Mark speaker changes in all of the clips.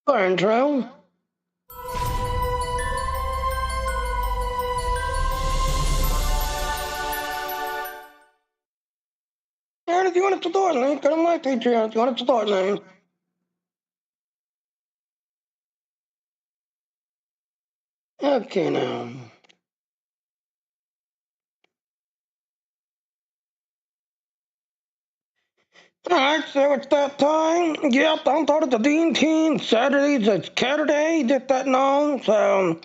Speaker 1: Intro. And if you want to start name, go to my Patreon if you want to start name. Okay now. Alright, so it's that time. Yep, I'm part of the Dean Team. Saturday's a Saturday, just that long. So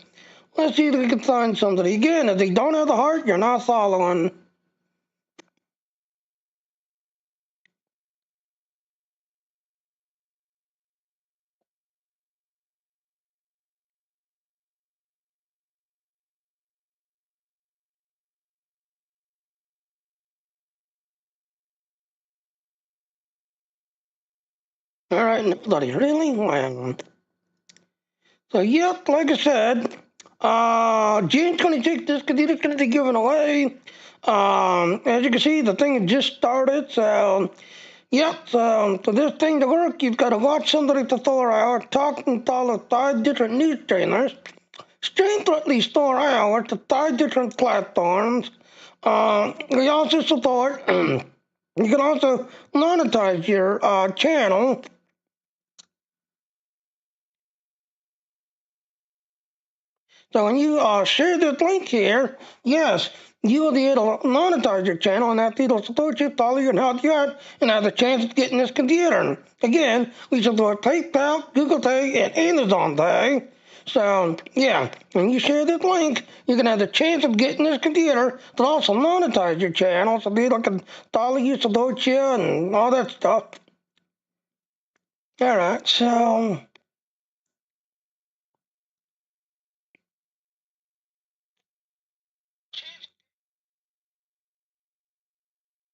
Speaker 1: let's see if we can find somebody. Again, if they don't have the heart, you're not following. Alright, nobody really? Well. So yep, like I said, June 26th, this computer's going to be given away. As you can see, the thing just started, so yep, so for this thing to work, you've got to watch somebody for 4 hours, talk and follow 5 different news channels, stream for at least 4 hours to 5 different platforms. We also support, you can also monetize your channel. So when you share this link here, yes, you will be able to monetize your channel and have people support you, follow you, and help you out, and have the chance of getting this computer. Again, we support PayPal, Google Pay, and Amazon Pay. So, yeah, when you share this link, you can have the chance of getting this computer, but also monetize your channel so people can follow you, support you, and all that stuff. All right, so...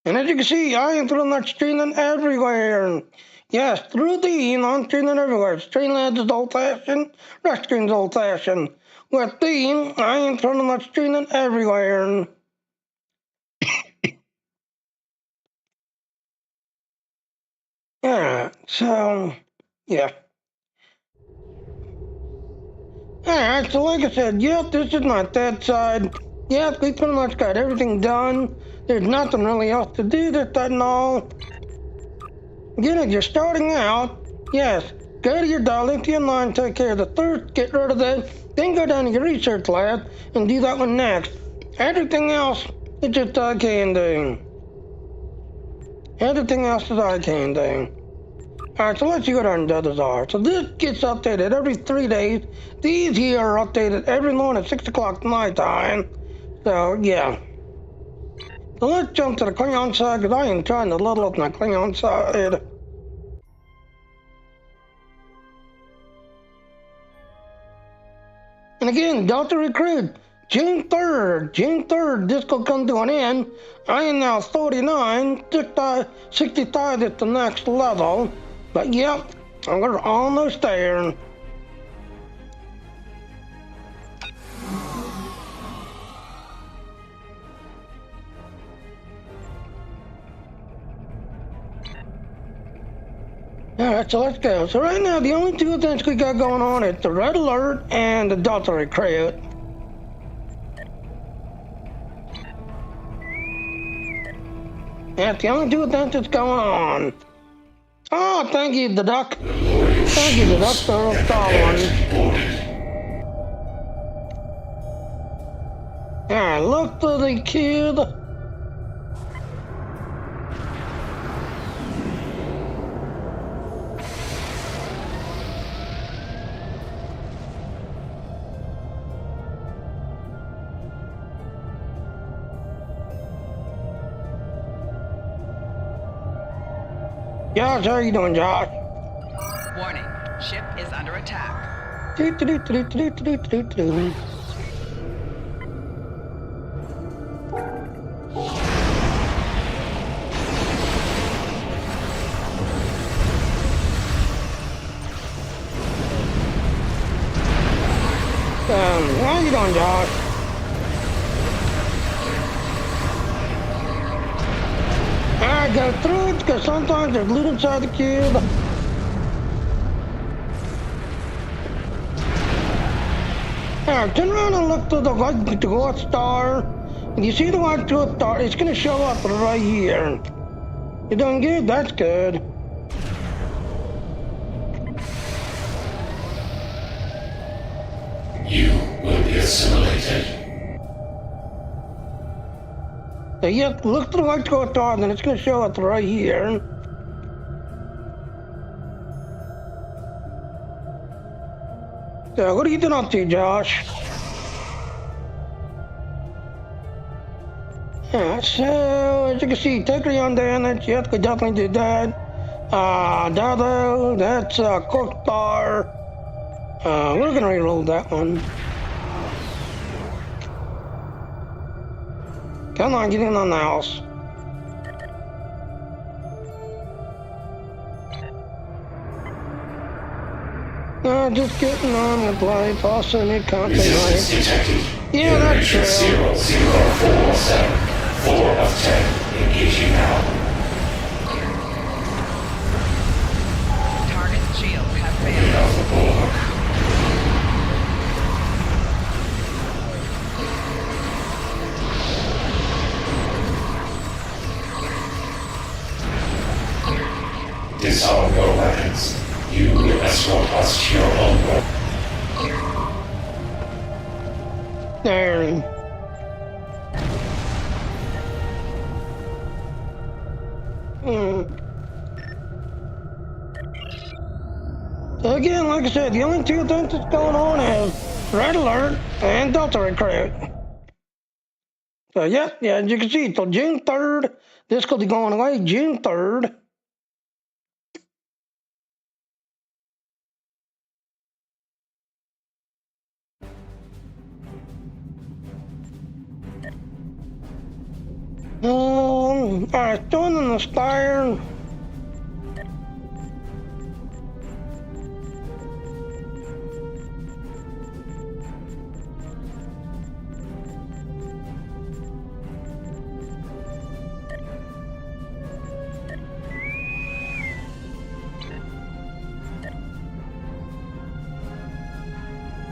Speaker 1: And as you can see, I am pretty much streaming everywhere. Yes, through Dean, I'm streaming everywhere. Streamlabs is old-fashioned, Restream's old-fashioned. With Dean, I am pretty much streaming everywhere. Yeah, so, yeah. Alright, so like I said, yep, this is my dead side. Yep, we pretty much got everything done. There's nothing really else to do, this, that, and all. Again, if you're starting out, yes, go to your Lithium line, take care of the thirst, get rid of that, then go down to your research lab and do that one next. Everything else is just I can do. Everything else is I can do. Alright, so let's see what our others are. So this gets updated every 3 days. These here are updated every morning at 6 o'clock my time. So, yeah. So let's jump to the Klingon side, because I am trying to level up my Klingon side. And again, Delta Recruit, June 3rd, this will come to an end. I am now 49, 65 at the next level. But yep, we're almost there. Alright, so let's go. So right now, the only two events we got going on is the Red Alert and the Delta Recruit. That's the only two events that's going on. Oh, thank you, the duck. Thank you, the duck, for following. Alright, look for the kid. Josh, how are you doing, Josh?
Speaker 2: Warning, ship is under attack.
Speaker 1: How you doing, Josh? I go through it because sometimes there's loot inside the cube. Now, turn around and look to the white dwarf star. When you see the white dwarf star, it's going to show up right here. You doing good? That's good.
Speaker 3: You will be assimilated.
Speaker 1: So, yeah, look to the white dwarf star, and then it's going to show up right here. So, what are you doing up to, Josh? Yeah, so, as you can see, take her on down there. Yes, we definitely did that. Dado, that's Cork Bar. We're gonna reload that one. Come on, get in on the house. Just getting on with life, also need content.
Speaker 3: Resistance detected.
Speaker 1: Yeah, that's true.
Speaker 3: 0047. 4 of 10. Engaging now.
Speaker 2: Target shield has
Speaker 3: Get
Speaker 2: failed.
Speaker 3: off the bullhook. Disarm your weapons. You will escort us to your own world.
Speaker 1: There. So again, like I said, the only two things that's going on is Red Alert and Delta Recruit. So yeah, as you can see, till June 3rd, this could be going away June 3rd. Alright, doing in the Spire.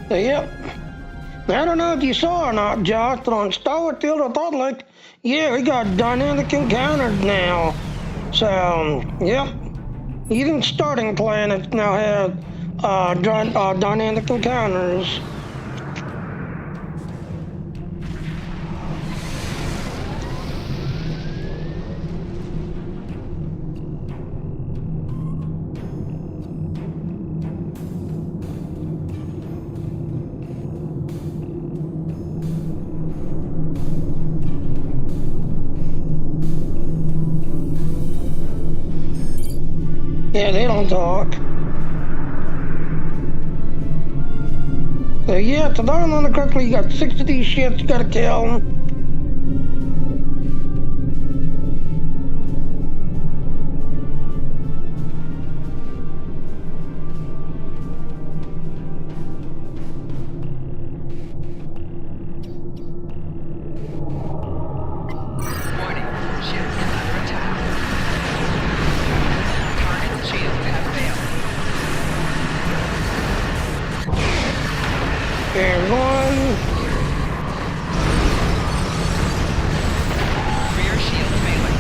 Speaker 1: So, yep. I don't know if you saw or not, Josh, but on Star Wars The Old Republic, yeah, we got dynamic encounters now. So, yep. Even starting planets now have dynamic encounters. Yeah, they don't talk. So yeah, to learn on the correctly, you got 6 of these ships you gotta kill.
Speaker 2: Warning. Ship is under attack. Target shield has failed.
Speaker 1: And one.
Speaker 2: Rear shield failing.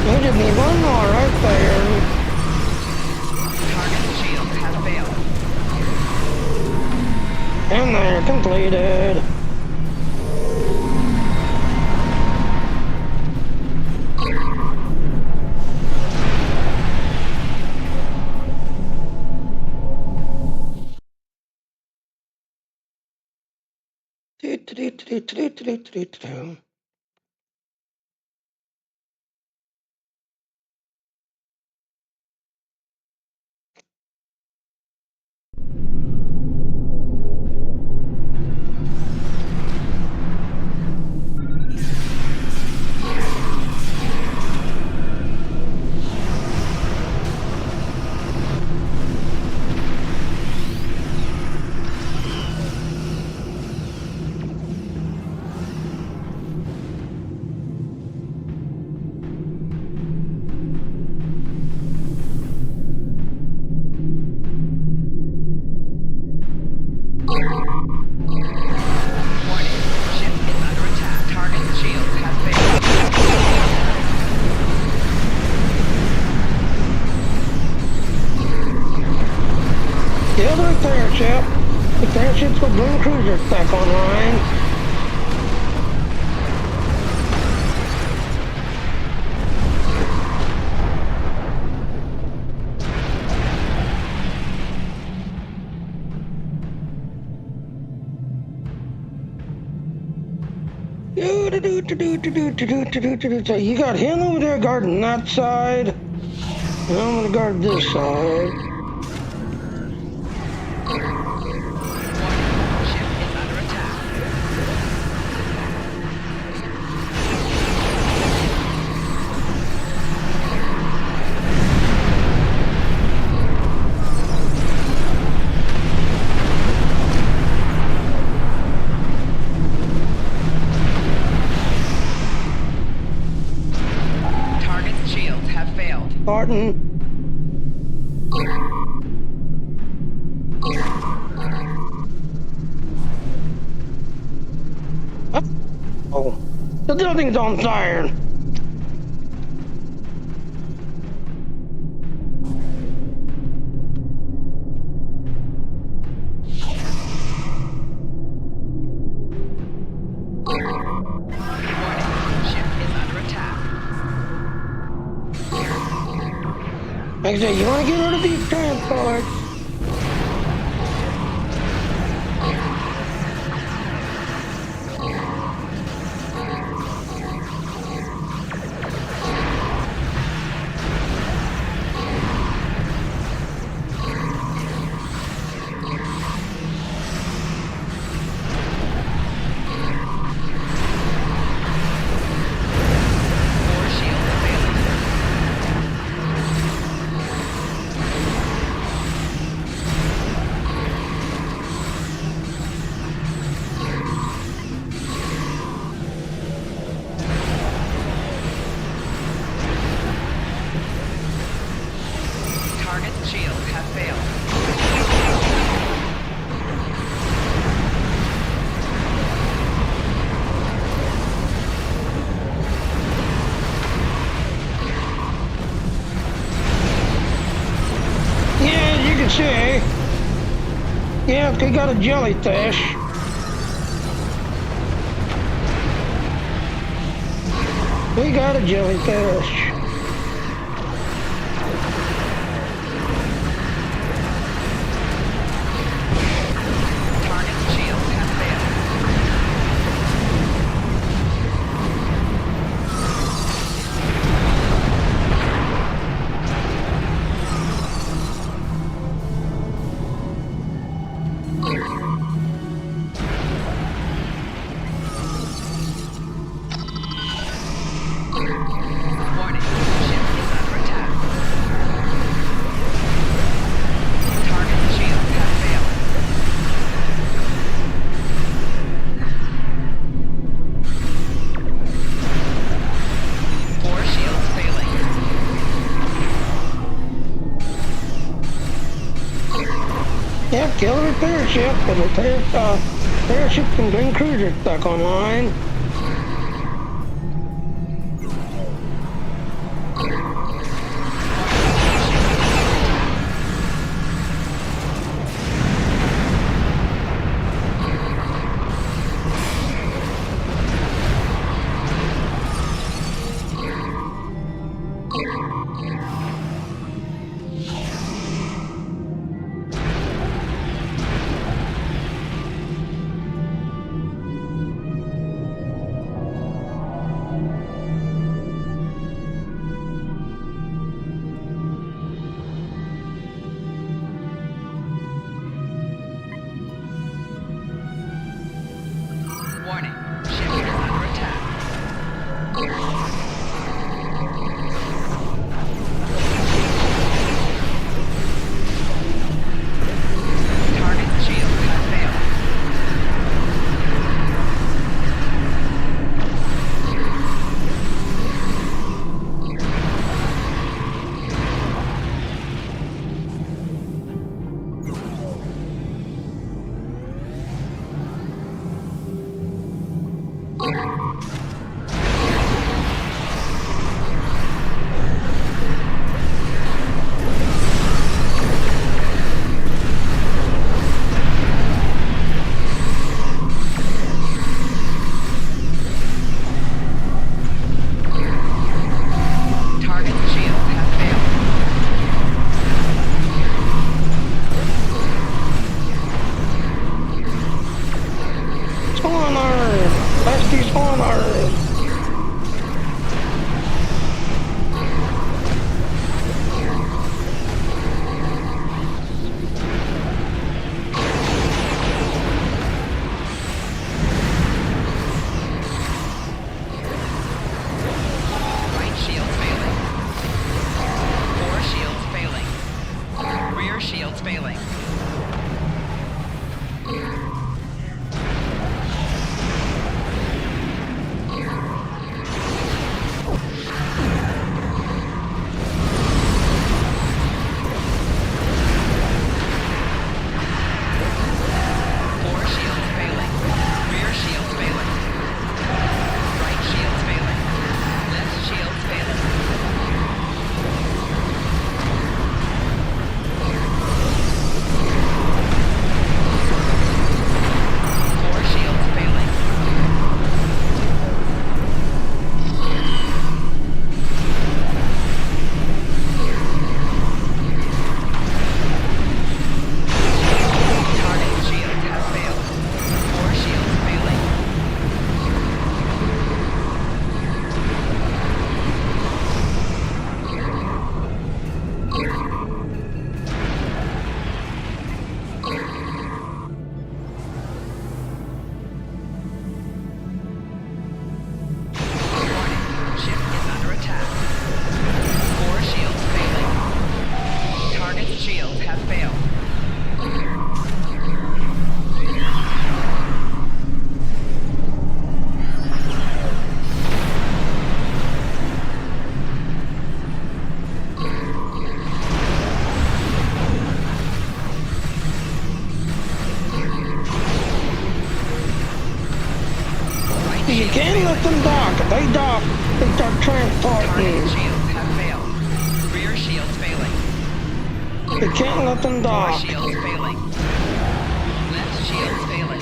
Speaker 1: You just need one more right there.
Speaker 2: Target shield has failed.
Speaker 1: And there, completed. repair ship. Repair ships with green cruisers back online. So you got him over there guarding that side, and I'm gonna guard this side.
Speaker 2: Ship is under attack. Target's shields have failed.
Speaker 1: Barton. Oh, the building's on fire.
Speaker 2: Warning, ship is under attack.
Speaker 1: Like I said, you want to get rid of these transports.
Speaker 2: Four shields failing. Target's shields have failed.
Speaker 1: Yeah, as you can see. Yeah, they got a jellyfish. We got a jellyfish.
Speaker 2: Target's shields have failed. Warning, ship is under attack. Target's shields have failed. Four shields failing.
Speaker 1: Yeah, kill the repair ship. The repair ship and green cruisers back online.
Speaker 2: Warning, ship is under attack. Target's shields have failed.
Speaker 1: You
Speaker 2: shields
Speaker 1: can't let
Speaker 2: failing.
Speaker 1: them dock. If they dock, they start
Speaker 2: Target
Speaker 1: transporting.
Speaker 2: shields have failed. Rear shields failing.
Speaker 1: You can't let them
Speaker 2: Door
Speaker 1: dock.
Speaker 2: shields failing. Left shields failing.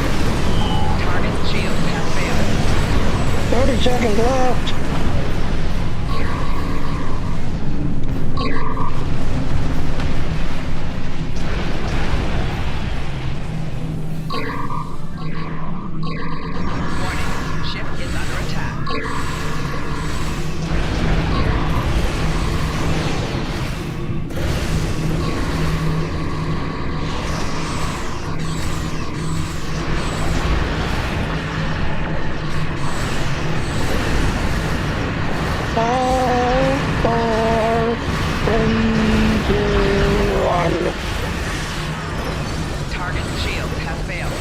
Speaker 2: Target shields have failed.
Speaker 1: 30 seconds left.
Speaker 2: Warning, ship is under attack.
Speaker 1: Five, four, three, two, one.
Speaker 2: Target shields have failed.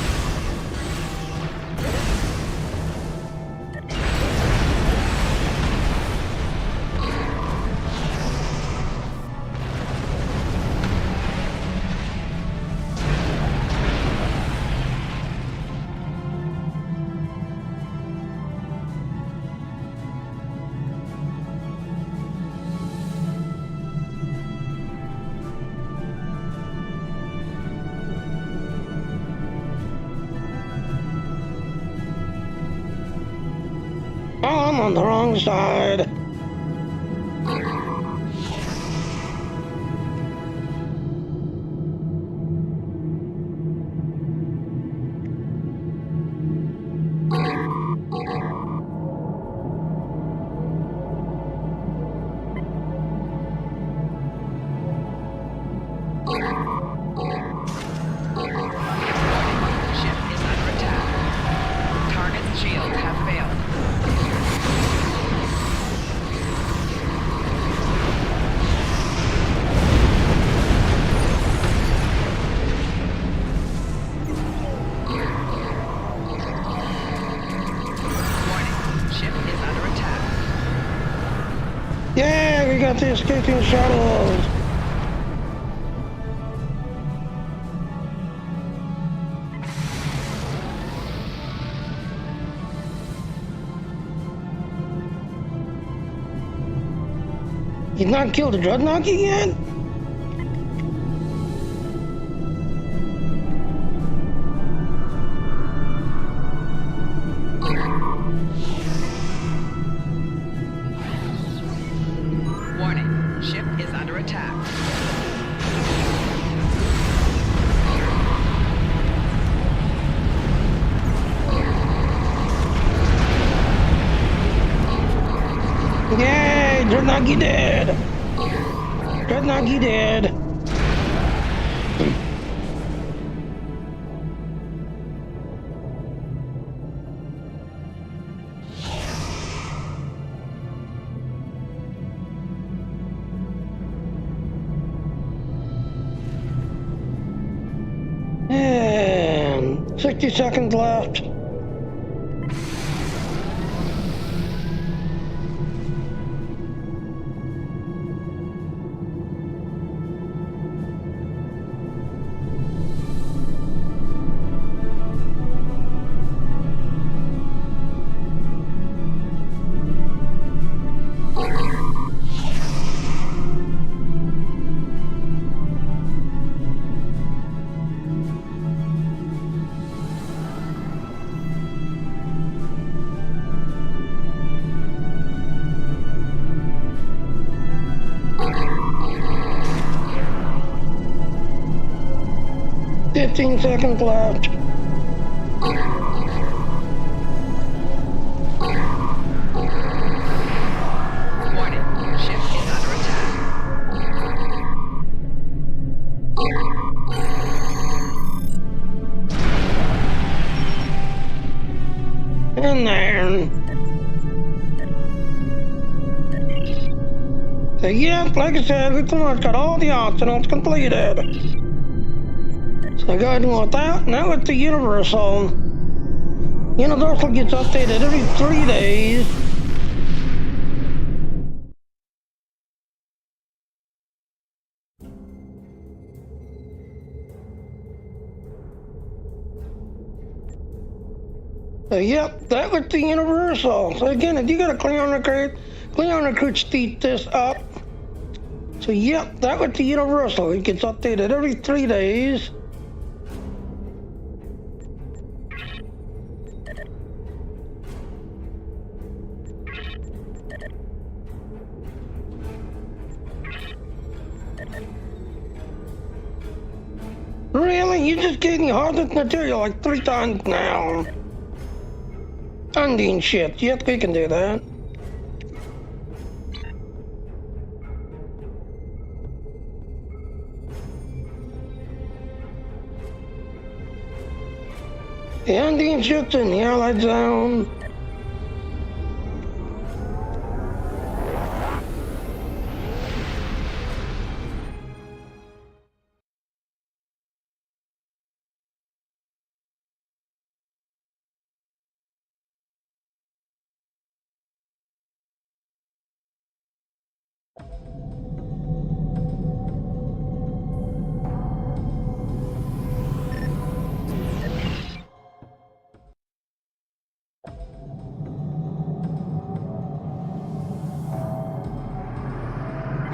Speaker 1: Oh, I'm on the wrong side.
Speaker 2: Ship is under attack. Target shields have failed. Warning, ship is under attack.
Speaker 1: Yeah, we got the escaping shuttles. He's not killed the Dreadnought yet?
Speaker 2: Warning, ship is under attack.
Speaker 1: Yay, Dreadnought dead. Dreadnought dead. And 60 seconds left. Fifteen seconds left.
Speaker 2: Warning, ship is under attack.
Speaker 1: And then... So yeah, like I said, we pretty much got all the optionals completed. So go ahead and with that. Now with the Universal. Universal gets updated every 3 days. So yep, that was the Universal. So again, if you got a Klingon recruit speed this up. So yep, that was the Universal. It gets updated every 3 days. Really? You just gave me hardest material like 3 times now. Undine shit. Yep, we can do that. The Undine shit's in the Allied Zone.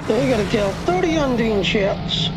Speaker 1: So you gotta kill 30 Undine ships.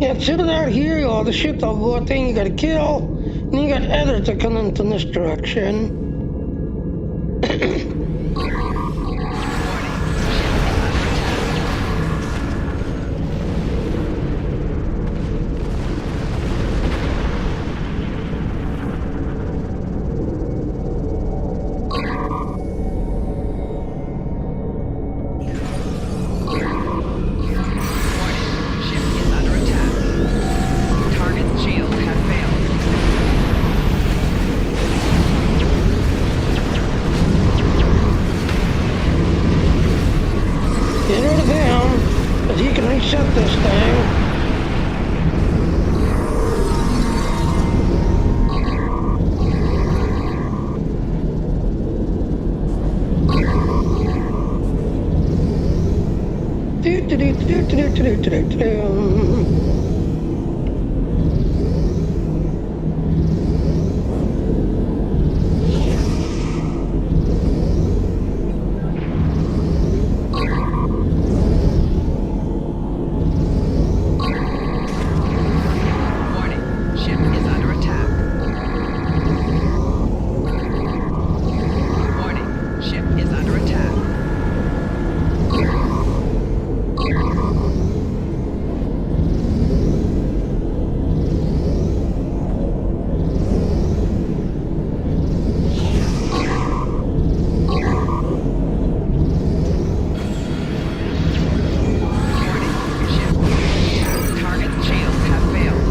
Speaker 1: Yeah, sitting out here, all the shit I'll go out there and you gotta kill. And you got others that come into this direction. Get rid of him, because he can reset this thing.
Speaker 2: Warning, ship is under attack. Warning, ship is under attack. Target's shields have failed.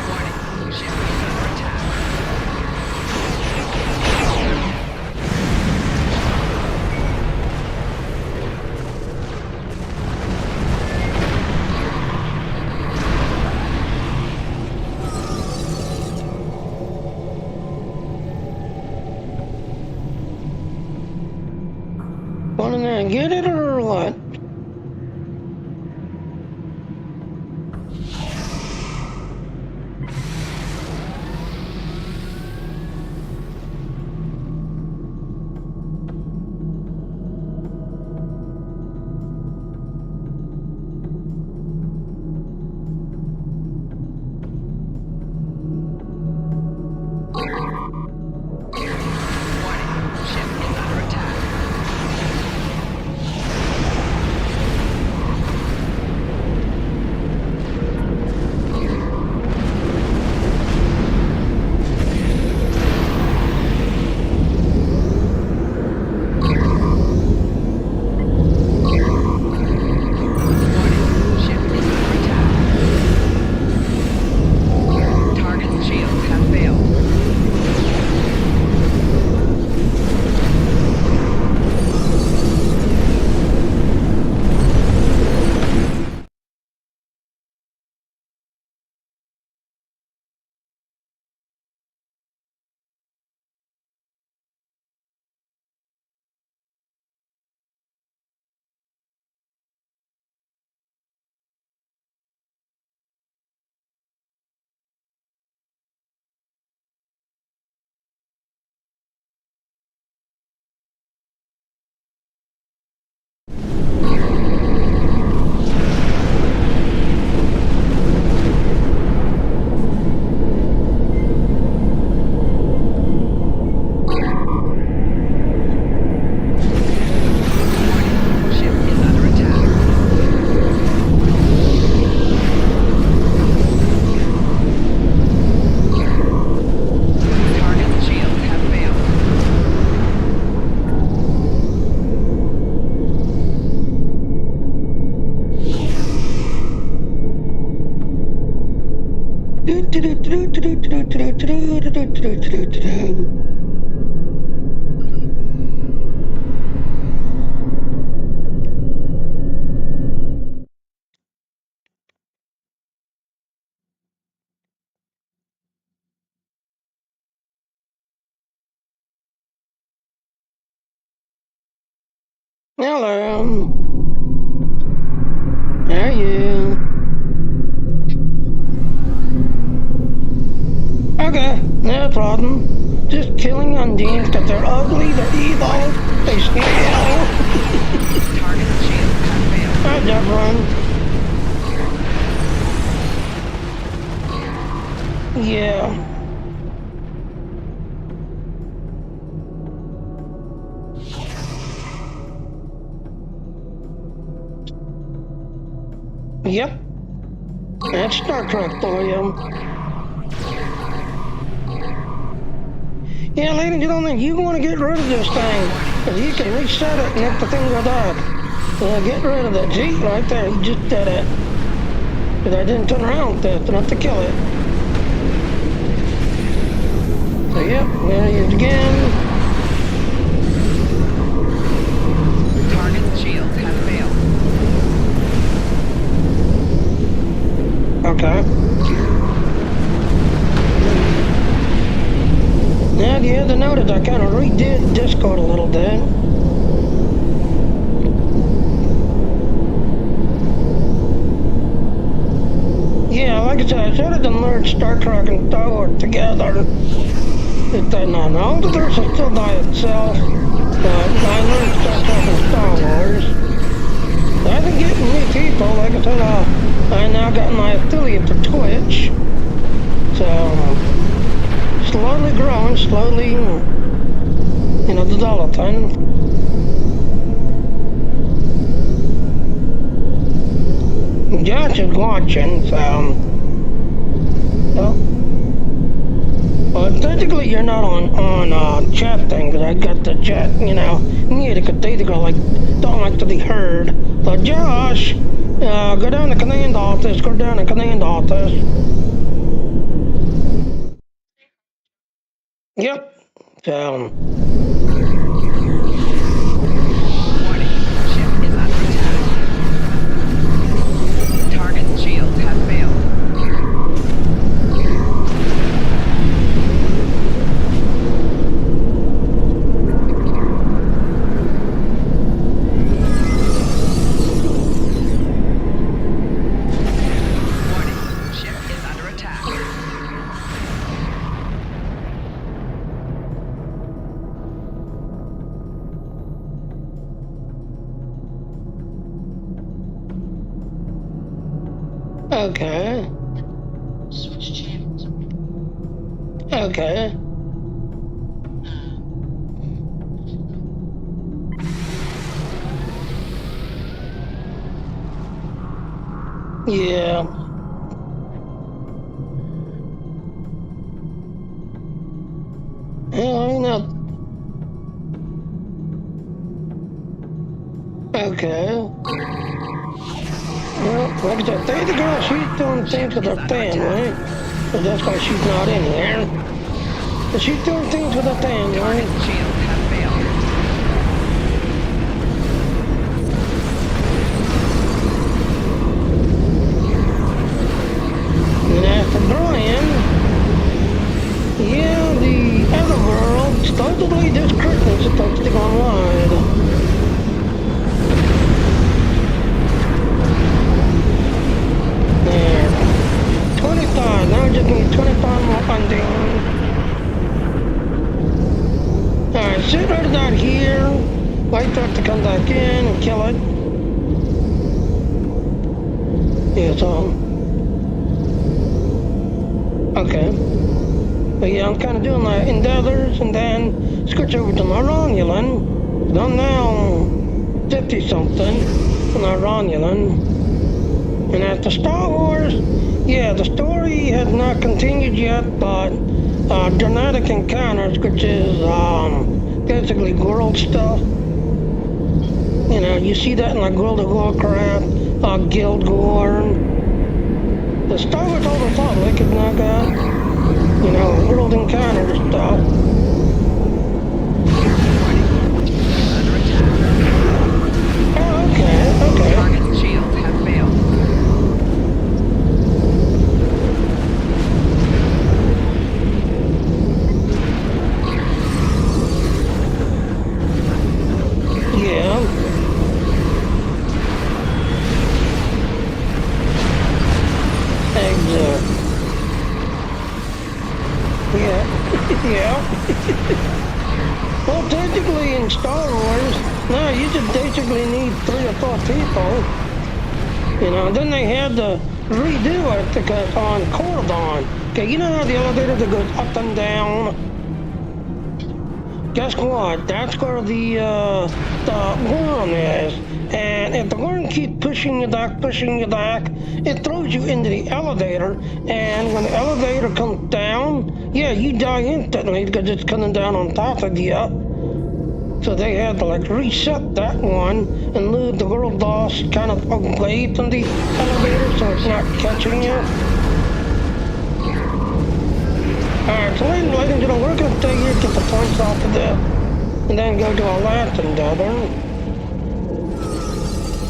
Speaker 2: Warning, ship is under attack.
Speaker 1: Going in there and get it or what?
Speaker 2: Warning, ship is under attack. Warning, ship is under attack. Target's shields have failed. Ship is under attack. Target's shields have failed.
Speaker 1: Hello. How are you? Okay, no problem. Just killing undines because they're ugly, they're evil, they steal.
Speaker 2: Target's shields have failed.
Speaker 1: How'd that run? Yeah. Yep. That's Star Trek for you. Yeah, ladies and gentlemen, you want to get rid of this thing. Because you can reset it and if the thing goes up. Yeah, get rid of it. See, right there, he just did it. Because I didn't turn around fast enough to kill it. So, yep, there he is again.
Speaker 2: Target's shields have failed.
Speaker 1: Okay. Now, you had to notice I kind of redid Discord a little bit. Yeah, like I said, I should have done merge Star Trek and Star Wars together. It did not know. The verse is still by itself. But I learned Star Trek and Star Wars. I've been getting new people. Like I said, I now got my affiliate to Twitch. So, slowly growing, slowly, developing. Josh is watching, so. Well, technically you're not on chat thing, because I got the chat, muted, because they don't like to be heard. So Josh, go down to command office, Yep. So.
Speaker 2: Warning, ship is under attack. Target's shields have failed.
Speaker 1: Okay.
Speaker 4: Switch channels.
Speaker 1: Okay. Yeah. Okay. Well, like I said, the girl, she's doing things with her family. So that's why she's not in here. But she's doing things with her family.
Speaker 2: Shields have failed.
Speaker 1: And after Brian, yeah, the other world, supposedly this curtain is supposed to go wide. There. 25, now we just need 25 more funding. Alright, sit right down here, wait for it to come back in and kill it. Yeah, so. Okay. But yeah, I'm kind of doing my endeavors and then switch over to my Romulan. I'm now 50-something on my Romulan. And after Star Wars, yeah, the story has not continued yet, but dramatic encounters, which is basically world stuff. You see that in like World of Warcraft, Guild War. The Star Wars Old Republic has now got, world encounter stuff. Oh, okay.
Speaker 2: Target's shields have failed.
Speaker 1: Yeah. Exit. Yeah. Yeah. Well, technically in Star Wars, you just basically need 3 or 4 people. Then they had the redo it because on Quadrant, okay, you know how the elevator that goes up and down? Guess what? That's where the worm is. And if the worm keeps pushing you back, it throws you into the elevator. And when the elevator comes down, yeah, you die instantly because it's coming down on top of you. So they had to like reset that one and move the world boss kind of away from the elevator so it's not catching you. Alright, so ladies and gentlemen, we're going to stay here, get the points off of this, and then go to our last endeavor.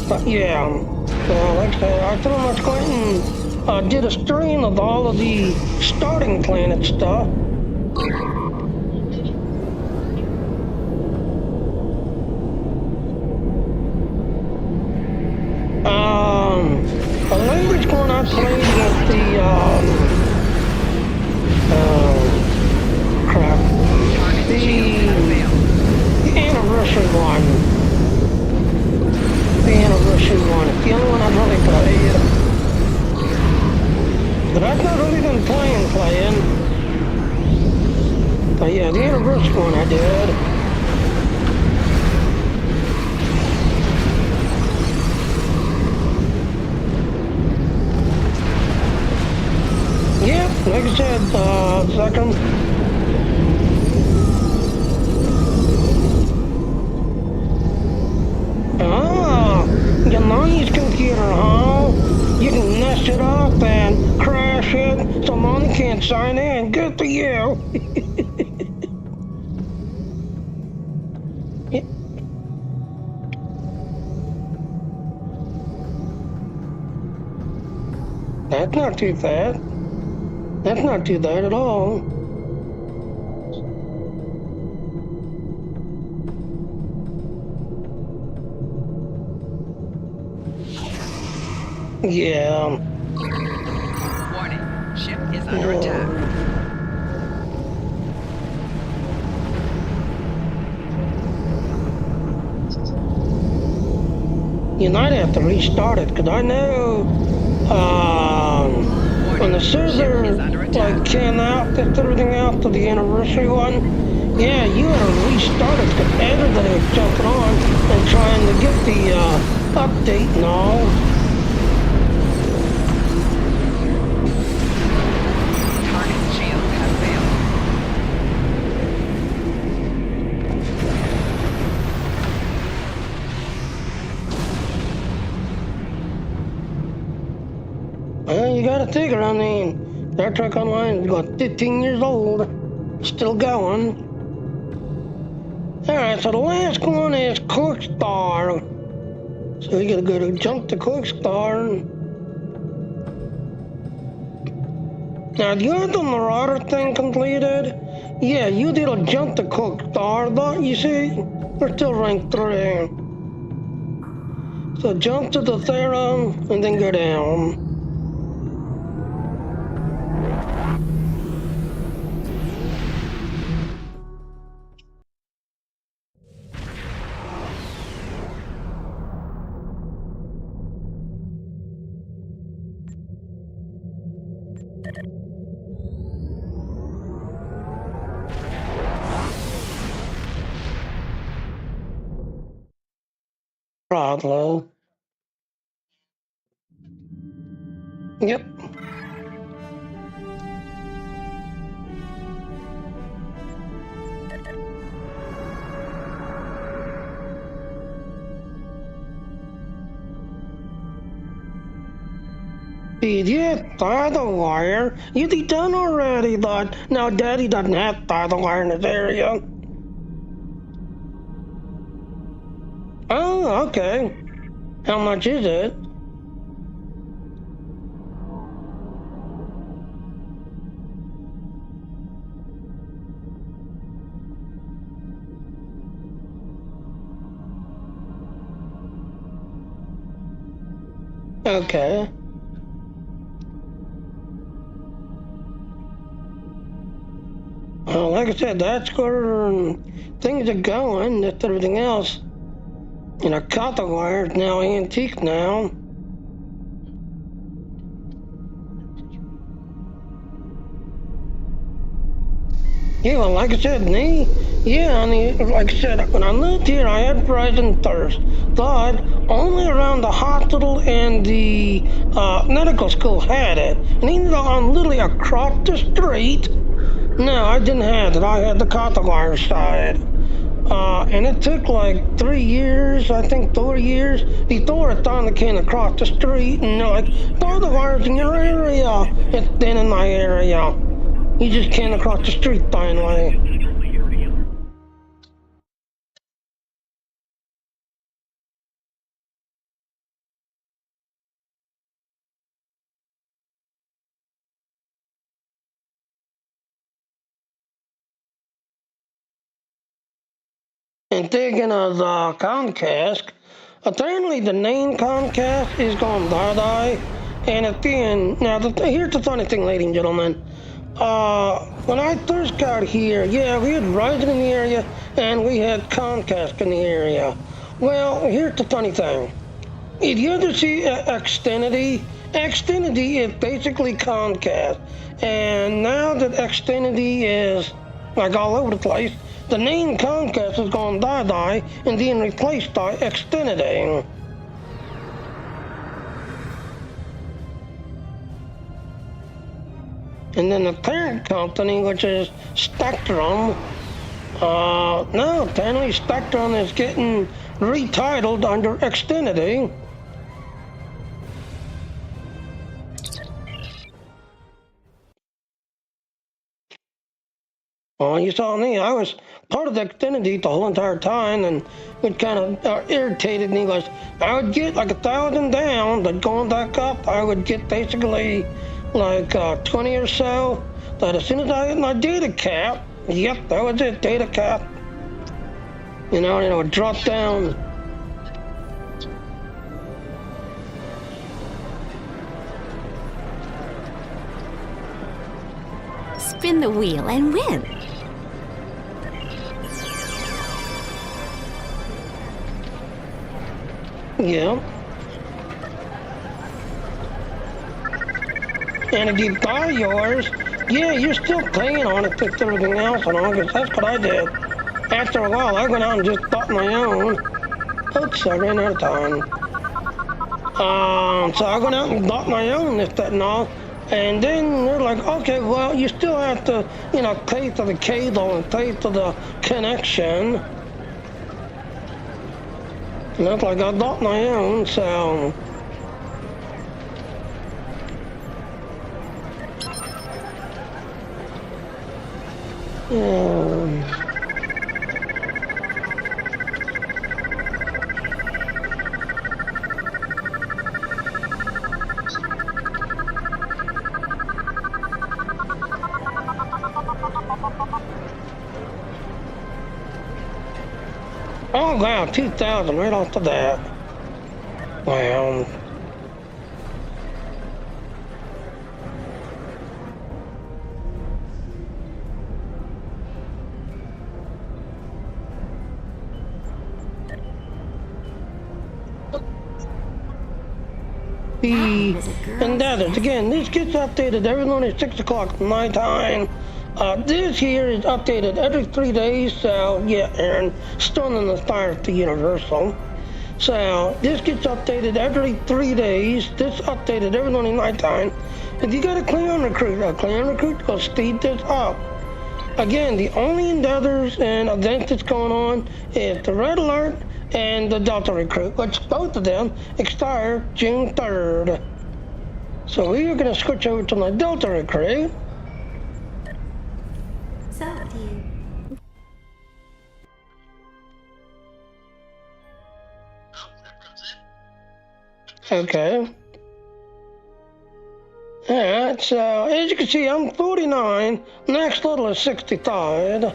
Speaker 1: But yeah, like I said, I pretty much went and did a stream of all of the starting planet stuff. The latest one I played was the, crap. The anniversary one. The anniversary one. It's the only one I've really played. But I've not really been playing. But yeah, the anniversary one I did. Yep, like I said, second. Your money's computer, huh? You can mess it up and crash it so money can't sign in. Good for you. Yeah. That's not too bad. That's not too bad at all. Yeah.
Speaker 2: Warning, ship is under attack.
Speaker 1: You might have to restart it, because I know when the server like came out, gets everything out to the anniversary one, yeah, you had to restart it because everybody was jumping on and trying to get the update and all.
Speaker 2: Target shield has failed.
Speaker 1: Well, you gotta figure, I mean, Star Trek Online is about 15 years old, still going. Alright, so the last one is Corkstar. So you gotta go to jump to Corkstar. Now, you had the Marauder thing completed? Yeah, you did a jump to Corkstar, but you see, we're still rank 3. So jump to the Thera and then go down. Probably. Yep. Did you tie the wire? You be done already, but now Daddy doesn't have to tie the wire in this area. Oh, okay. How much is it? Okay. Well, like I said, that's where things are going. That's everything else. You know, copper wire is now antique now. Yeah, well, like I said, me, yeah, like I said, when I lived here, I had fries and thirst, but only around the hospital and the medical school had it. And even though I'm literally across the street, no, I didn't have it. I had the Catholic side. And it took like 3 years, I think 4 years, before it finally came across the street, and they're like, throw the virus in your area. It's been in my area. You just came across the street finally. And thinking of Comcast, apparently the name Comcast is going die. And at the end, now here's the funny thing, ladies and gentlemen. When I first got here, yeah, we had Verizon in the area and we had Comcast in the area. Well, here's the funny thing. If you ever see Xfinity, Xfinity is basically Comcast. And now that Xfinity is like all over the place, the name Comcast is going to die and being replaced by Xfinity. And then the parent company, which is Spectrum, now apparently Spectrum is getting retitled under Xfinity. Well, you saw me, I was part of the Xfinity the whole entire time, and it kind of irritated me. Was I would get like 1,000 down, but going back up, I would get basically like 20 or so. But as soon as I hit my data cap, yep, that was it, data cap. You know, and it would drop down.
Speaker 5: Spin the wheel and win.
Speaker 1: Yeah. And if you buy yours, yeah, you're still paying on it with everything else and all, because that's what I did. After a while, I went out and just bought my own. Oops, I ran out of time. So I went out and bought my own, this, that, and all. And then they're like, okay, well, you still have to, you know, pay for the cable and pay for the connection. And that's like I bought my own, so. Yeah. Oh wow, 2,000 right off the bat. Wow. And others, again, this gets updated every morning at 6 o'clock my time. This here is updated every 3 days, so yeah, and still in the fire at the Universal. So this gets updated every 3 days. This updated every morning night time. If you got a Klingon Recruit will speed this up. Again, the only endeavors and events that's going on is the Red Alert and the Delta Recruit, which both of them expire June 3rd. So we are going to switch over to my Delta Recruit.
Speaker 5: So do you.
Speaker 1: Okay. Alright, so as you can see, I'm 49. Next level is 65.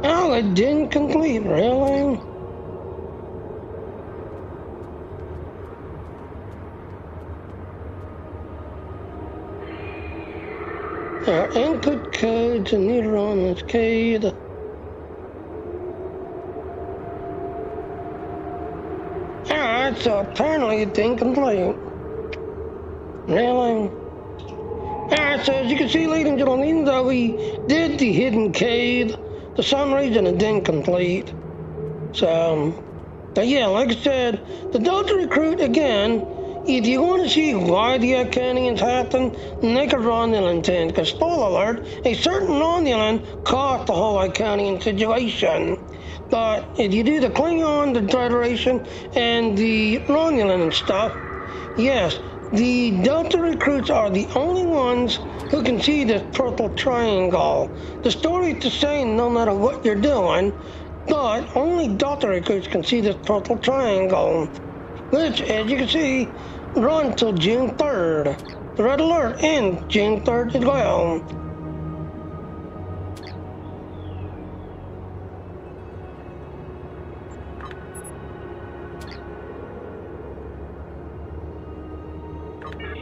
Speaker 1: Oh, it didn't complete, really? There are input codes and neither on this code. Alright, so apparently it's incomplete. Really? Alright, so as you can see, ladies and gentlemen, even though we did the hidden code, for some reason it didn't complete. So, but yeah, like I said, the Delta Recruit, again, if you want to see why the Iconians happened, make a Romulan thing, because spoiler alert, a certain Romulan caused the whole Iconian situation. But if you do the Klingon, the Federation, and the Romulan and stuff, yes, the Delta Recruits are the only ones who can see this purple triangle. The story is the same no matter what you're doing, but only Delta Recruits can see this purple triangle, which, as you can see, run till June 3rd. The red alert ends June 3rd as well.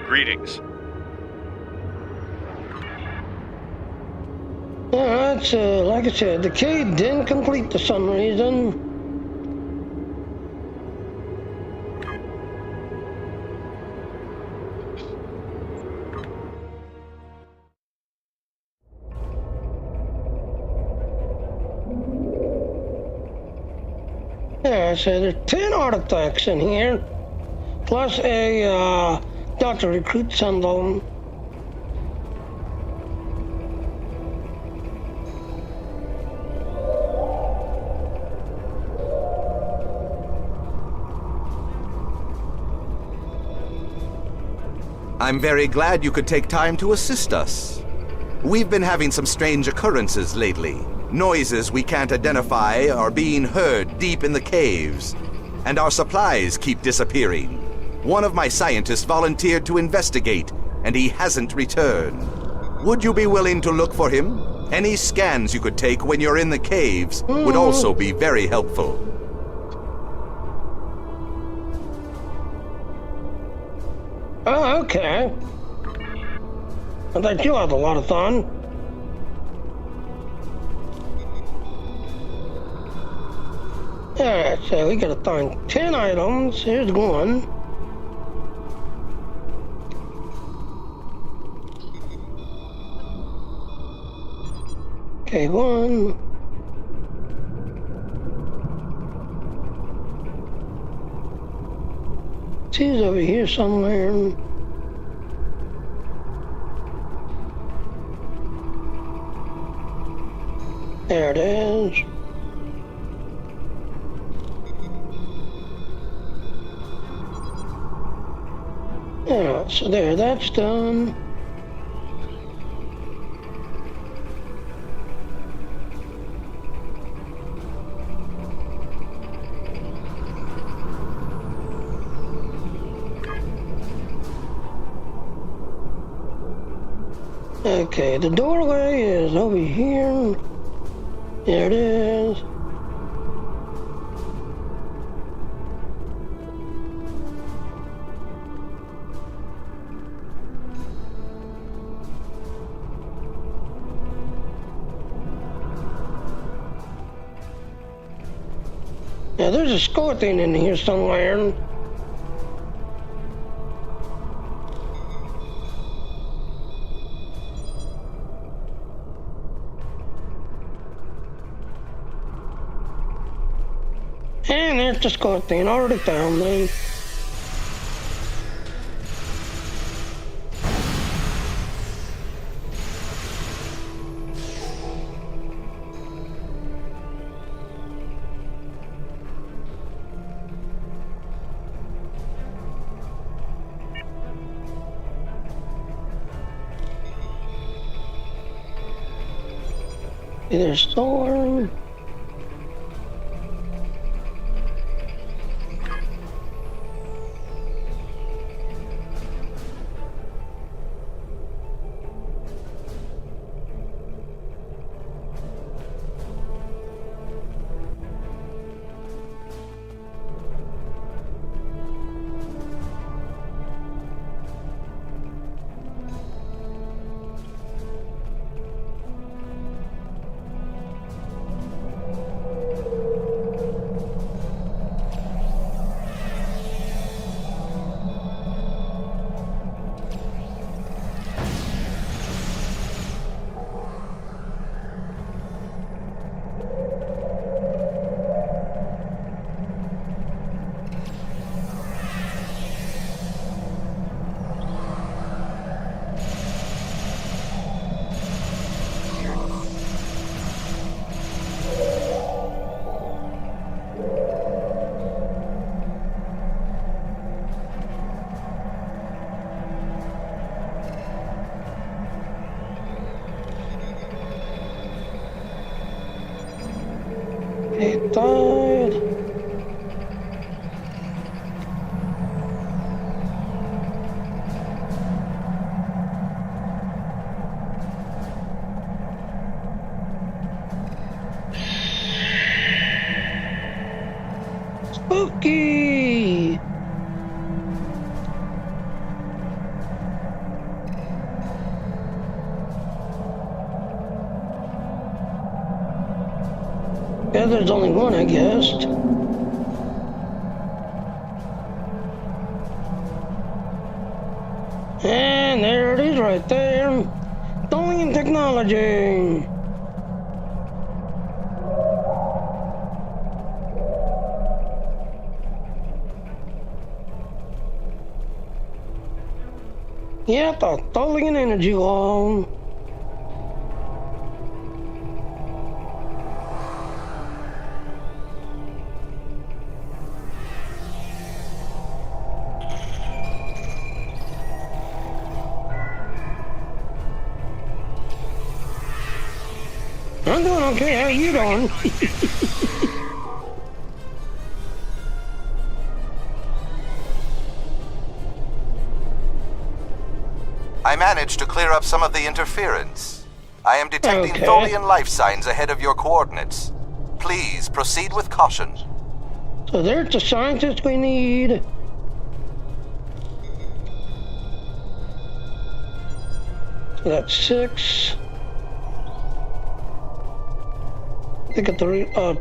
Speaker 6: Greetings.
Speaker 1: Alright, so like I said, the code didn't complete for some reason. Yeah, so there's 10 artifacts in here, plus a Delta Recruit symbol.
Speaker 7: I'm very glad you could take time to assist us. We've been having some strange occurrences lately. Noises we can't identify are being heard deep in the caves, and our supplies keep disappearing. One of my scientists volunteered to investigate, and he hasn't returned. Would you be willing to look for him? Any scans you could take when you're in the caves would also be very helpful.
Speaker 1: Oh, okay. I thought you had a lot of fun. Alright, so we gotta find 10 items. Here's one. Okay, one. Two's over here somewhere. There it is. Alright, so there, that's done. Okay, the doorway is over here. There it is. Now there's a scorpion in here somewhere. And there's the scorpion, already found them. There's Storm. It died. Spooky! Yeah, there's only one, I guess. And there it is right there. Klingon technology. Yeah, the Klingon energy wall. I'm doing okay. How are you doing?
Speaker 7: I managed to clear up some of the interference. I am detecting
Speaker 1: Okay.
Speaker 7: Tholian life signs ahead of your coordinates. Please proceed with caution.
Speaker 1: So there's the scientist we need. So that's 6. Look at the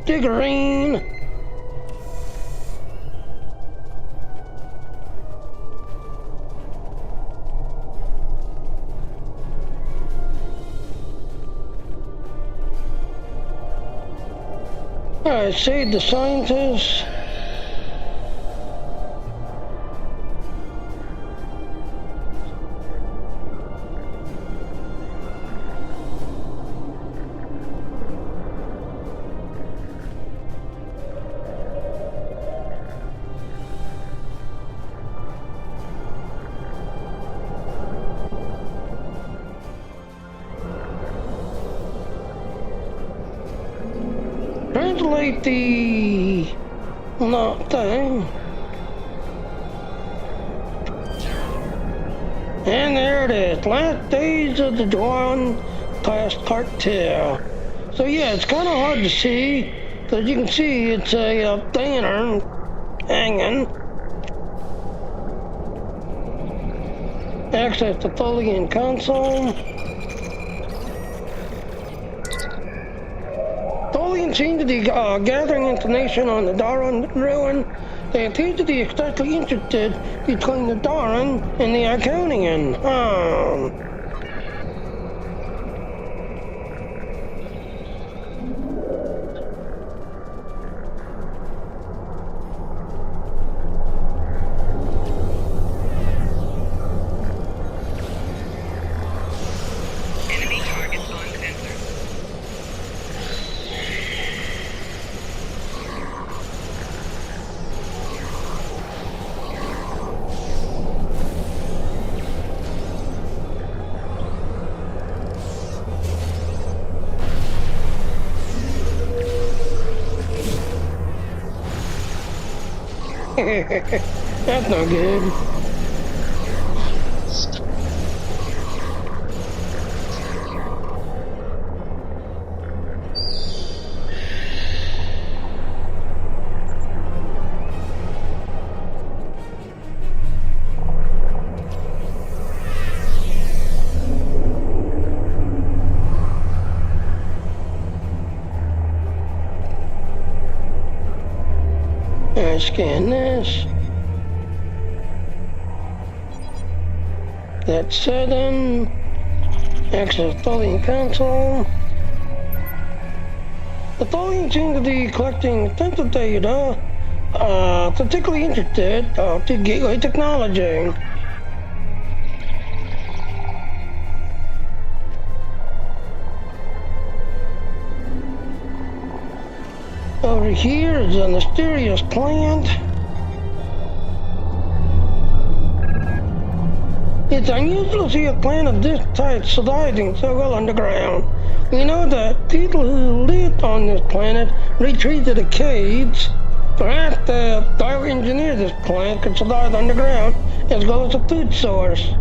Speaker 1: Diggerine. Alright, save the scientist. Translate the thing. And there it is. Last days of the Dwan class cartel. So yeah, it's kind of hard to see because you can see it's a banner hanging. Access to Tholian console. Tholians seem to be gathering information on the Daran ruin. They appear to be especially interested between the Daran and the Iconian.
Speaker 2: Enemy targets on sensor.
Speaker 1: That's not good. Alright, scan this. That's 7. Access Tholian console. The Tholians seem to be collecting extensive data, particularly interested to gateway technology. Over here is a mysterious plant. It's unusual to see a plant of this type surviving so well underground. We know that people who live on this planet retreat to the caves. Perhaps the guy engineered this plant could survive underground as well as a food source.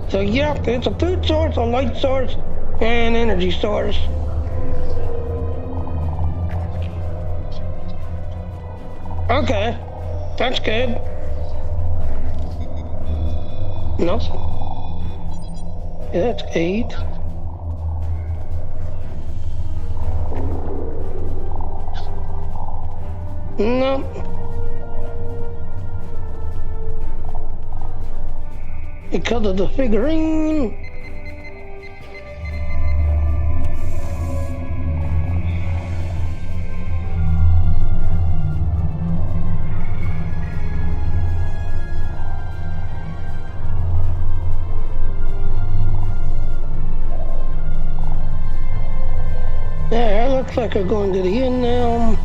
Speaker 1: So yep, it's a food source, a light source, and energy source. Okay, that's good. Nope. Yeah, that's 8. Nope. Because of the figurine. Yeah, it looks like we're going to the end now.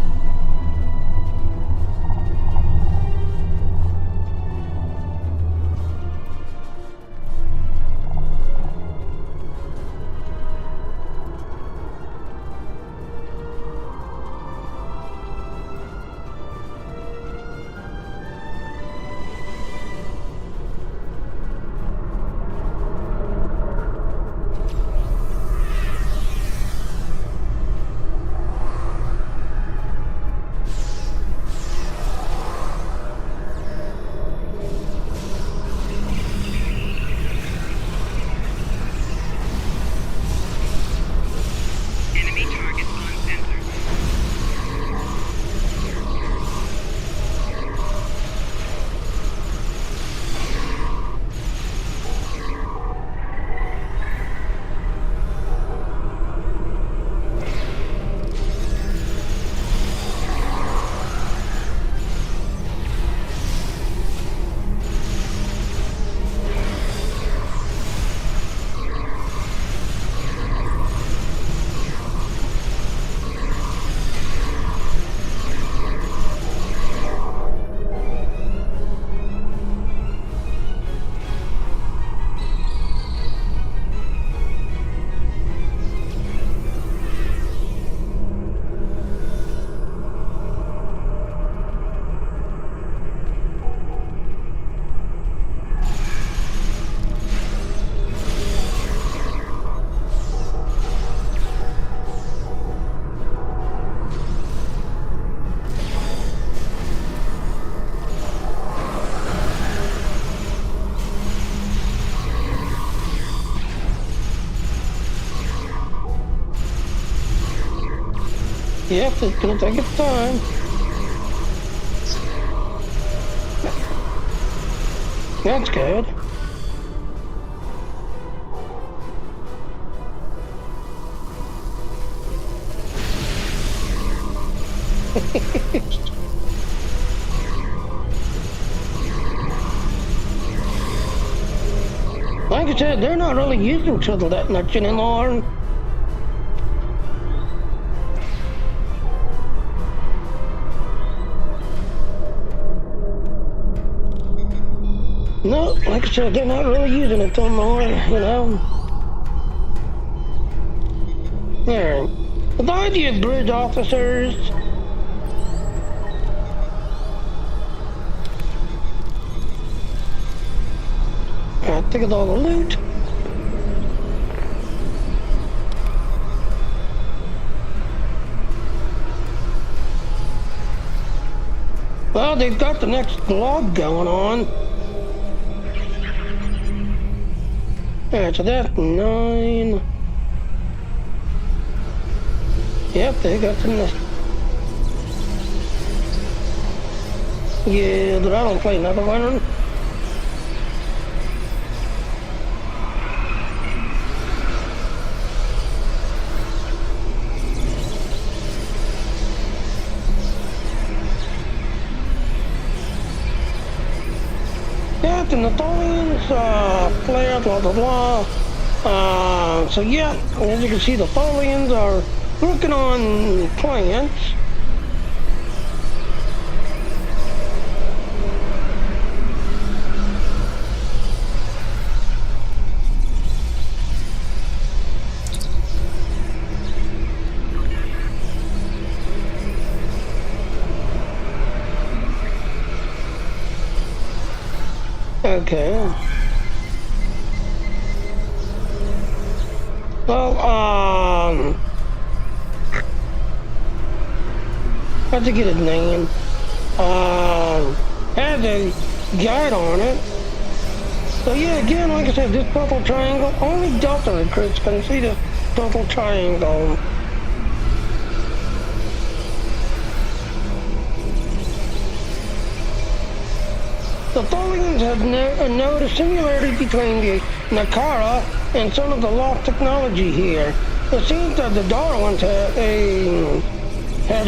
Speaker 2: Enemy targets on sensor.
Speaker 1: Yep, it's gonna take its time. That's good. Like I said, they're not really using each other that much anymore. No, like I said, they're not really using it anymore, you know. Yeah. The idea of bridge officers. I think it's all the loot. Well, they've got the next log going on. Alright, so that's 9. Yep, they got the next. Yeah, but I don't play another one. And the Tholians, flare, blah blah blah. So yeah, as you can see, the Tholians are working on plants. Okay. Well, how'd you get his name? Has a guide on it. So yeah, again, like I said, this purple triangle, only Delta recruits can see this purple triangle. The Tholians have noticed similarity between the Nakara and some of the lost technology here. It seems that the Darwins had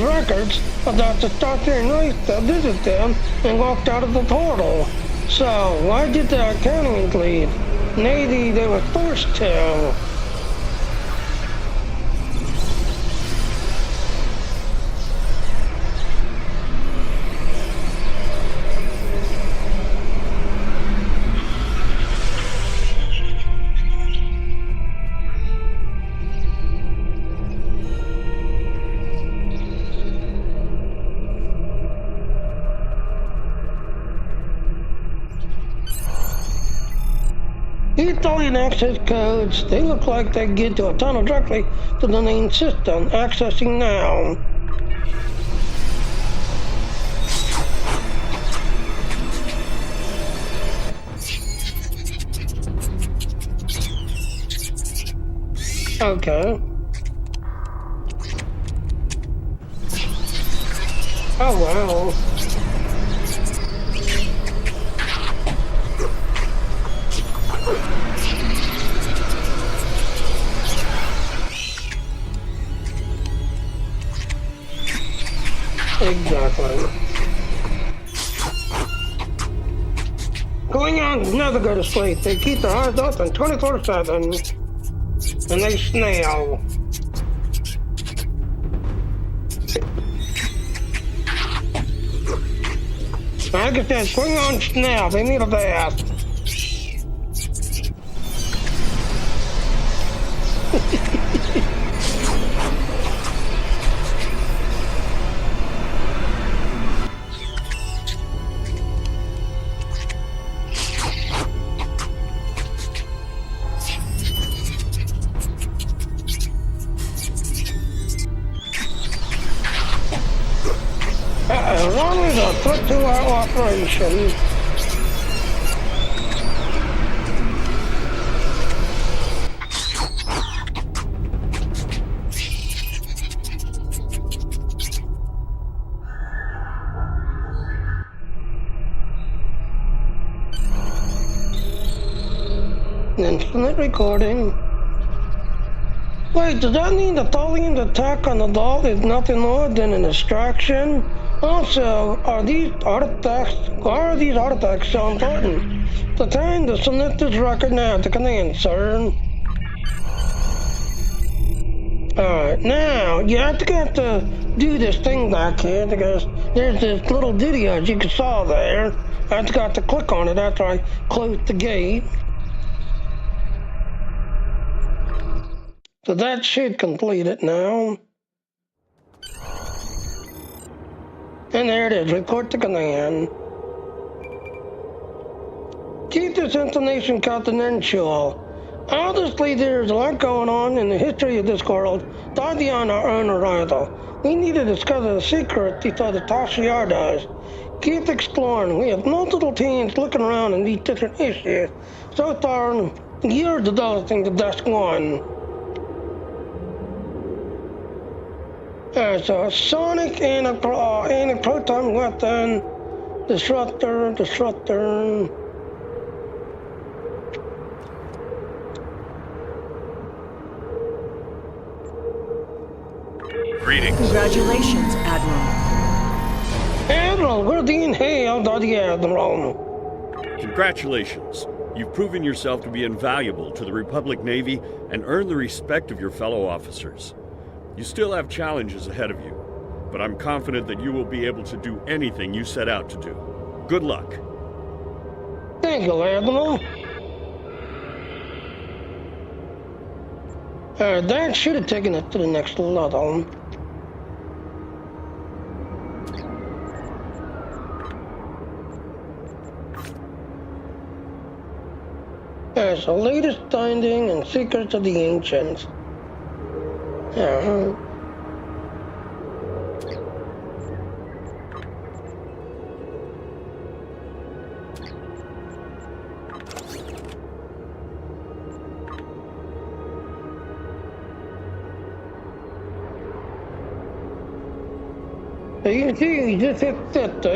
Speaker 1: records about the Starfleet race that visited them and walked out of the portal. So why did the accounting leave? Maybe they were forced to. These Tholian access codes, they look like they get to a tunnel directly to the main system. Accessing now. Okay. Oh wow. Exactly. Klingons never go to sleep. They keep their eyes open 24/7. And they snail. Like I said, Klingon snail. They need a bath. Wrong is a threat to our operation. Infinite recording. Wait, does that mean the Tholian's attack on the doll is nothing more than a distraction? Also, why are these artifacts so important? The time to submit this record now to command, sir. Alright, now, you have to do this thing back here because there's this little video as you saw there. I got to click on it after I closed the gate. So that should complete it now. And there it is, report to command. Keep this information confidential. Obviously, there's a lot going on in the history of this world, far beyond our own arrival. We need to discover the secret before the Tashiar does. Keep exploring. We have multiple teams looking around in these different issues. So far, you're developing the best one. So a sonic and a proton weapon, disruptor.
Speaker 6: Greetings.
Speaker 2: Congratulations, Admiral.
Speaker 1: Admiral, we're being hailed by the Admiral.
Speaker 6: Congratulations. You've proven yourself to be invaluable to the Republic Navy and earned the respect of your fellow officers. You still have challenges ahead of you, but I'm confident that you will be able to do anything you set out to do. Good luck.
Speaker 1: Thank you, Admiral. That should have taken it to the next level. As the latest finding and secrets of the ancients. Yeah. So you see, you just hit 50.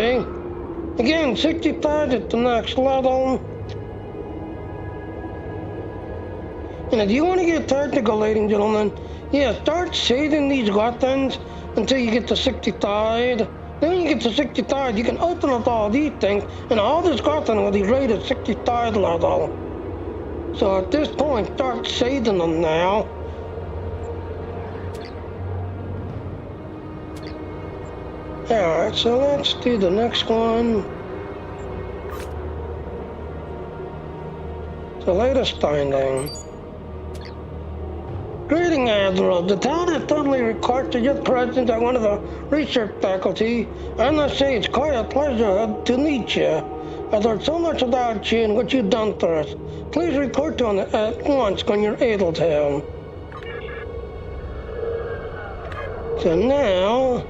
Speaker 1: Again, 65 at the next level. And if you want to get technical, ladies and gentlemen, yeah, start saving these weapons until you get to 65. Then when you get to 65, you can open up all these things, and all this weapon will be rated 65 level. So at this point, start saving them now. Alright, so let's do the next one. The latest finding. Greeting, Admiral. The town has totally requested your presence at one of the research faculty. I must say it's quite a pleasure to meet you. I've heard so much about you and what you've done for us. Please report on it at once when you're able to. So now...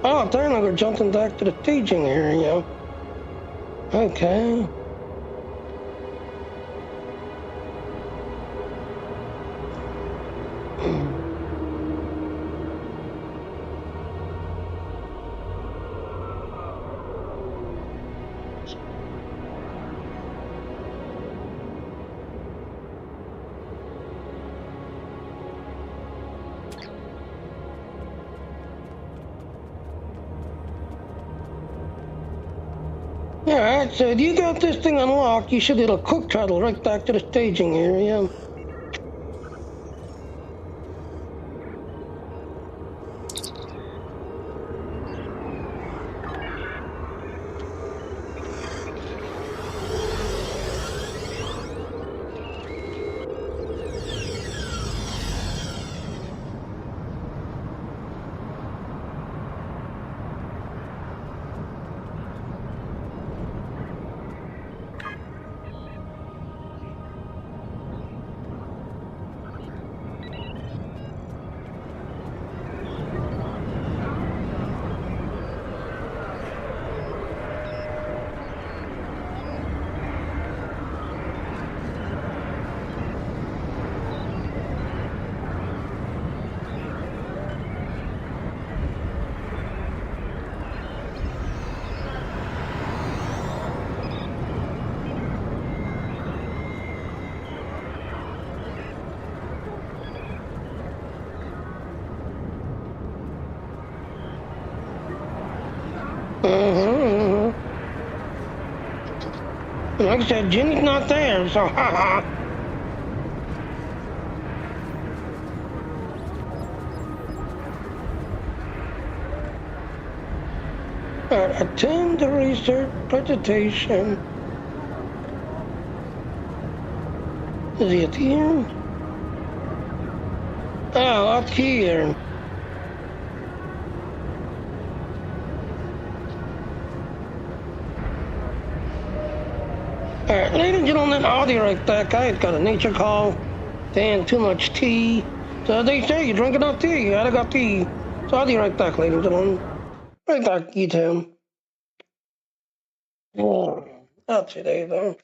Speaker 1: Oh, darn, we're jumping back to the staging area. Okay. Alright, so if you got this thing unlocked, you should hit a quick travel right back to the staging area. Like I said, Jenny's not there, so haha. Attend the research presentation. Is he at the end? Oh, up here. Alright, ladies and gentlemen, I'll be right back. I've got a nature call. Damn, too much tea. So they say you drink enough tea, you gotta got tea. So I'll be right back, ladies and gentlemen. Right back, you two. Oh, not today, though.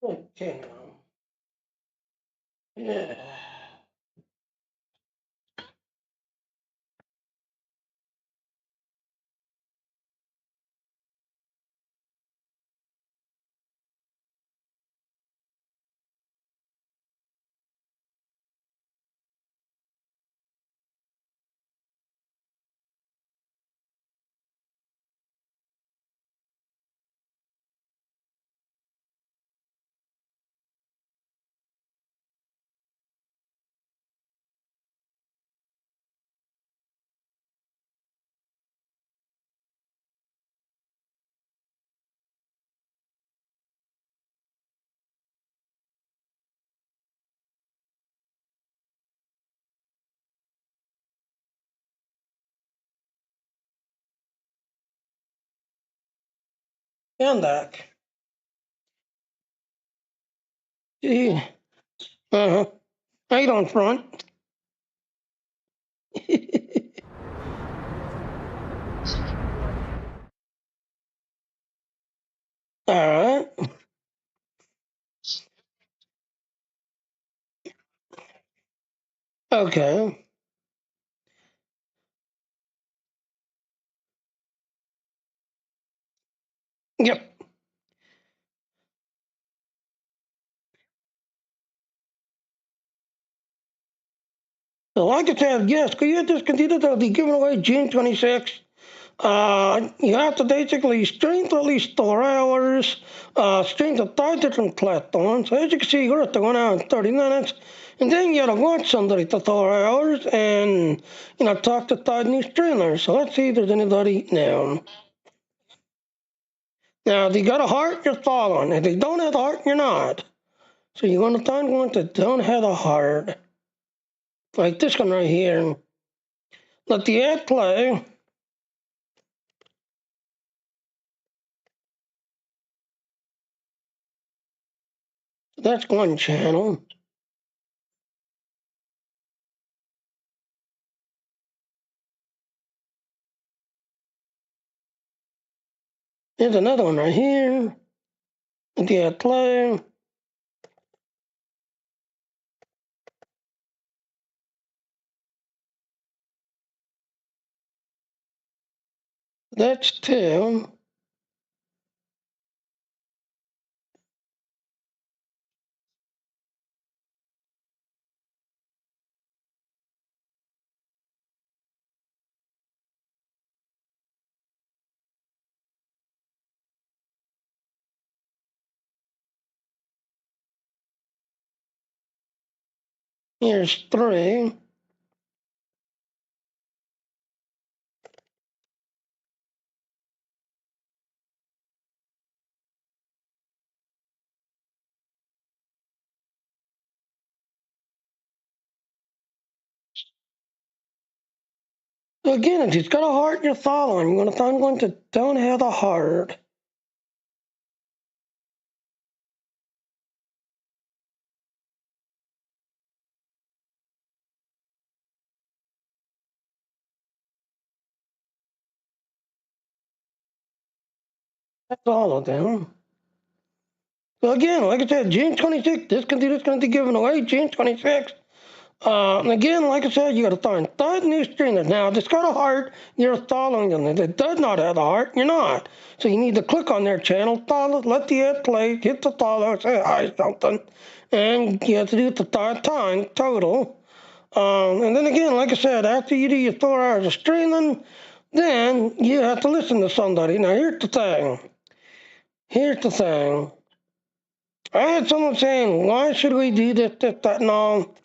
Speaker 1: Okay, now. Yeah. And back. Gee. Uh-huh. Right on front. All right. Okay. Yep. So like I said, yes, creators continue to be given away June 26th. You have to basically stream to at least 4 hours, stream to 5 different platforms. So as you can see, we're at the 1 hour and 30 minutes. And then you gotta watch somebody for 4 hours and, talk to 5 new streamers. So let's see if there's anybody now. Now, if you got a heart, you're following. If you don't have a heart, you're not. So you're gonna find one that don't have a heart. Like this one right here. Let the ad play. That's one channel. There's another one right here. Let the ad play. That's 2. Here's 3. So again, if you've got a heart you're following, you're gonna find one that don't have a heart. That's all of them. So again, like I said, June 26th, this is going to be given away June 26th. And again, like I said, you got to find 5 new streamers. Now, if it's got a heart, you're following them. If it does not have a heart, you're not. So you need to click on their channel, follow, let the ad play, hit the follow, say hi, something. And you have to do it the 5 times total. And then again, like I said, after you do your 4 hours of streaming, then you have to listen to somebody. Now, here's the thing. I had someone saying, why should we do this, that, and all?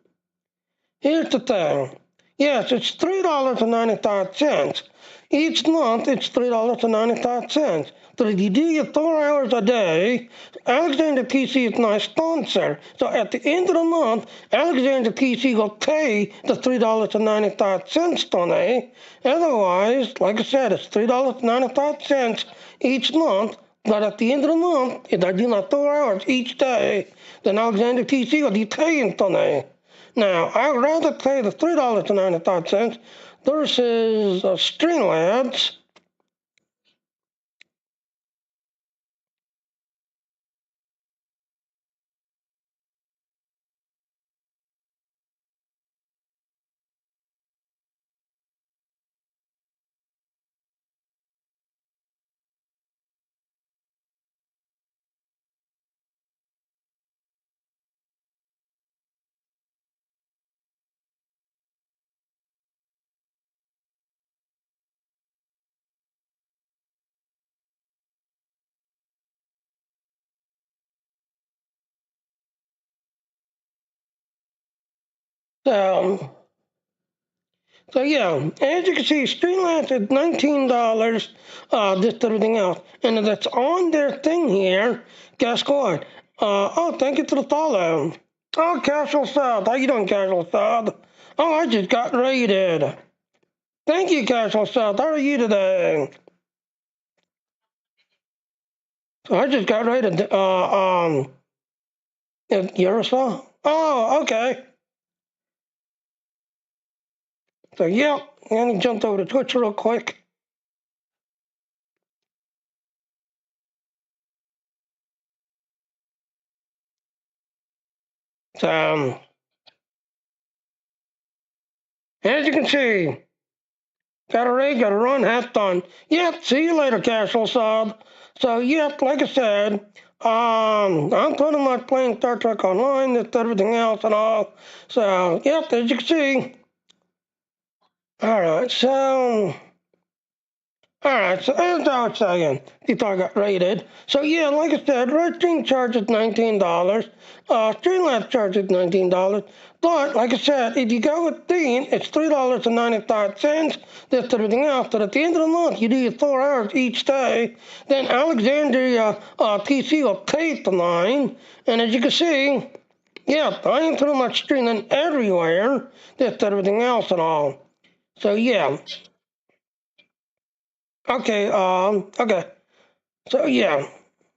Speaker 1: Here's the thing. Yes, it's $3.95. Each month, it's $3.95. But if you do your 4 hours a day, Alexander PC is my sponsor. So at the end of the month, Alexander PC will pay the $3.95 to me. Otherwise, like I said, it's $3.95 each month. But at the end of the month, if I do my 4 hours each day, then Alexander PC will be paying to me. Now, I would rather pay the $3.95 versus Streamlabs. So yeah, as you can see, Streamlabs is $19, just everything else. And if it's on their thing here, guess what? Thank you for the follow. Oh, Casual Sub. How you doing, Casual Sub? Oh, I just got raided. Thank you, Casual Sub. How are you today? So I just got raided. Eurosol? Oh, okay. So, yeah, let me jump over to Twitch real quick. So, as you can see, got a raid, got a run, half done. Yep, see you later, Casual Sub. So, yep, like I said, I'm pretty much playing Star Trek Online, this, everything else and all. So, yep, as you can see. All right, so Alright, so as I was saying, before I got raided. So yeah, like I said, Red String charges $19. Streamlabs charges $19. But, like I said, if you go with Dean, it's $3.95. That's everything else. But at the end of the month, you do your 4 hours each day. Then Alexandria TC will pay the line. And as you can see, yeah, I am pretty much streaming everywhere. That's everything else and all. So yeah. Okay, okay. So yeah.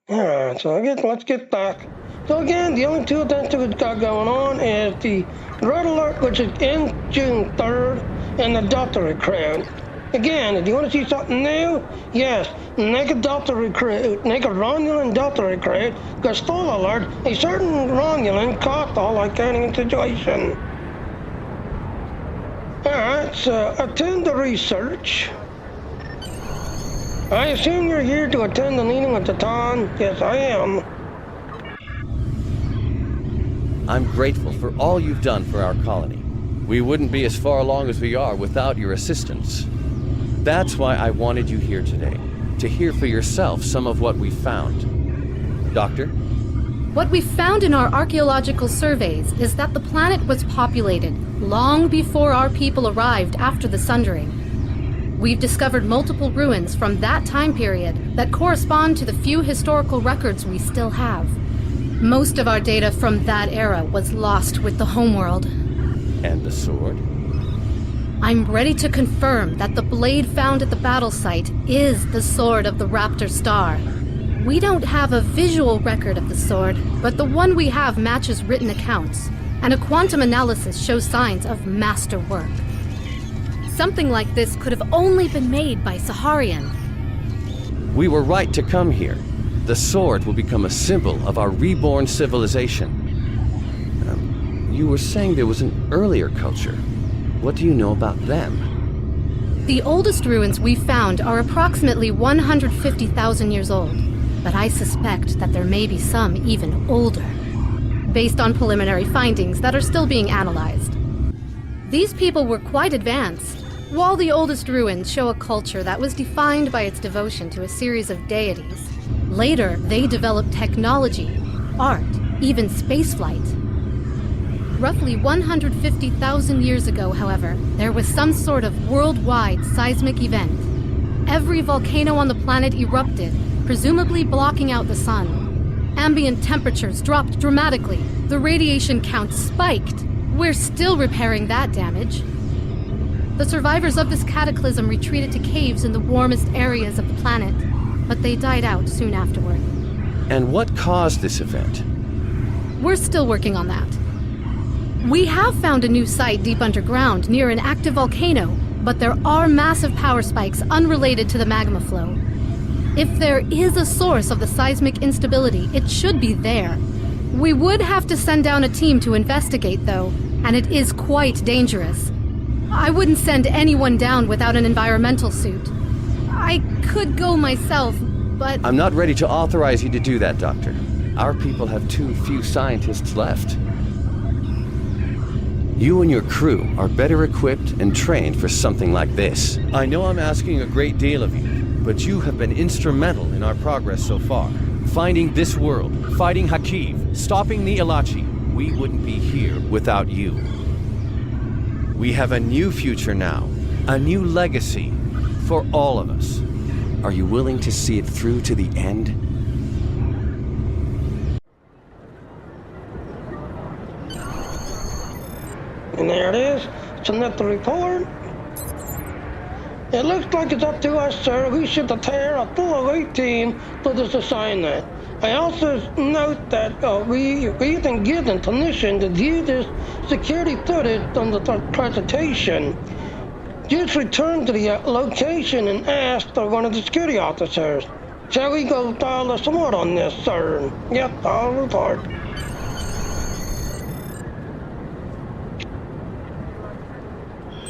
Speaker 1: Alright, so let's get back. So again, the only two events that we've got going on is the Red Alert, which is in June 3rd, and the Delta Recruit. Again, if you want to see something new, yes, naked Delta Recruit, naked Romulan Delta Recruit, because spoiler alert, a certain Romulan caught the whole Iconian situation. Alright, so attend the research. I assume you're here to attend the meeting with the Titan? Yes, I am.
Speaker 8: I'm grateful for all you've done for our colony. We wouldn't be as far along as we are without your assistance. That's why I wanted you here today, to hear for yourself some of what we found. Doctor?
Speaker 9: What we found in our archaeological surveys is that the planet was populated long before our people arrived after the Sundering. We've discovered multiple ruins from that time period that correspond to the few historical records we still have. Most of our data from that era was lost with the homeworld.
Speaker 8: And the sword?
Speaker 9: I'm ready to confirm that the blade found at the battle site is the sword of the Raptor Star. We don't have a visual record of the sword, but the one we have matches written accounts, and a quantum analysis shows signs of masterwork. Something like this could have only been made by Saharian.
Speaker 8: We were right to come here. The sword will become a symbol of our reborn civilization. You were saying there was an earlier culture. What do you know about them?
Speaker 9: The oldest ruins we found are approximately 150,000 years old, but I suspect that there may be some even older, based on preliminary findings that are still being analyzed. These people were quite advanced. While the oldest ruins show a culture that was defined by its devotion to a series of deities, later they developed technology, art, even spaceflight. Roughly 150,000 years ago, however, there was some sort of worldwide seismic event. Every volcano on the planet erupted, presumably blocking out the sun. Ambient temperatures dropped dramatically. The radiation count spiked. We're still repairing that damage. The survivors of this cataclysm retreated to caves in the warmest areas of the planet, but they died out soon afterward.
Speaker 8: And what caused this event?
Speaker 9: We're still working on that. We have found a new site deep underground near an active volcano, but there are massive power spikes unrelated to the magma flow. If there is a source of the seismic instability, it should be there. We would have to send down a team to investigate, though, and it is quite dangerous. I wouldn't send anyone down without an environmental suit. I could go myself, but...
Speaker 8: I'm not ready to authorize you to do that, Doctor. Our people have too few scientists left. You and your crew are better equipped and trained for something like this. I know I'm asking a great deal of you, but you have been instrumental in our progress so far. Finding this world, fighting Hakiv, stopping the Ilachi. We wouldn't be here without you. We have a new future now, a new legacy for all of us. Are you willing to see it through to the end?
Speaker 1: And there it is. Submit the report. It looks like it's up to us, sir. We should prepare a full of 18 for this assignment. I also note that we've been given permission to view this security footage on the presentation. Just return to the location and ask for one of the security officers. Shall we go dial some more on this, sir? Yep, I'll report.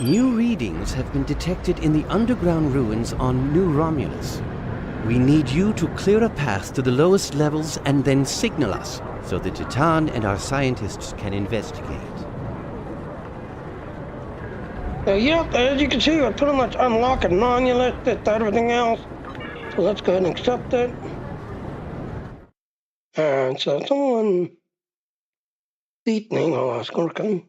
Speaker 8: New readings have been detected in the underground ruins on New Romulus. We need you to clear a path to the lowest levels and then signal us, so the Titan and our scientists can investigate.
Speaker 1: Yep, as you can see, we're pretty much unlocking non-listed everything else. So let's go ahead and accept it. And so someone beating while I was working.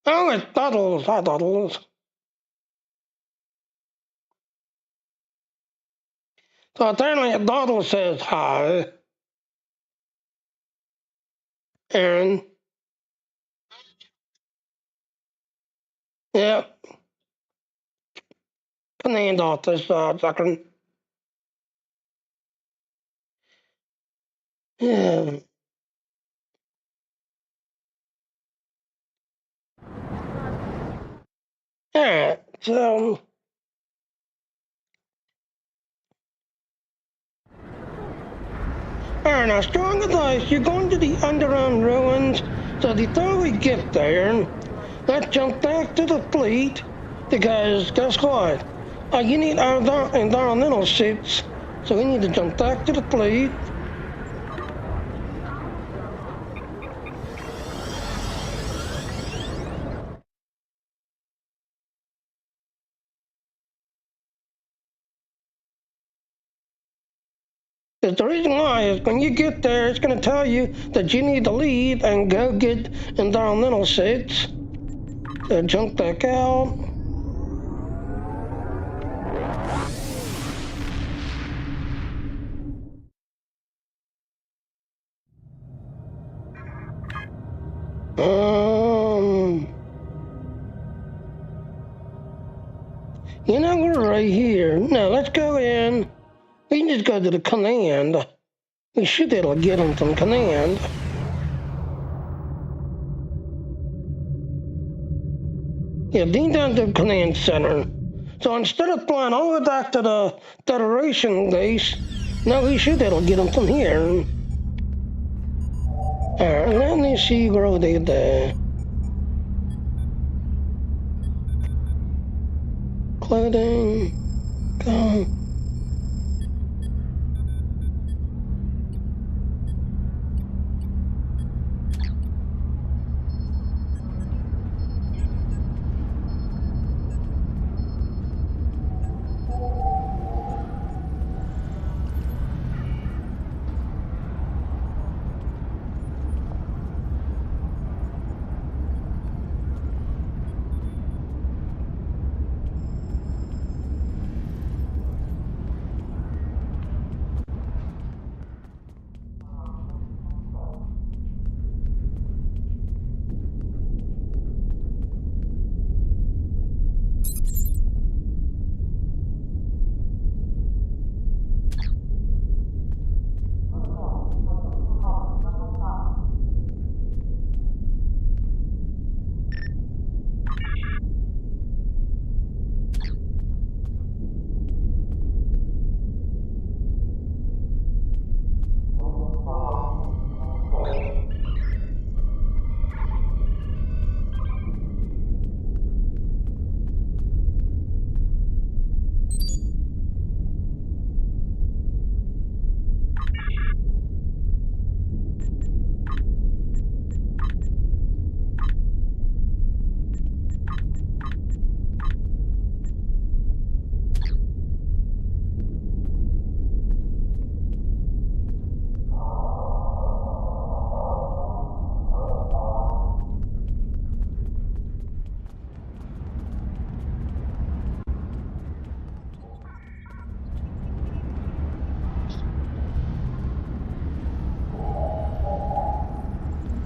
Speaker 1: Oh, it's Doddles. Hi, Doddles. So apparently Doddles says hi. And, yeah, command off this second. Yeah. Alright, so... Alright, now, strong advice, you're going to the underground ruins, so before we get there, let's jump back to the fleet, because guess what? You need our environmental suits, so we need to jump back to the fleet. Because the reason why is when you get there, it's going to tell you that you need to leave and go get environmental suits. So jump back out. You know, we're right here. Now, let's go in. We can just go to the command. We should be able to get them from command. Yeah, being down to the command center. So instead of flying all the way back to the Federation base, now we should be able to get them from here. Alright, let me see where they there. Clothing, go.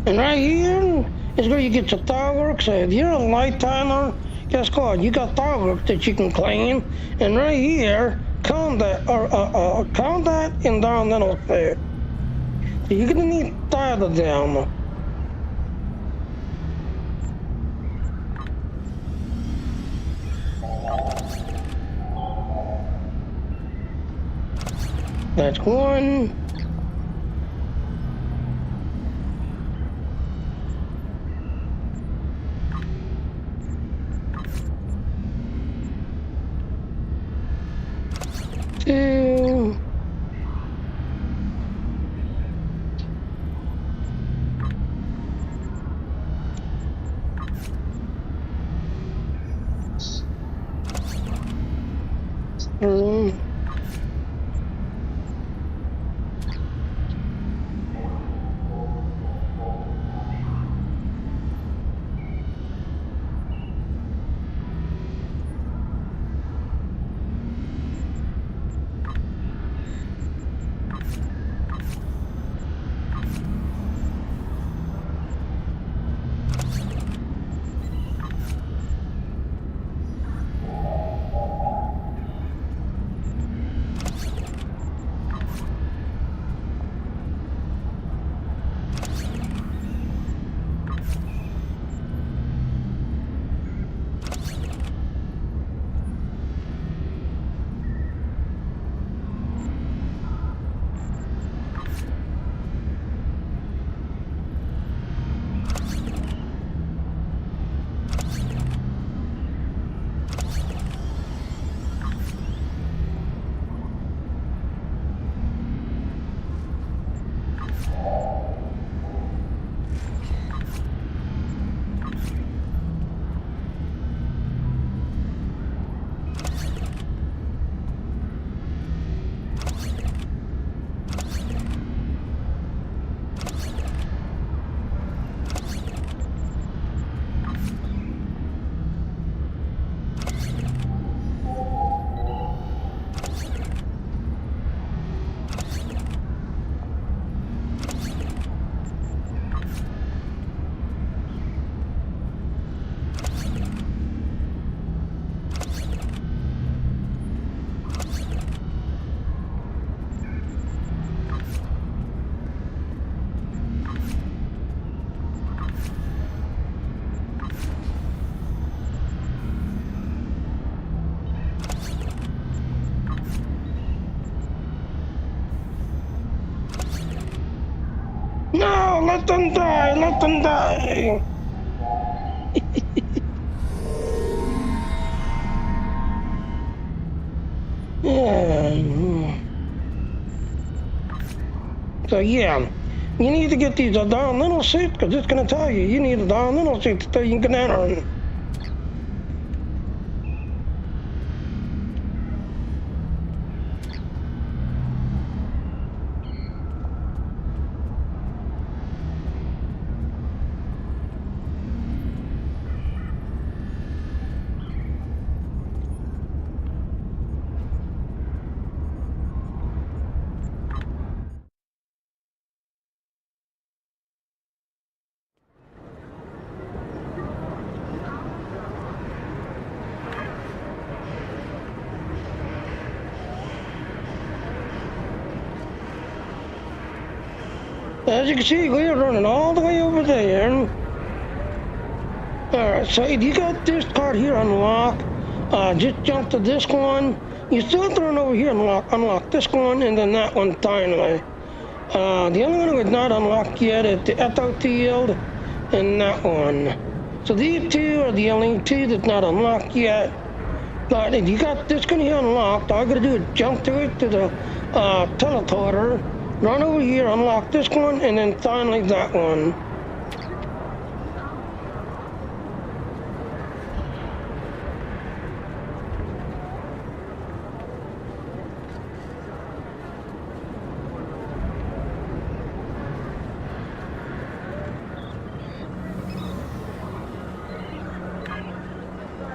Speaker 1: And right here is where you get your fireworks. So if you're a light timer, guess what? You got fireworks that you can claim. And right here, combat environmental fair. So you're gonna need 5 of them. That's 1. 2. No, let them die, let them die. Yeah. So yeah, you need to get these darn little suits, because it's going to tell you, you need a darn little suit so you can enter. As you can see, we're running all the way over there. Alright, so if you got this card here unlocked, just jump to this one. You still have to run over here and unlock this one and then that one finally. The only one that's not unlocked yet is the Echo Field and that one. So these two are the only two that's not unlocked yet. But if you got this one here unlocked, all you gotta do is jump to it to the teleporter. Run over here, unlock this one, and then finally that one.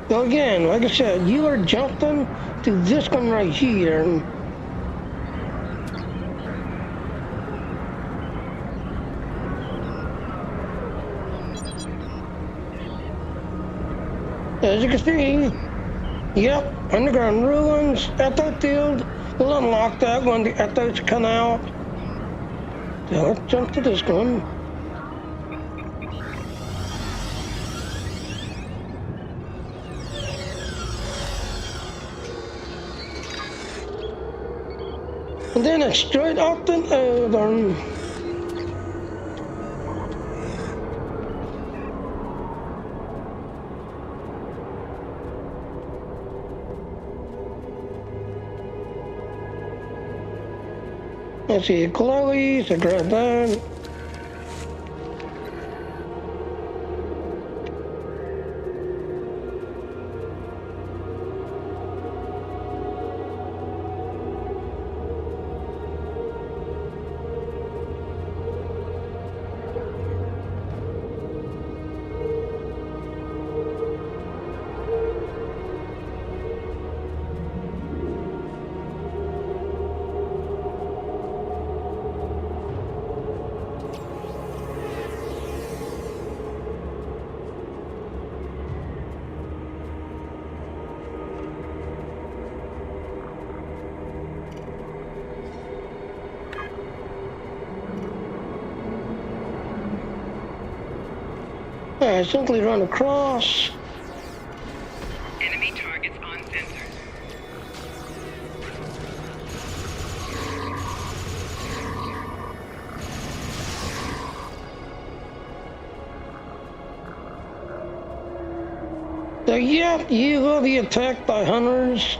Speaker 1: So again, like I said, you are jumping to this one right here. As you can see, yep, underground ruins, Echo Field. We'll unlock that when the Ethos come out. So let's jump to this one. And then it's straight up and over. Let's see, Chloe, so grab that. I simply run across.
Speaker 2: Enemy targets on sensor.
Speaker 1: So, yep, you will be attacked by hunters.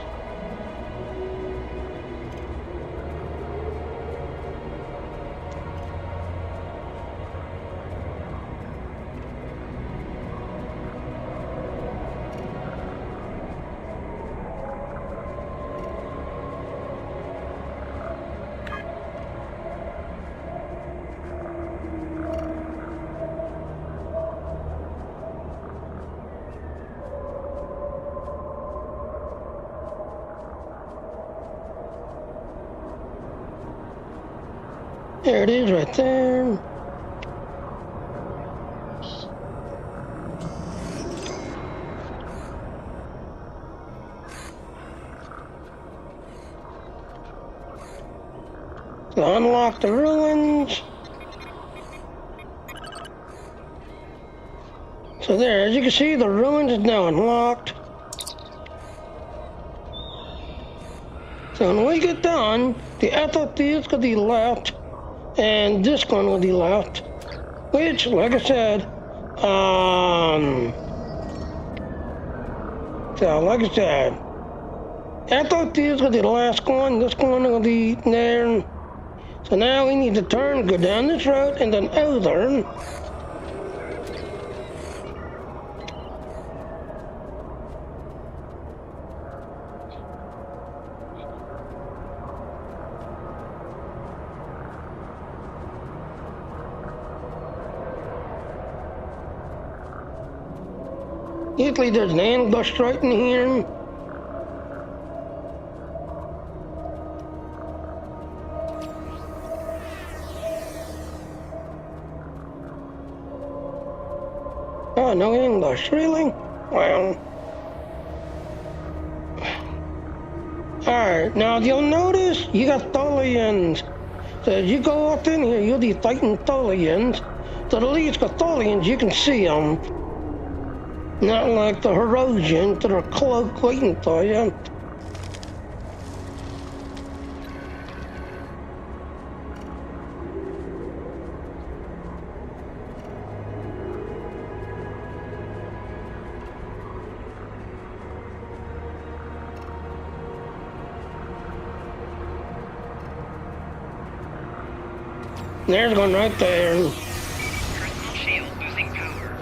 Speaker 1: There it is right there. So unlock the ruins. So there, as you can see, the ruins is now unlocked. So when we get done, the FFD is going to be left, and this one will be left, which, like I said, FFD is going to be the last one, this one will be there. So now we need to turn, go down this road, and then over. Usually there's an ambush right in here. Oh, no ambush, really? Well. Alright, now you'll notice you got Tholians. So as you go up in here, you'll be fighting Tholians. So the least got Tholians, you can see them. Not like the Herosians that are cloaked waiting for you. There's one right there.
Speaker 2: Personal shield losing power.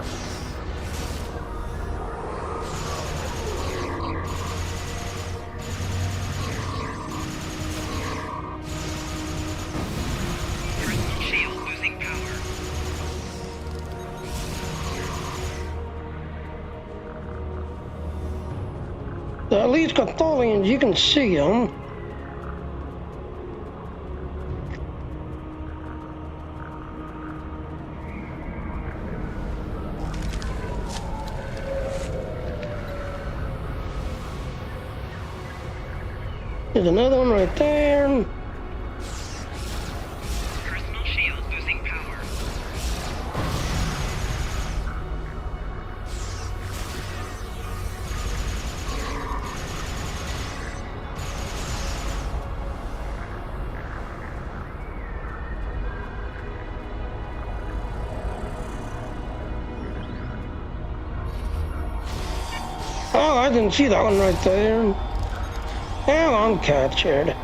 Speaker 2: Personal shield losing power.
Speaker 1: So at least Catholians, you can see them. There's another one right there.
Speaker 2: Personal shield losing power.
Speaker 1: Oh, I didn't see that one right there. Oh, I'm captured.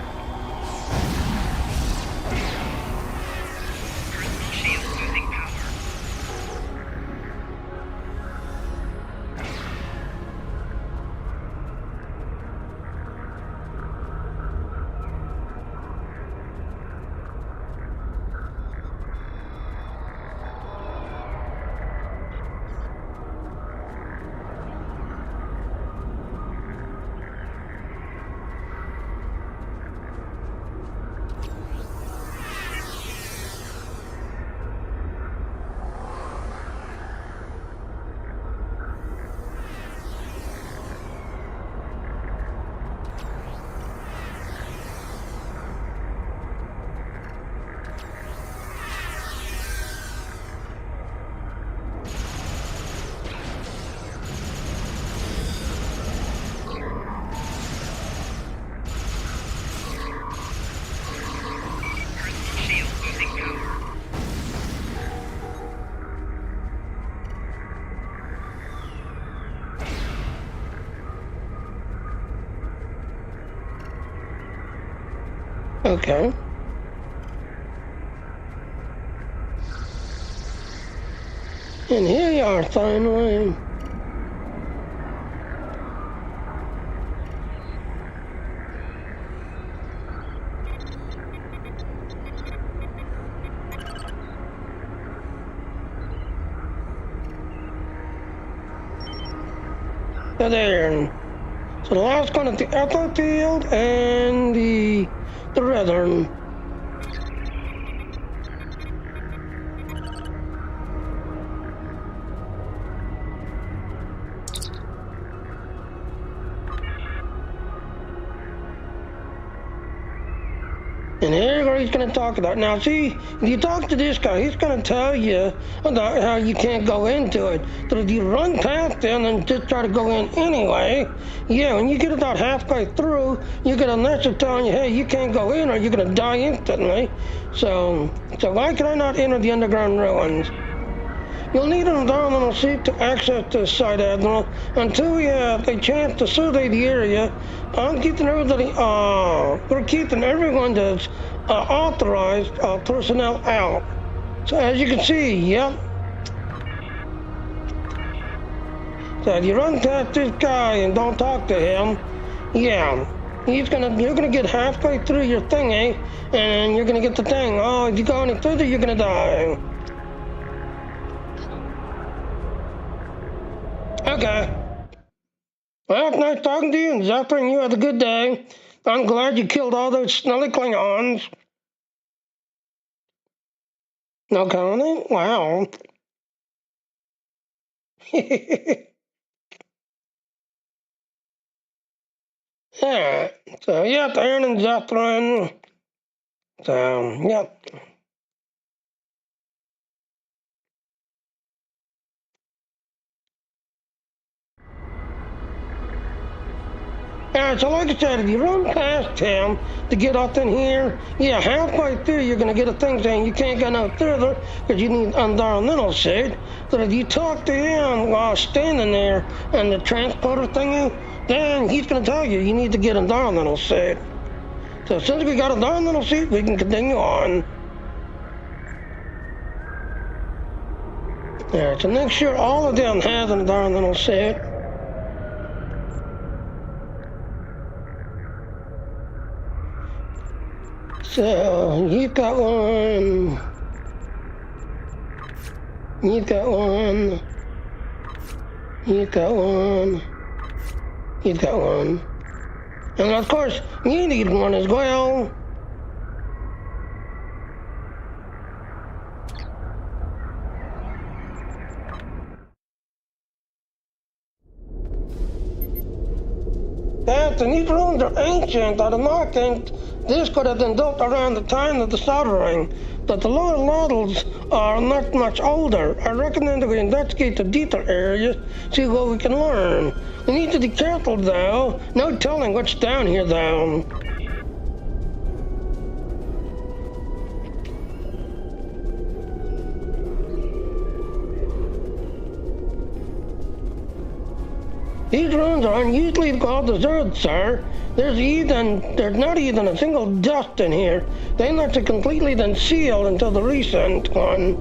Speaker 1: Okay. And here you are, finally. So there. So the last one at the Ether Field and the Rhythm. And here's what he's going to talk about. Now, see, if you talk to this guy, he's going to tell you about how you can't go into it. But if you run past him and just try to go in anyway, yeah, when you get about halfway through, you get a message telling you, hey, you can't go in or you're going to die instantly. So why can I not enter the underground ruins? You'll need an environmental suit to access this site, Admiral. Until we have a chance to survey the area, I'm keeping everybody, we're keeping everyone that's authorized personnel out. So as you can see, yep. So if you run past this guy and don't talk to him, yeah, you're gonna get halfway through your thingy, and you're gonna get the thing. Oh, if you go any further, you're gonna die. Okay. Well, it's nice talking to you, and Zephyr, and you had a good day. I'm glad you killed all those smelly Klingons. No comment? Wow. Yeah. So, yep, Aaron and Zephyr. So, yep. Alright, so like I said, if you run past him to get up in here, yeah, halfway through you're going to get a thing saying you can't go no further because you need environmental suit. But if you talk to him while standing there and the transporter thingy, then he's going to tell you you need to get environmental suit. So since we got environmental suit, we can continue on. Alright, so make sure all of them have an environmental suit. So, you've got one, you've got one, you've got one, you've got one, and of course, you need one as well. And these rooms are ancient. I do not think this could have been built around the time of the soldering. But the lower levels are not much older. I recommend that we investigate the deeper areas, see what we can learn. We need to be careful though. No telling what's down here though. These ruins are unusually well deserved, sir. There's not even a single dust in here. They must have completely been sealed until the recent one.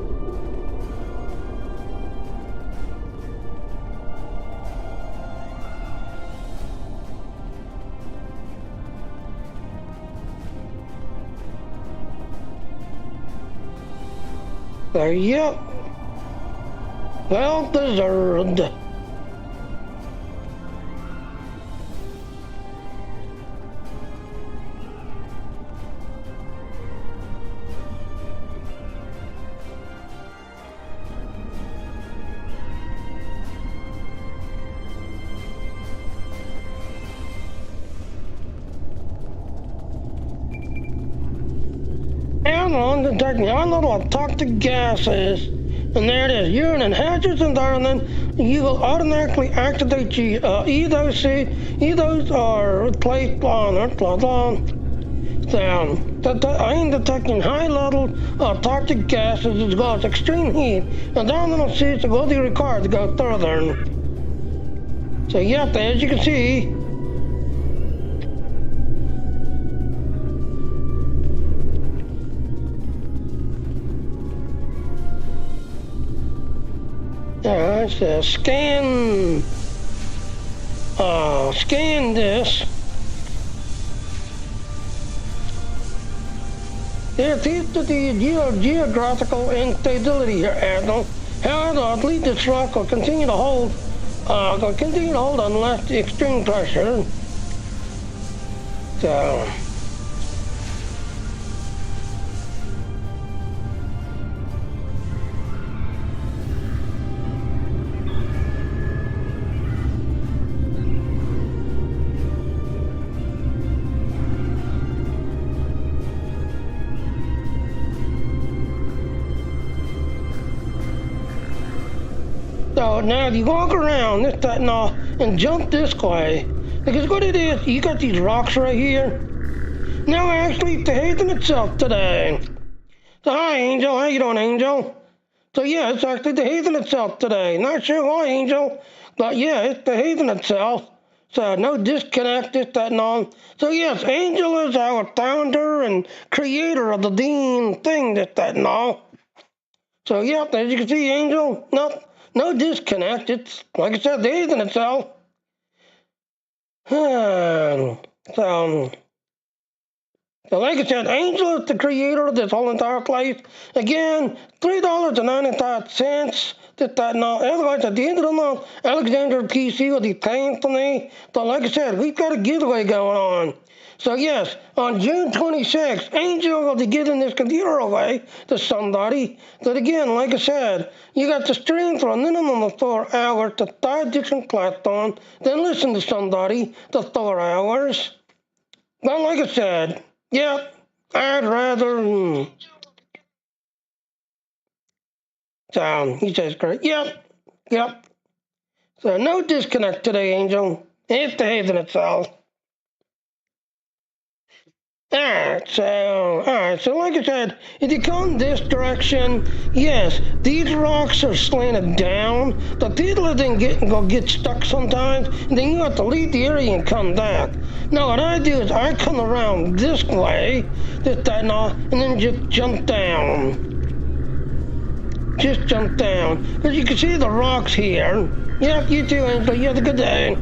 Speaker 1: Yep. Well deserved. On detecting unlevel toxic gases, and there it is. You're in a hazardous environment. You will automatically activate your Those are placed on it. So, I am detecting high level of toxic gases as well as extreme heat. Environmental suits will be required to go further. So, yep, as you can see. It says scan this. It is to the geographical instability here, Admiral. However, I believe this rock will continue to hold unless the extreme pressure. So. So now if you walk around this, that, and all, and jump this way, because what it is, you got these rocks right here. Now actually it's behaving itself today. So hi Angel, how you doing Angel? So yeah, it's actually behaving itself today. Not sure why Angel, but yeah, it's behaving itself. So no disconnect, this, that, and all. So yes, Angel is our founder and creator of the Dean thing, this, that, and all. So yeah, as you can see, Angel, no disconnect. It's, like I said, behaving itself. So like I said, Angel is the creator of this whole entire place. Again, $3.95. This, that, and all. Otherwise, at the end of the month, Alexander PC will be paying for me. But like I said, we've got a giveaway going on. So yes, on June 26th, Angel will be giving this computer away to somebody. But again, like I said, you got to stream for a minimum of 4 hours to 5 different platforms, then listen to somebody for 4 hours. But like I said, yeah, I'd rather... So, he says, great. Yep. So, no disconnect today, Angel. It's behaving itself. Alright, so like I said, if you come this direction, yes, these rocks are slanted down. The people then get stuck sometimes, and then you have to leave the area and come back. Now what I do is I come around this way, this, that, and all, and then just jump down. Just jump down. Because you can see the rocks here. Yep, you too, Angel. You have a good day.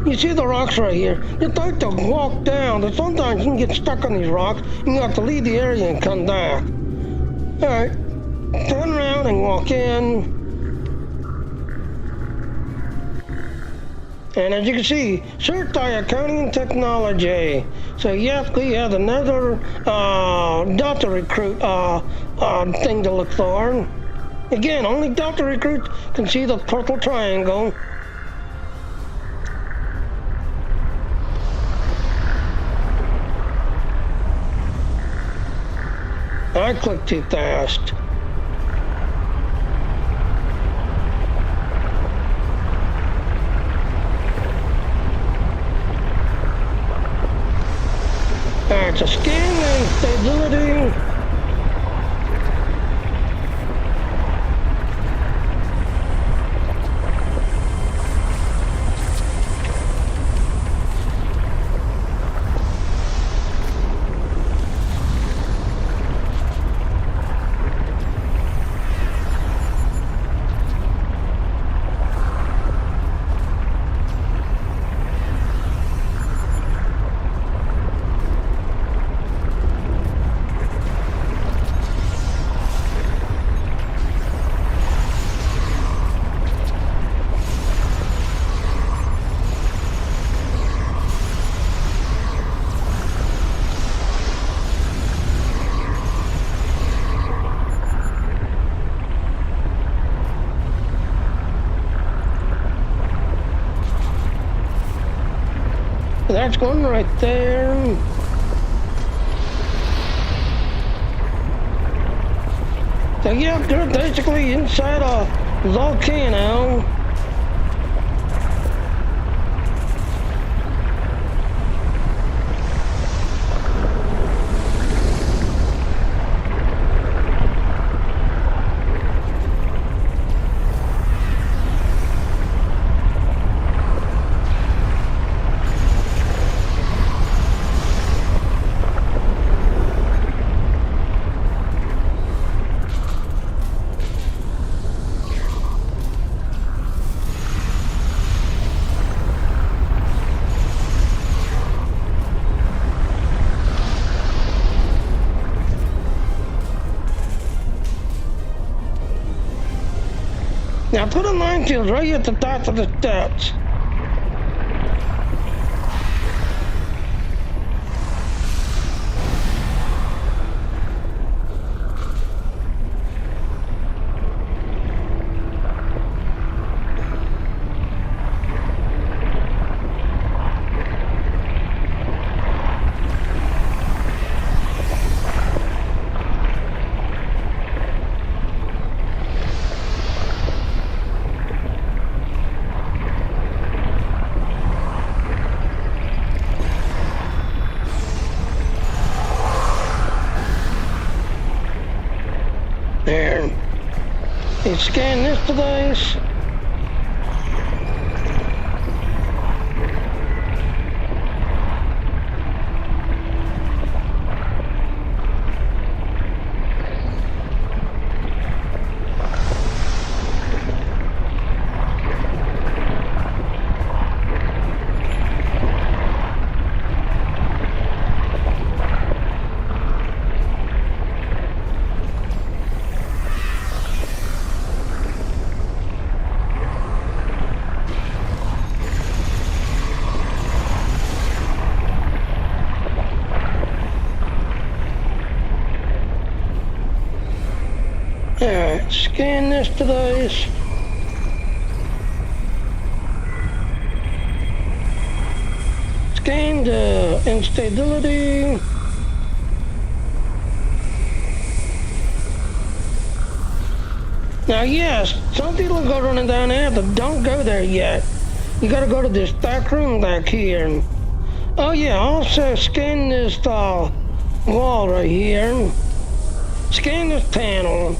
Speaker 1: You see the rocks right here. You have to walk down, but sometimes you can get stuck on these rocks, and you have to leave the area and come back. Alright, turn around and walk in. And as you can see, search by accounting technology. So yes, we have another Delta Recruit thing to look for. Again, only Delta Recruits can see the purple triangle. I clicked too fast. Alright, so scan and stability. That's one right there. So yeah, they're basically inside a volcano. ventilator's right at the top of the steps. There. You scan this device. Alright, scan this device. Scan the instability. Now yes, some people go running down there, but don't go there yet. You gotta go to this back room back here. Oh yeah, also scan this wall right here. Scan this panel.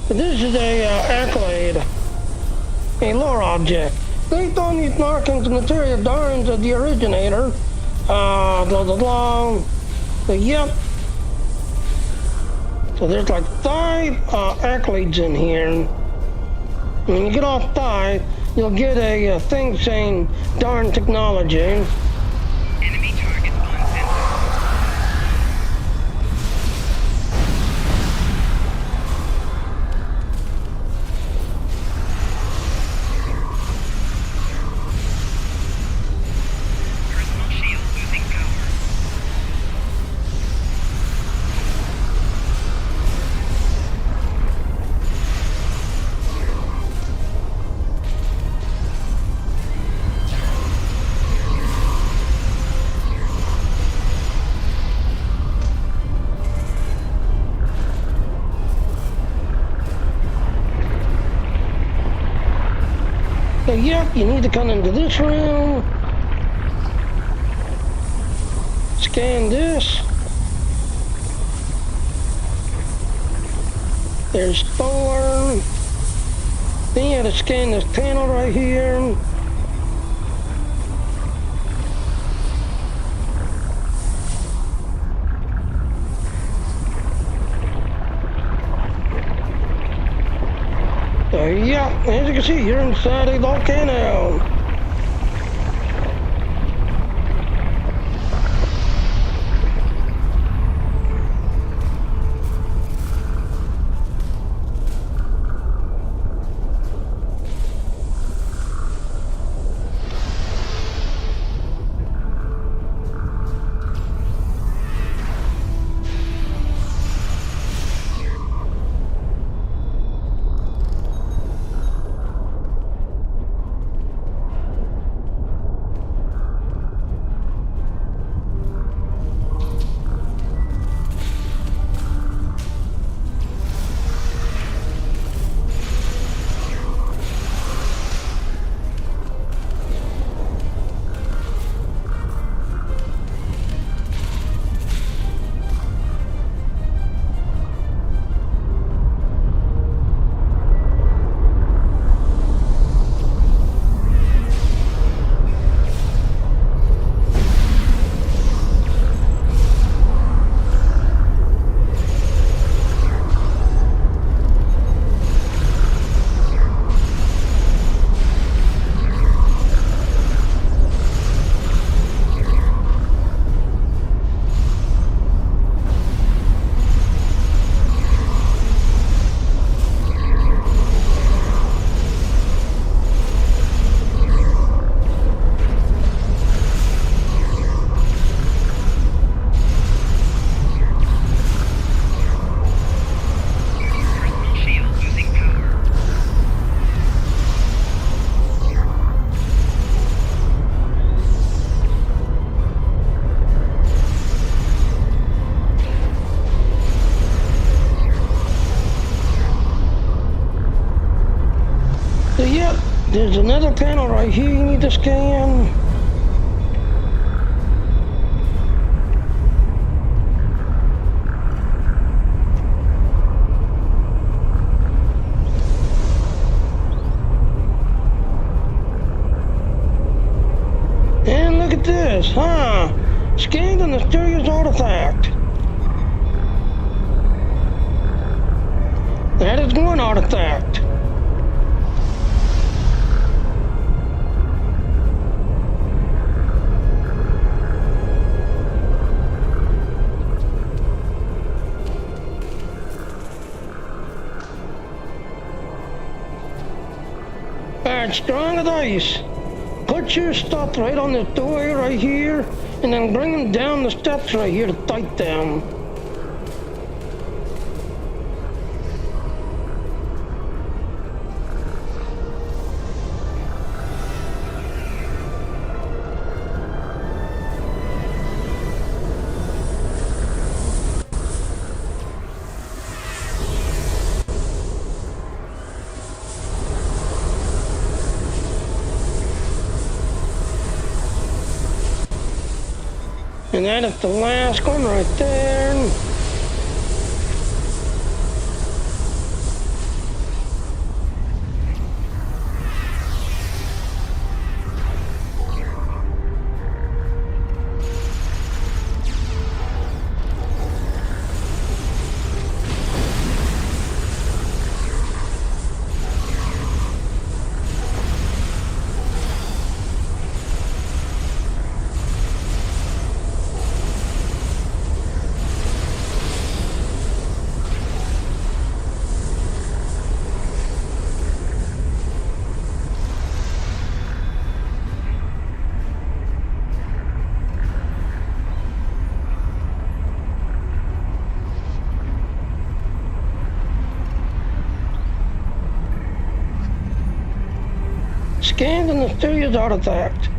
Speaker 1: This is a accolade, a lore object. Based on these markings, the material darns of the originator. Blah blah blah. But yep. So there's like 5 accolades in here. When you get off 5, you'll get a thing saying darn technology.
Speaker 2: Enemy target unsensed. Personal shield losing power.
Speaker 1: So yep, you need to come into this room. Scan this. There's 4. Then you have to scan this panel right here. So yeah, as you can see, you're inside a volcano. another panel right here you need to scan. And look at this, huh? Scanned a mysterious artifact. That is one artifact. Alright, strong as ice. Put your stuff right on this doorway right here, and then bring them down the steps right here to tight them. And that is the last one right there. Scanned the mysterious artifact.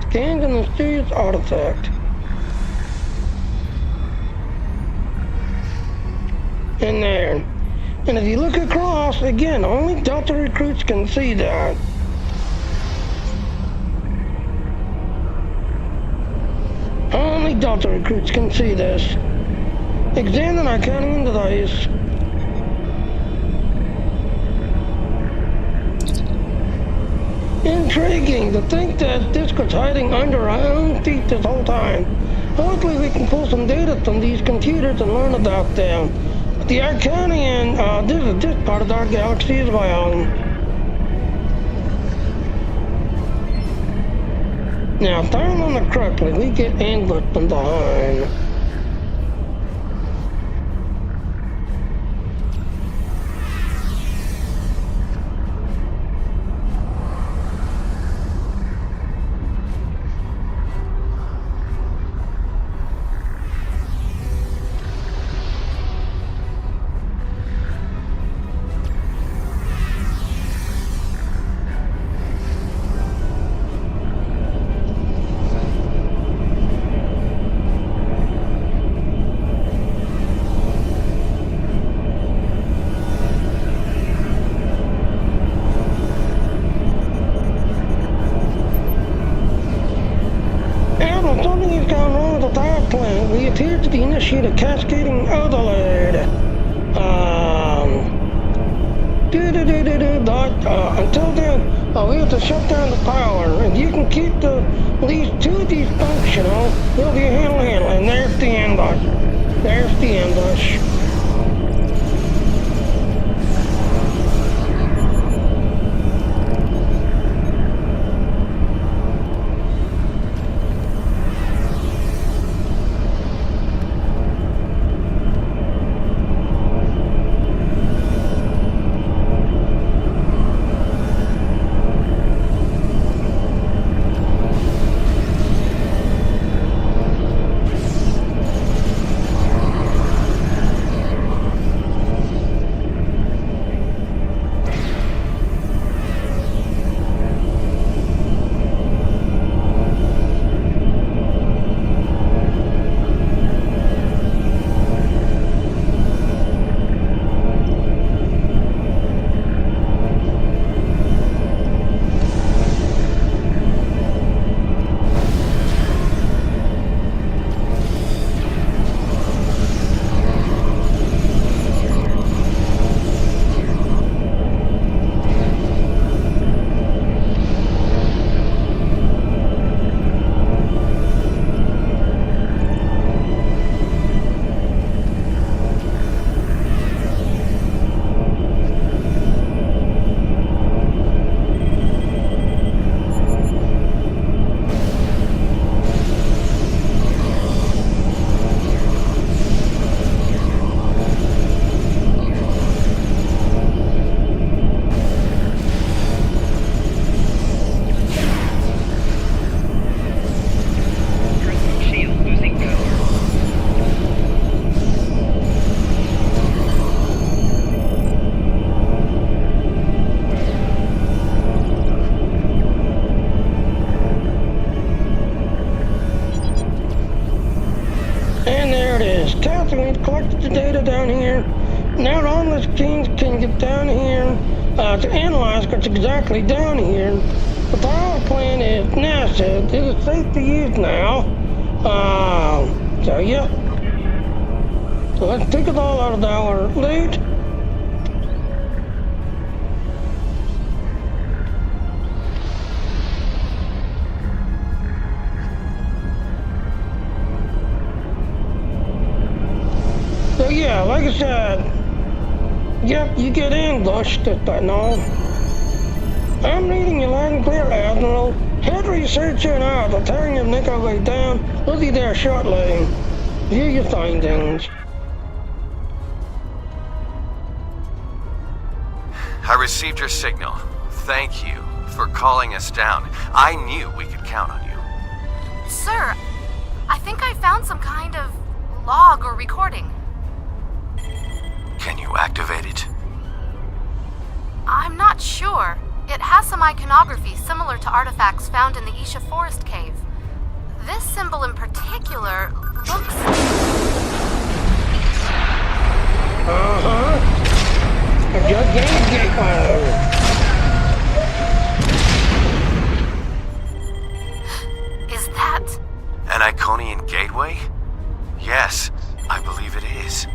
Speaker 1: Scanned the mysterious artifact. In there. And if you look across, again, only Delta recruits can see that. Only Delta recruits can see this. Examine our counting device. Intriguing to think that this was hiding under our own feet this whole time. Hopefully we can pull some data from these computers and learn about them. The Arcanian, this part of our galaxy as well. Now, turn on the correctly, we get ambushed from behind. We appear to be initiate a cascading overload. Until then, we have to shut down the power. If you can keep at least two of these functional, we'll be handling. There's the ambush. There's the ambush. here. Now all this teams can get down here to analyze what's exactly down here. But our plan is NASA. It is safe to use now. So yeah. So let's take it all out of our loot. So yeah, like I said, yep, you get ambushed and all. I'm reading you loud and clear, Admiral. Head researcher and I are tearing your neck our way down. We'll be there shortly. View your findings.
Speaker 8: I received your signal. Thank you for calling us down. I knew we could count on you.
Speaker 9: Sir, I think I found some kind of log or recording.
Speaker 8: Can you activate it?
Speaker 9: I'm not sure. It has some iconography similar to artifacts found in the Isha Forest Cave. This symbol in particular looks...
Speaker 1: A gigantic gateway.
Speaker 9: Is that...
Speaker 8: An Iconian gateway? Yes, I believe it is.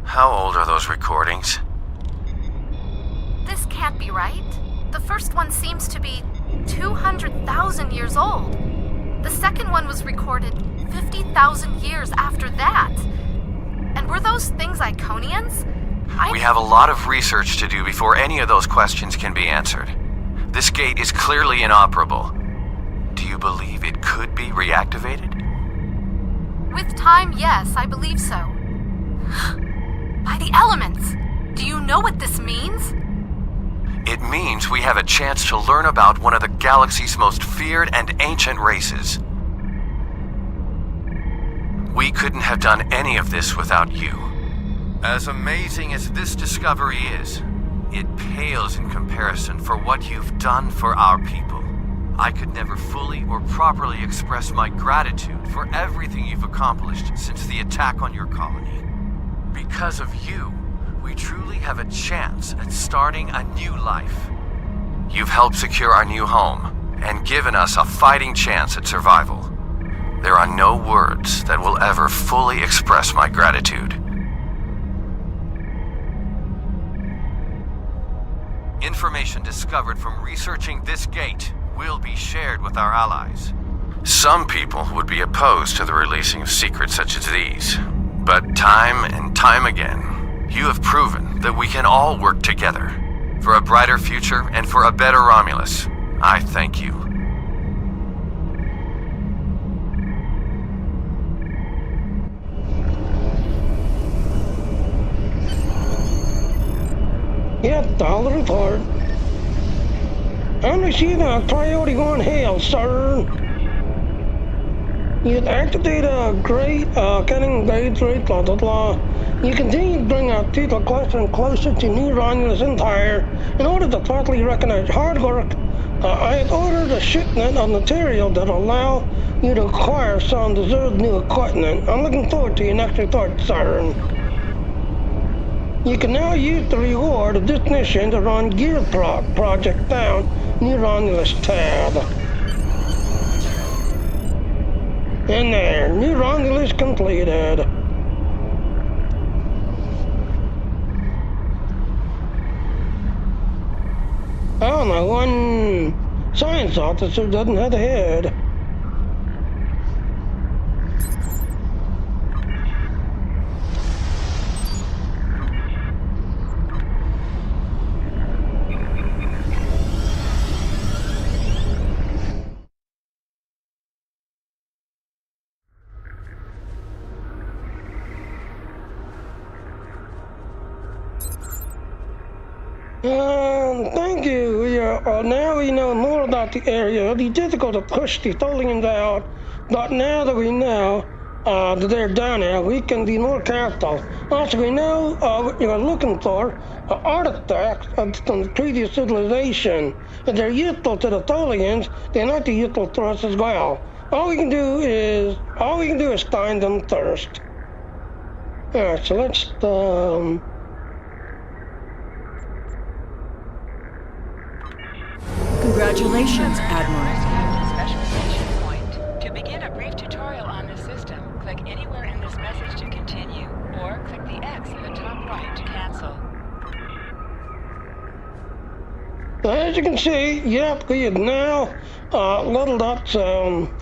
Speaker 8: How old are those recordings?
Speaker 9: This can't be right. The first one seems to be 200,000 years old. The second one was recorded 50,000 years after that. And were those things Iconians?
Speaker 8: We have a lot of research to do before any of those questions can be answered. This gate is clearly inoperable. Do you believe it could be reactivated?
Speaker 9: With time, yes, I believe so. By the elements! Do you know what this means?
Speaker 8: It means we have a chance to learn about one of the galaxy's most feared and ancient races. We couldn't have done any of this without you. As amazing as this discovery is, it pales in comparison for what you've done for our people. I could never fully or properly express my gratitude for everything you've accomplished since the attack on your colony. Because of you, we truly have a chance at starting a new life. You've helped secure our new home and given us a fighting chance at survival. There are no words that will ever fully express my gratitude. Information discovered from researching this gate will be shared with our allies. Some people would be opposed to the releasing of secrets such as these, but time and time again, you have proven that we can all work together for a brighter future and for a better Romulus. I thank you.
Speaker 1: Yep, all report. I'm receiving a priority 1 hail, sir. You activate a great, getting grade 3, blah, blah, blah. You continue to bring our people closer and closer to New Romulus Empire in order to properly recognize hard work, I have ordered a shipment of material that will allow you to acquire some deserved new equipment. I'm looking forward to your next report, sir. You can now use the reward of this mission to run Gear Project found near Romulus tab. And there, new Romulus completed. I don't know, one science officer doesn't have a head. Thank you. Now we know more about the area. It'll be difficult to push the Tholians out, but now that we know that they're down here, we can be more careful. Also, we know what you're looking for, artifacts from the previous civilization. If they're useful to the Tholians, they might be useful to us as well. All we can do is find them first. Alright, so let's
Speaker 2: Congratulations, Admiral. Specialization point. To begin a brief tutorial on this system, click anywhere in this message to continue, or click the X in the top right to cancel.
Speaker 1: As you can see, yep, we have now leveled up some.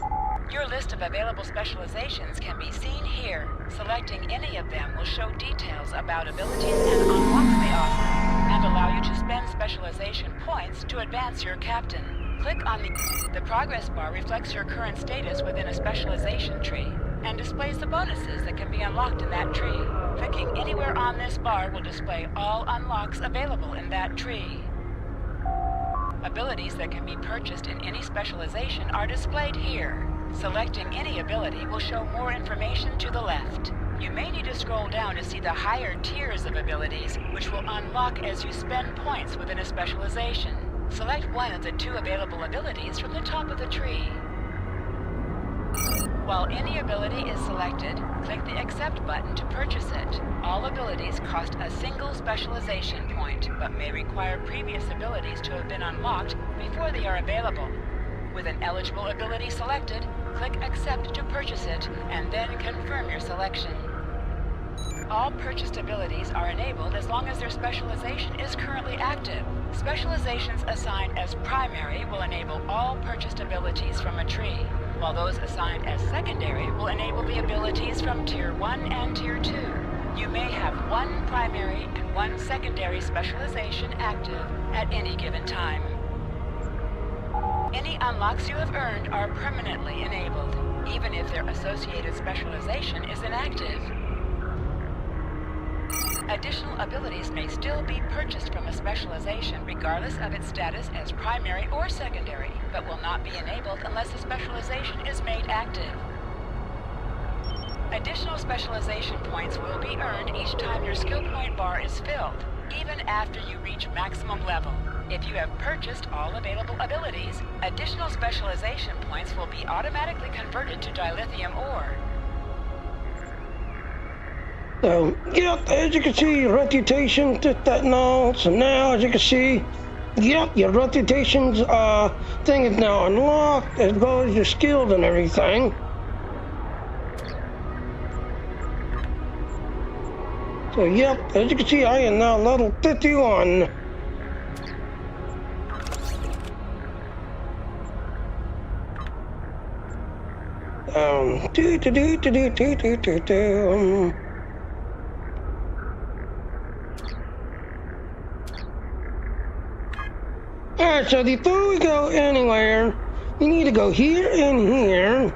Speaker 2: Your list of available specializations can be seen here. Selecting any of them will show details about abilities and unlocks they offer, and allow you to spend specialization points to advance your captain. Click on the progress bar reflects your current status within a specialization tree, and displays the bonuses that can be unlocked in that tree. Clicking anywhere on this bar will display all unlocks available in that tree. Abilities that can be purchased in any specialization are displayed here. Selecting any ability will show more information to the left. You may need to scroll down to see the higher tiers of abilities, which will unlock as you spend points within a specialization. Select one of the 2 available abilities from the top of the tree. While any ability is selected, click the Accept button to purchase it. All abilities cost a single specialization point, but may require previous abilities to have been unlocked before they are available. With an eligible ability selected, click Accept to purchase it, and then confirm your selection. All purchased abilities are enabled as long as their specialization is currently active. Specializations assigned as primary will enable all purchased abilities from a tree, while those assigned as secondary will enable the abilities from Tier 1 and Tier 2. You may have 1 primary and 1 secondary specialization active at any given time. Any unlocks you have earned are permanently enabled, even if their associated specialization is inactive. Additional abilities may still be purchased from a specialization regardless of its status as primary or secondary, but will not be enabled unless the specialization is made active. Additional specialization points will be earned each time your skill point bar is filled, even after you reach maximum level. If you have purchased all available abilities, additional specialization points will be automatically converted to dilithium ore.
Speaker 1: So, yep, as you can see, your reputation did that and all. So now, as you can see, yep, your reputation's thing is now unlocked, as well as your skills and everything. So, yep, as you can see, I am now level 51. Alright, so before we go anywhere, we need to go here and here.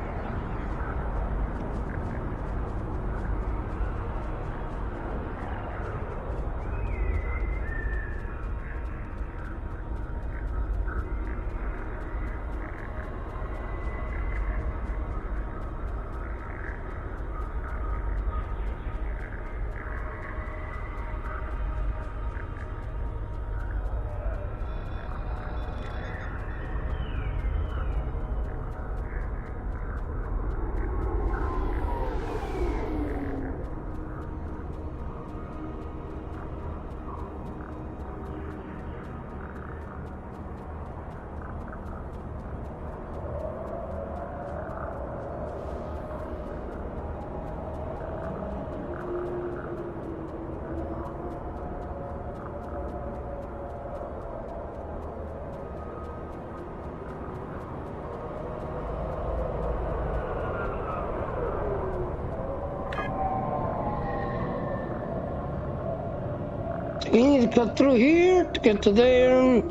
Speaker 1: We need to cut through here to get to there.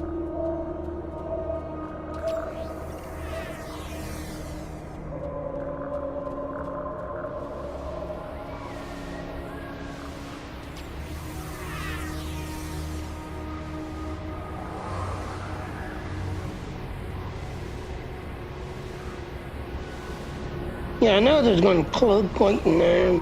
Speaker 1: Yeah, I know there's going to cloak right in there.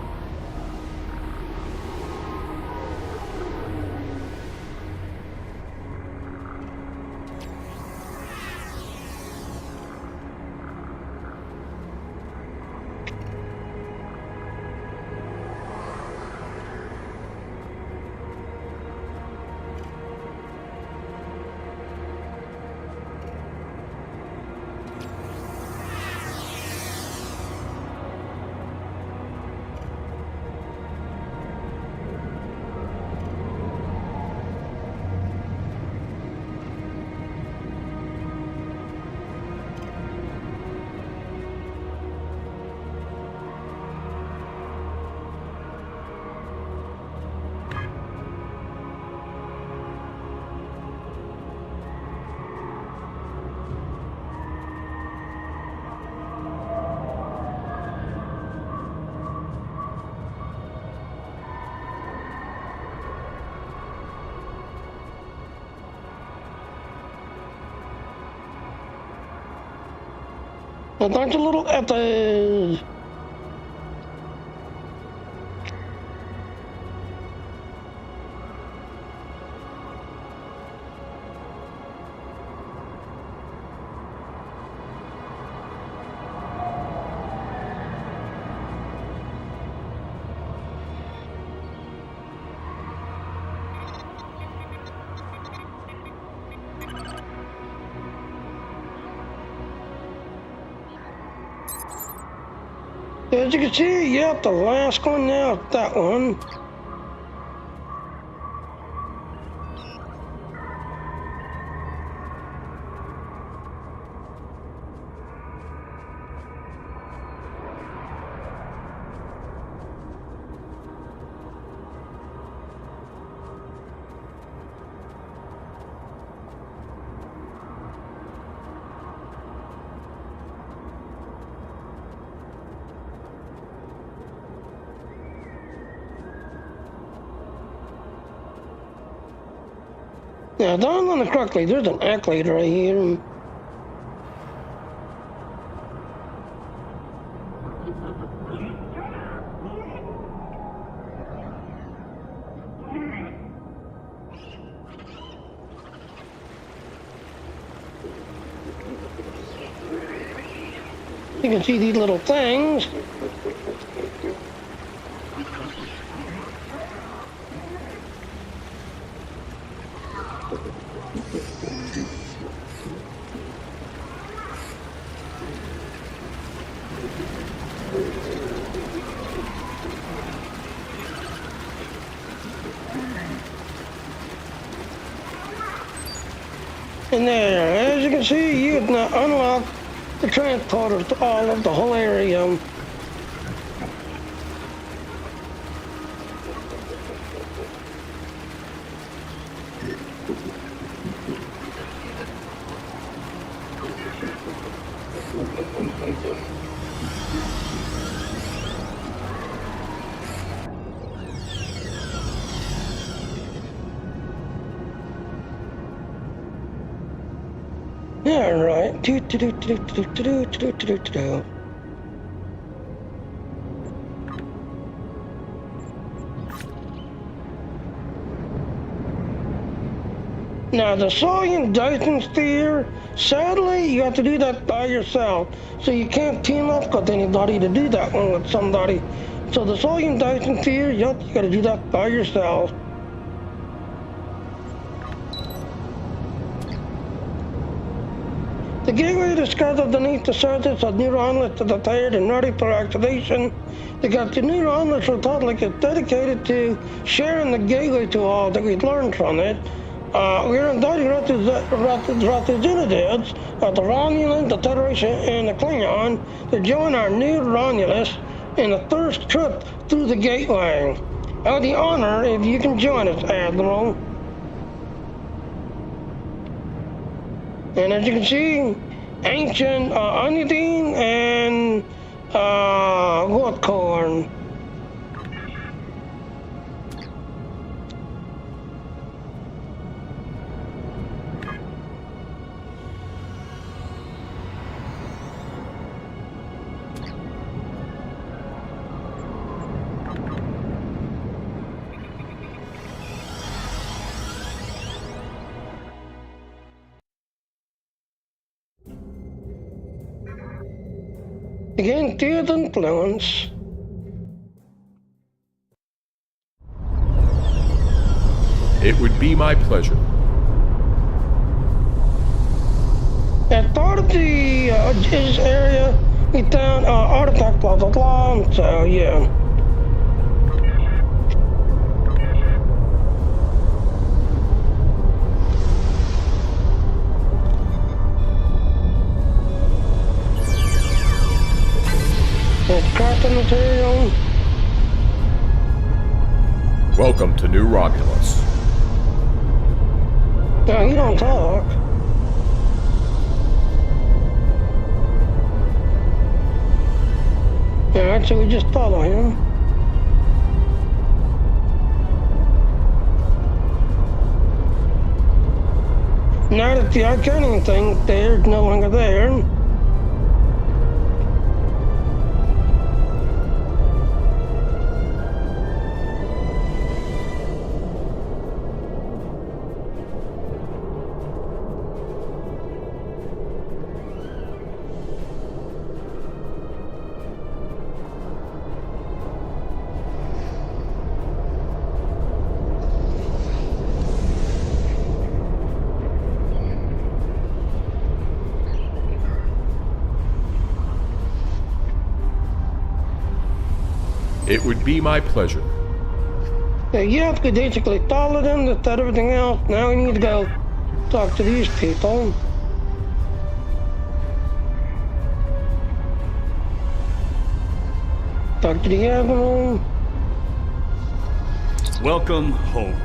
Speaker 1: A bunch of little apples. As you can see, yep, the last one now, that one. Now, down on the correctly, there's an accolade right here. You can see these little things. And there, as you can see, you have now unlocked the transporters to all of the whole area. Yeah, right. Now the sawing Dyson sphere, sadly you have to do that by yourself. So you can't team up with anybody to do that one with somebody. So the sawing Dyson sphere, yep, you gotta do that by yourself. The gateway discovered underneath the surface of neuronless is tired and ready for activation. Because the neuronless Republic is dedicated to sharing the gateway to all that we learned from it. We're inviting representatives of the Romulan, the Federation, and the Klingon to join our new Romulus in a first trip through the gateway. I would be honored if you can join us, Admiral. And as you can see, ancient onion and goat corn. Again, tiered influence.
Speaker 10: It would be my pleasure.
Speaker 1: At part of the this area, we found artifact blah blah blah. So yeah. Crafting material.
Speaker 10: Welcome to New Romulus.
Speaker 1: No, he don't talk. Alright, so we just follow him. Now that the Arcanian thing there's no longer there.
Speaker 10: It would be my pleasure.
Speaker 1: Yeah, we basically followed them, that everything else. Now we need to go talk to these people. Talk to the Admiral.
Speaker 6: Welcome home.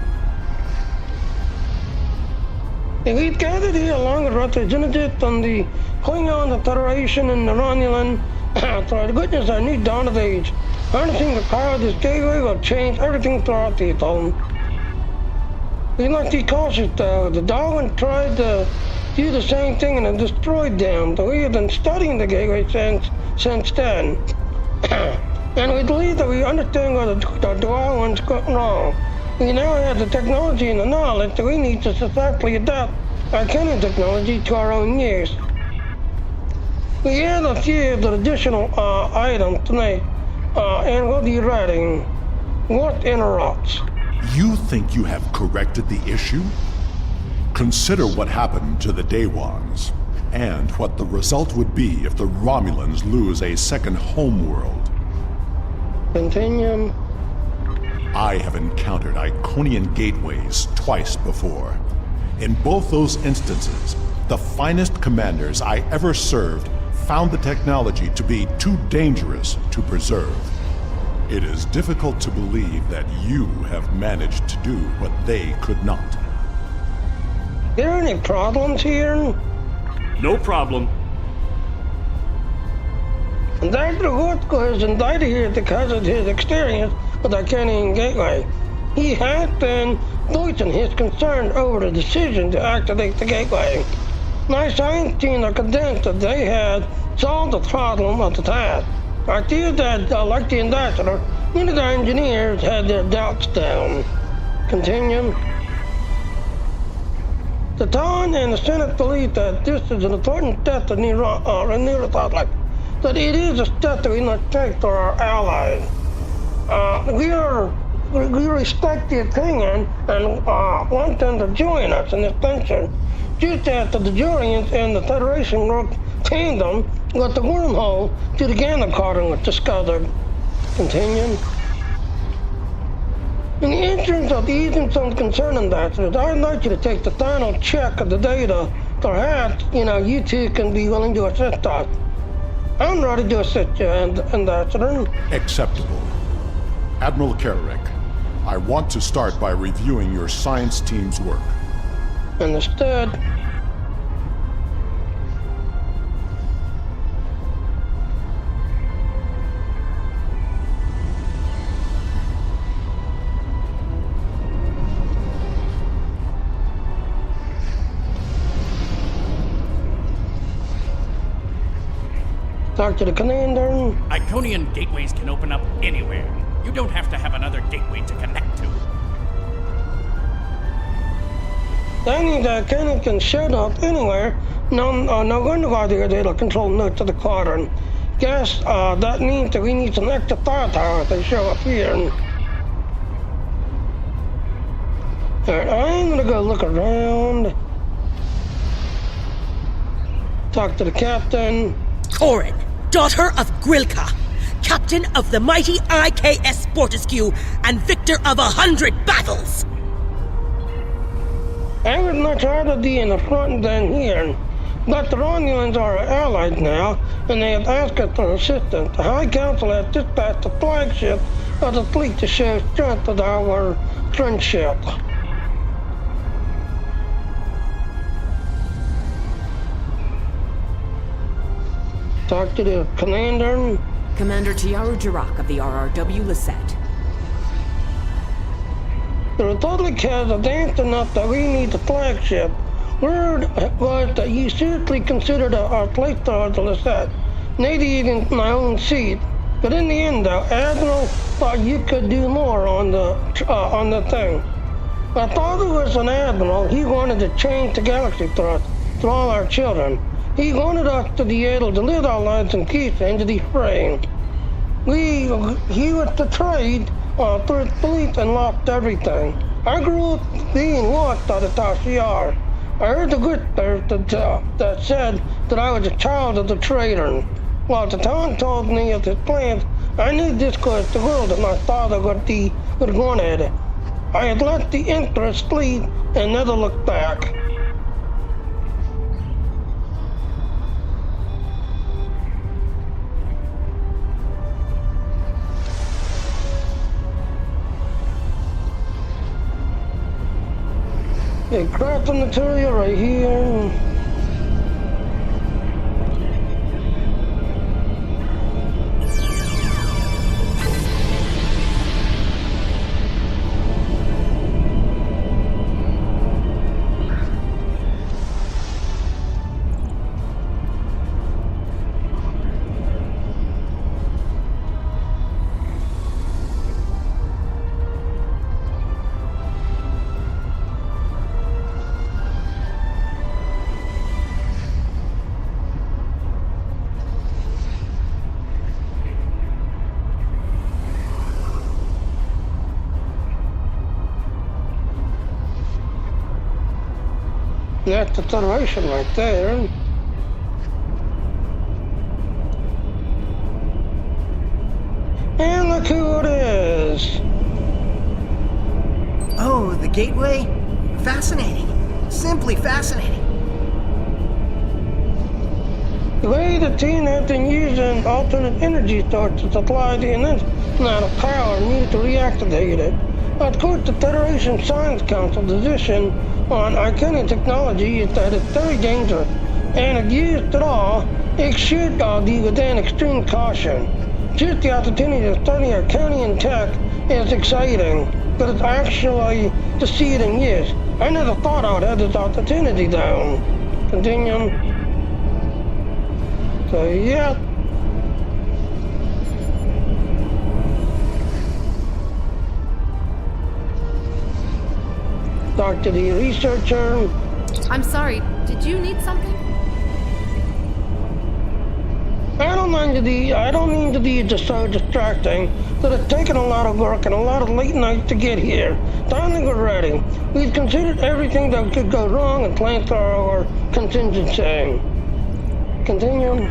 Speaker 1: And we've gathered here along with representatives from the Klingon Federation and the Romulan. For the goodness, our new dawn of age. Harnessing the power of this gateway will change everything throughout the phone. We must be cautious though. The Darwin tried to do the same thing and have destroyed them. But we have been studying the gateway since then. And we believe that we understand where the Darwin's gone wrong. We now have the technology and the knowledge that we need to successfully adapt our Klingon technology to our own use. We have a few of the additional items tonight. And we'll be ready. What interrupts?
Speaker 11: You think you have corrected the issue? Consider what happened to the Daewons, and what the result would be if the Romulans lose a second homeworld.
Speaker 1: Continue.
Speaker 11: I have encountered Iconian gateways twice before. In both those instances, the finest commanders I ever served found the technology to be too dangerous to preserve. It is difficult to believe that you have managed to do what they could not.
Speaker 1: Are there any problems here?
Speaker 6: No problem.
Speaker 1: Dr. Gortko is indicted here because of his experience with the Arcanian Gateway. He has been voicing his concern over the decision to activate the gateway. My science team are convinced that they had solved the problem of the task. I feel that, like the ambassador, many of the engineers had their doubts down. Continue. The Dawn and the Senate believe that this is an important step to New Republic, that it is a step that we must take for our allies. We respect the opinion and want them to join us in this venture. Just after the Jurians and the Federation worked tandem with the wormhole to the Gamma Quadrant was discovered. Continue. In the interest of easing some concern, ambassadors, I'd like you to take the final check of the data. Perhaps, you two can be willing to assist us. I'm ready to assist you, Ambassador.
Speaker 11: Acceptable. Admiral Carrick, I want to start by reviewing your science team's work.
Speaker 1: Understood. Talk to the commander.
Speaker 12: Iconian gateways can open up anywhere. You don't have to have another gateway to connect to.
Speaker 1: Any Iconian can shut up anywhere. No wonder why they'll control notes to the Quadrant. Guess that means that we need some extra firepower if they show up here. Alright, I'm gonna go look around. Talk to the captain.
Speaker 13: Corin, daughter of Grilka, captain of the mighty IKS Fortescue and victor of 100 battles.
Speaker 1: I would much rather be in the front than here, but the Romulans are our allies now, and they have asked us for assistance. The High Council has dispatched the flagship of the fleet to show strength of our friendship. Talk to the commander.
Speaker 2: Commander Tiaru Jirak of the RRW Lisette.
Speaker 1: The Republic has advanced enough that we need the flagship. Word was that you seriously considered our place towards the Lisette, maybe even my own seat. But in the end, though, Admiral thought you could do more on the thing. I thought it was an Admiral. He wanted to change the galaxy thrust for all our children. He wanted us to be able to live our lives in peace and to be free. He was betrayed through his belief and lost everything. I grew up being lost by the Tashiar. I heard the whispers that said that I was a child of the traitor. While the town told me of his plans, I knew this was the world that my father would wanted. I had let the Empress flee and never looked back. Okay, crafting material right here. That's the Federation right there. And look who it is!
Speaker 14: Oh, the gateway? Fascinating. Simply fascinating.
Speaker 1: The way the team has been using alternate energy sources to supply the immense amount of power needed to reactivate it. Of course, the Federation Science Council position on Iconian technology is that it's very dangerous, and if used at all, it should be within extreme caution. Just the opportunity to study Iconian tech is exciting, but it's actually to see it in use. I never thought I would have this opportunity though. Continue. So yeah. Talk to the researcher.
Speaker 9: I'm sorry, did you need something?
Speaker 1: I don't mean to be just so distracting, but it's taken a lot of work and a lot of late nights to get here. Finally we're ready. We've considered everything that could go wrong and planned for our contingency. Continue.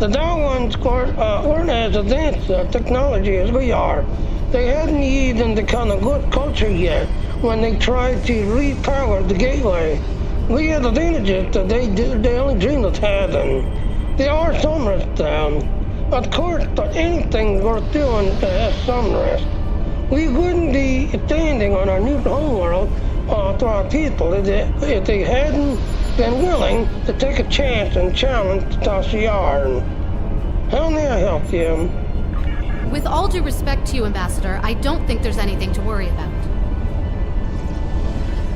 Speaker 1: The Darwins weren't as advanced technology as we are. They hadn't even the kind of good culture yet when they tried to repower the gateway. We had advantages that they only dreamed of having. They are some risk down. Of course, but anything worth doing has some risk. We wouldn't be standing on our new homeworld to our people if they hadn't been willing to take a chance and challenge Tesseract. How may I help you?
Speaker 9: With all due respect to you, Ambassador, I don't think there's anything to worry about.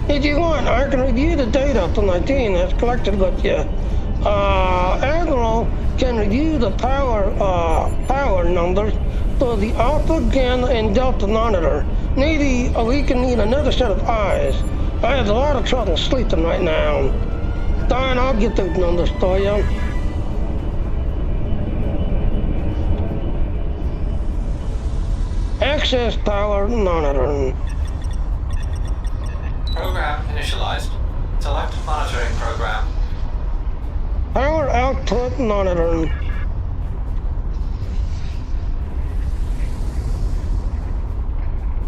Speaker 1: If you want, I can review the data from my team that's collected with you. Admiral can review the power numbers for the Alpha, Gamma, and Delta monitor. Maybe we can need another set of eyes. I have a lot of trouble sleeping right now. Fine, I'll get those numbers for you. Access power monitoring.
Speaker 15: Program initialized. Select monitoring program.
Speaker 1: Power output monitoring.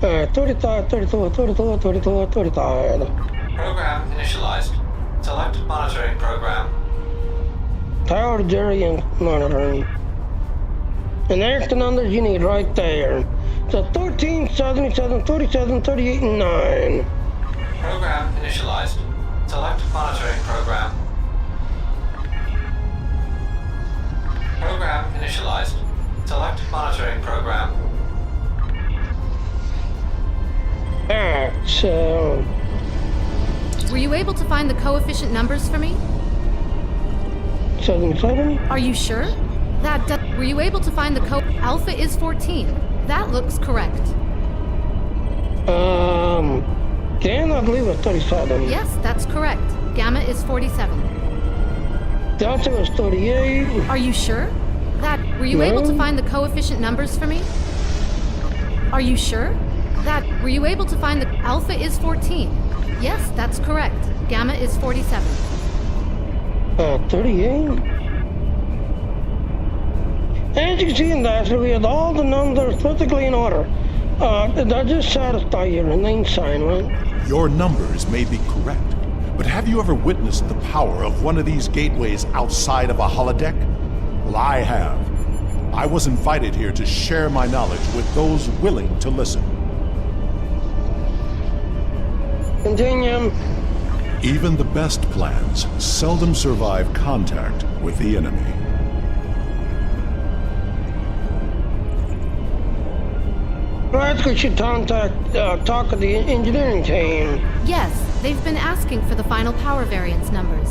Speaker 1: Alright, 35, 34, 34, 34, 35.
Speaker 15: Program initialized. Select monitoring program.
Speaker 1: Power jury monitoring. And there's the numbers you need right there. So 13, 77, 47, 38, and 9.
Speaker 15: Program initialized. Select monitoring program. Program initialized. Select monitoring program.
Speaker 1: Alright, so...
Speaker 9: Were you able to find the coefficient numbers for me?
Speaker 1: 77?
Speaker 9: Are you sure? Were you able to find the Alpha is 14. That looks correct.
Speaker 1: Gamma, I believe, is 37.
Speaker 9: Yes, that's correct. Gamma is 47.
Speaker 1: Delta is 38.
Speaker 9: Are you sure? Were you able to find the coefficient numbers for me? Are you sure? Were you able to find the Alpha is 14? Yes, that's correct. Gamma is 47.
Speaker 1: 38? As you can see in that, we have all the numbers perfectly in order. Does this satisfy your name sign, right?
Speaker 11: Your numbers may be correct, but have you ever witnessed the power of one of these gateways outside of a holodeck? Well, I have. I was invited here to share my knowledge with those willing to listen.
Speaker 1: Continue.
Speaker 11: Even the best plans seldom survive contact with the enemy.
Speaker 1: Perhaps we should talk to the engineering team.
Speaker 9: Yes, they've been asking for the final power variance numbers.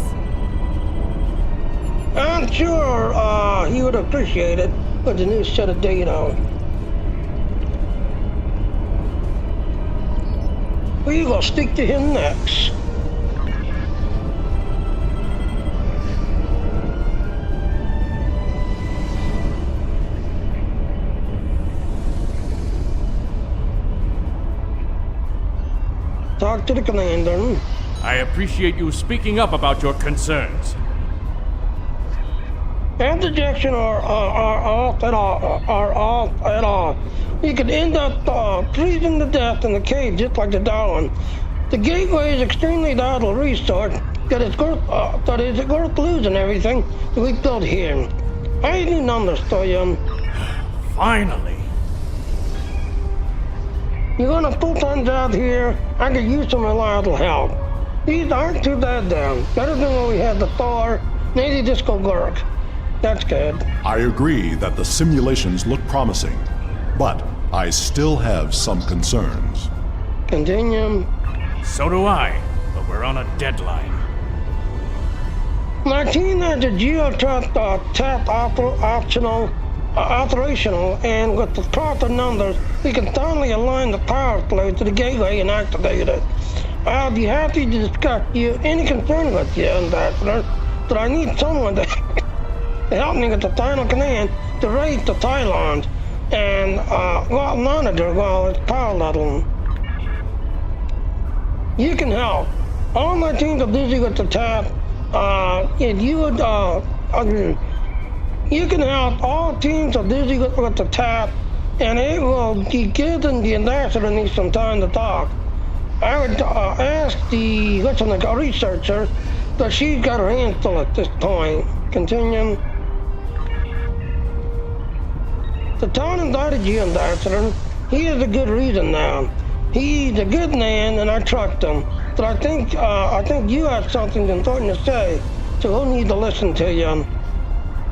Speaker 1: I'm sure he would appreciate it with the new set of data. We will speak to him next. Talk to the commander.
Speaker 12: I appreciate you speaking up about your concerns.
Speaker 1: Interjection are off at all. You could end up freezing to death in the cave just like the Darwin. The gateway is extremely vital resource that is worth losing everything that we built here. I need numbers for you.
Speaker 12: Finally.
Speaker 1: You want a full-time job here? I could use some reliable help. These aren't too bad though. Better than what we had before. Maybe just go work. That's good.
Speaker 11: I agree that the simulations look promising, but I still have some concerns.
Speaker 1: Continue.
Speaker 12: So do I, but we're on a deadline.
Speaker 1: My team has a geotap operational, and with the proper numbers, we can finally align the power flow to the gateway and activate it. I'll be happy to discuss any concern with you, Ambassador, but I need someone to help me with the final command to raise the pylons and monitor while it's power leveling. You can help. All my teams are busy with the tap. If you would, you can help. All teams are busy with the tap, and it will be given the ambassador needs some time to talk. I would ask the researcher, but she's got her hands full at this point. Continue. The town invited you, Ambassador. He has a good reason now. He's a good man, and I trust him. But I think you have something important to say, so we'll need to listen to you.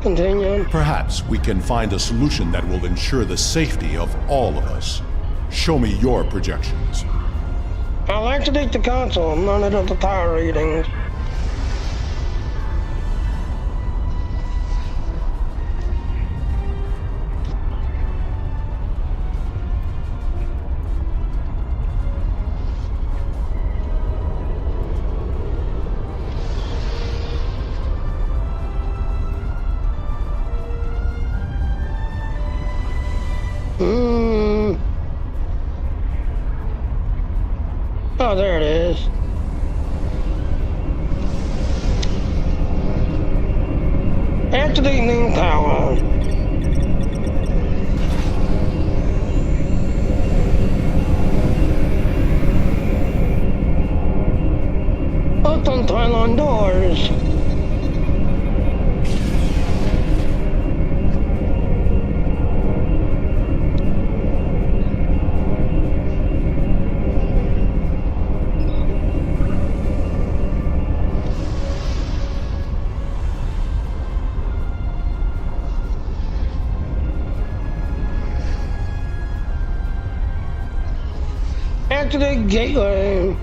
Speaker 1: Continue.
Speaker 11: Perhaps we can find a solution that will ensure the safety of all of us. Show me your projections.
Speaker 1: I'll activate the console and monitor the power readings. Oh, there it is. Activating power. Open pylon doors. Activate gateway.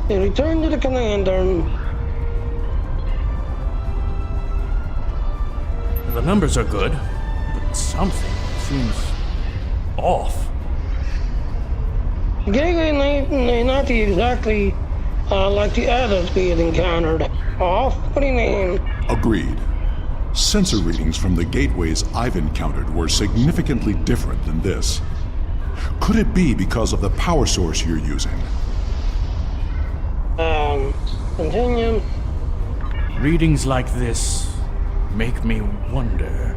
Speaker 1: They return to the commander.
Speaker 12: The numbers are good, but something seems off.
Speaker 1: Gateway may not be exactly like the others we had encountered. Off? What do you mean?
Speaker 11: Agreed. Sensor readings from the gateways I've encountered were significantly different than this. Could it be because of the power source you're using?
Speaker 1: Continue.
Speaker 12: Readings like this make me wonder.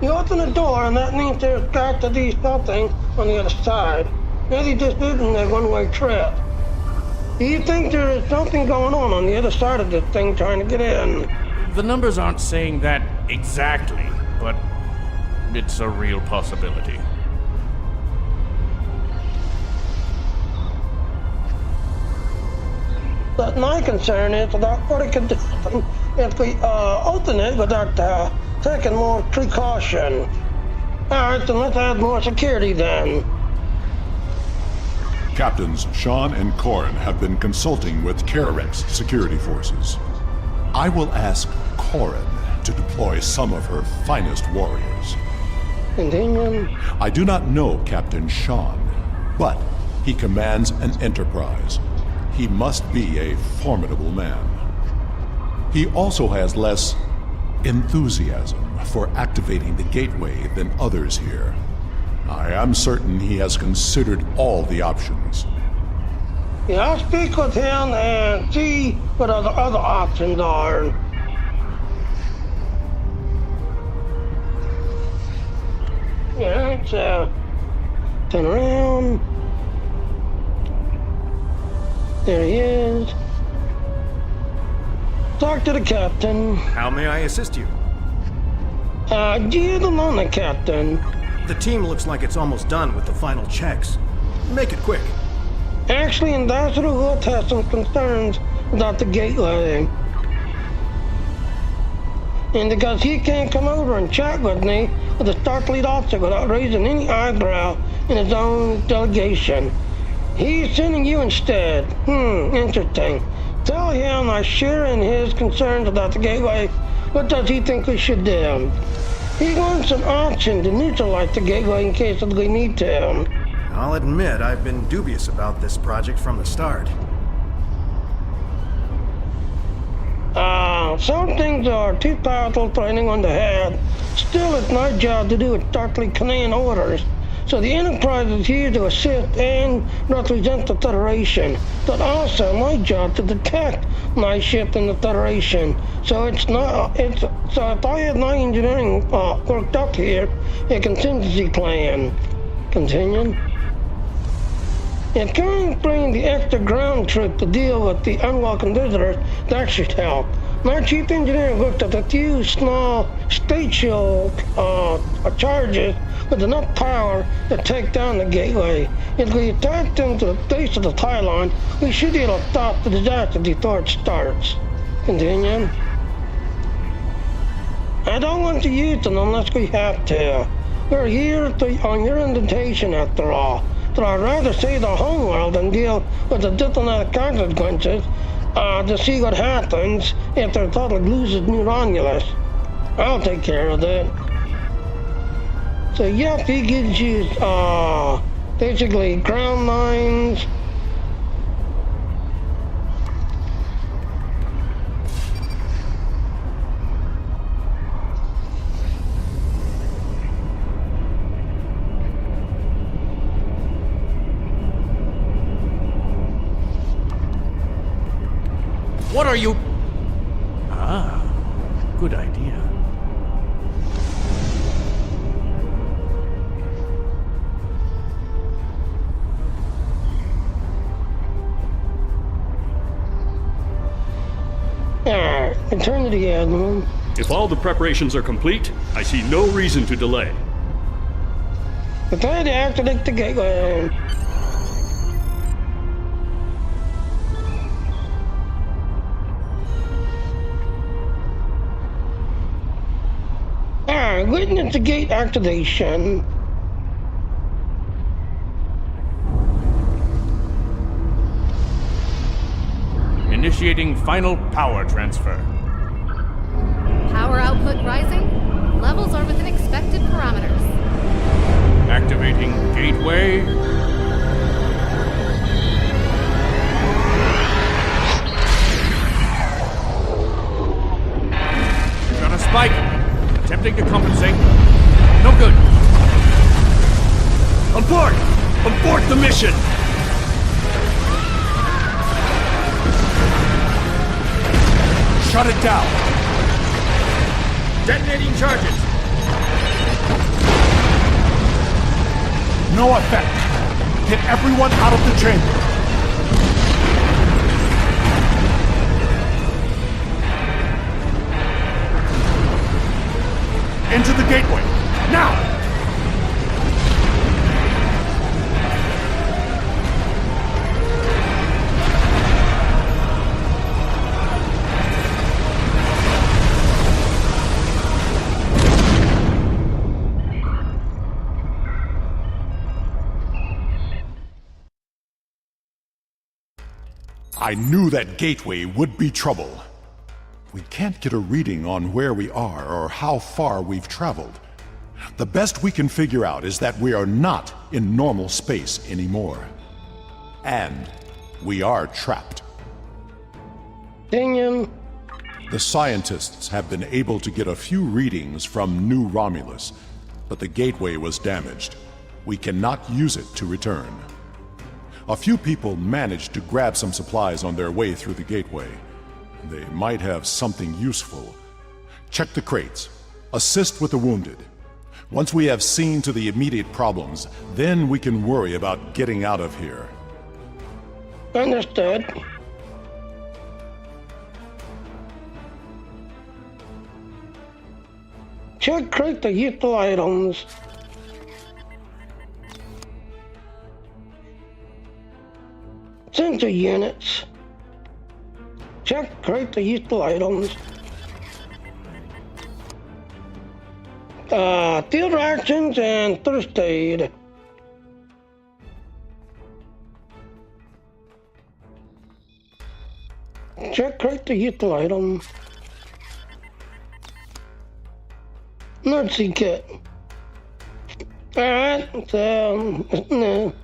Speaker 1: You open the door and that means there's got to be something on the other side. Maybe this isn't a one-way trip. Do you think there is something going on the other side of this thing trying to get in?
Speaker 12: The numbers aren't saying that exactly, but it's a real possibility.
Speaker 1: But my concern is about what it could do if we open it without taking more precaution. Alright, then let's add more security then.
Speaker 11: Captains Sean and Corin have been consulting with Terrarex's security forces. I will ask Corin to deploy some of her finest warriors.
Speaker 1: Continue.
Speaker 11: I do not know Captain Sean, but he commands an enterprise. He must be a formidable man. He also has less enthusiasm for activating the gateway than others here. I am certain he has considered all the options.
Speaker 1: Yeah, I'll speak with him and see what other options are. Yeah, let's turn around. There he is. Talk to the captain.
Speaker 16: How may I assist you?
Speaker 1: You're the moment, Captain.
Speaker 16: The team looks like it's almost done with the final checks. Make it quick.
Speaker 1: Actually, Ambassador Hood has some concerns about the gateway. And because he can't come over and chat with me, with a Starfleet officer, without raising any eyebrow in his own delegation. He's sending you instead. Interesting. Tell him I share in his concerns about the gateway. What does he think we should do? He wants an option to neutralize the gateway in case we need to.
Speaker 16: I'll admit I've been dubious about this project from the start.
Speaker 1: Some things are too powerful for anyone to have. Still, it's my job to do what Starfleet command orders. So the Enterprise is here to assist and represent the Federation, but also my job to detect my ship in the Federation. So so if I had my engineering worked up here, a contingency plan. Continue. If can't bring the extra ground troop to deal with the unwelcome visitors, that should help. My chief engineer looked at a few small spatial charges with enough power to take down the gateway. If we attack them to the base of the tie line, we should be able to stop the disaster before it starts. Continue. I don't want to use them unless we have to. We're here on your invitation after all. But I'd rather save the homeworld than deal with the diplomatic consequences to see what happens if the Republic loses New Romulus. I'll take care of that. So yep, he gives you basically ground mines.
Speaker 12: What are you... Ah, good idea.
Speaker 1: Return to the Admiral.
Speaker 6: If all the preparations are complete, I see no reason to delay.
Speaker 1: Prepare to activate the gateway. Witness the gate activation.
Speaker 12: Initiating final power transfer.
Speaker 9: Power output rising. Levels are within expected parameters.
Speaker 12: Activating gateway. Got a spike. Attempting to compensate. No good.
Speaker 6: Abort! Abort the mission!
Speaker 11: Shut it down!
Speaker 12: Detonating charges.
Speaker 11: No effect. Get everyone out of the chamber. Into the gateway! Now! I knew that gateway would be trouble. We can't get a reading on where we are or how far we've traveled. The best we can figure out is that we are not in normal space anymore. And we are trapped.
Speaker 1: Daniel.
Speaker 11: The scientists have been able to get a few readings from New Romulus, but the gateway was damaged. We cannot use it to return. A few people managed to grab some supplies on their way through the gateway. They might have something useful. Check the crates. Assist with the wounded. Once we have seen to the immediate problems, then we can worry about getting out of here.
Speaker 1: Understood. Check crate the useful items. Sensor units. Check crate the useful items. Field rations and first aid. Check crate the useful item. Emergency kit. Alright, so, no.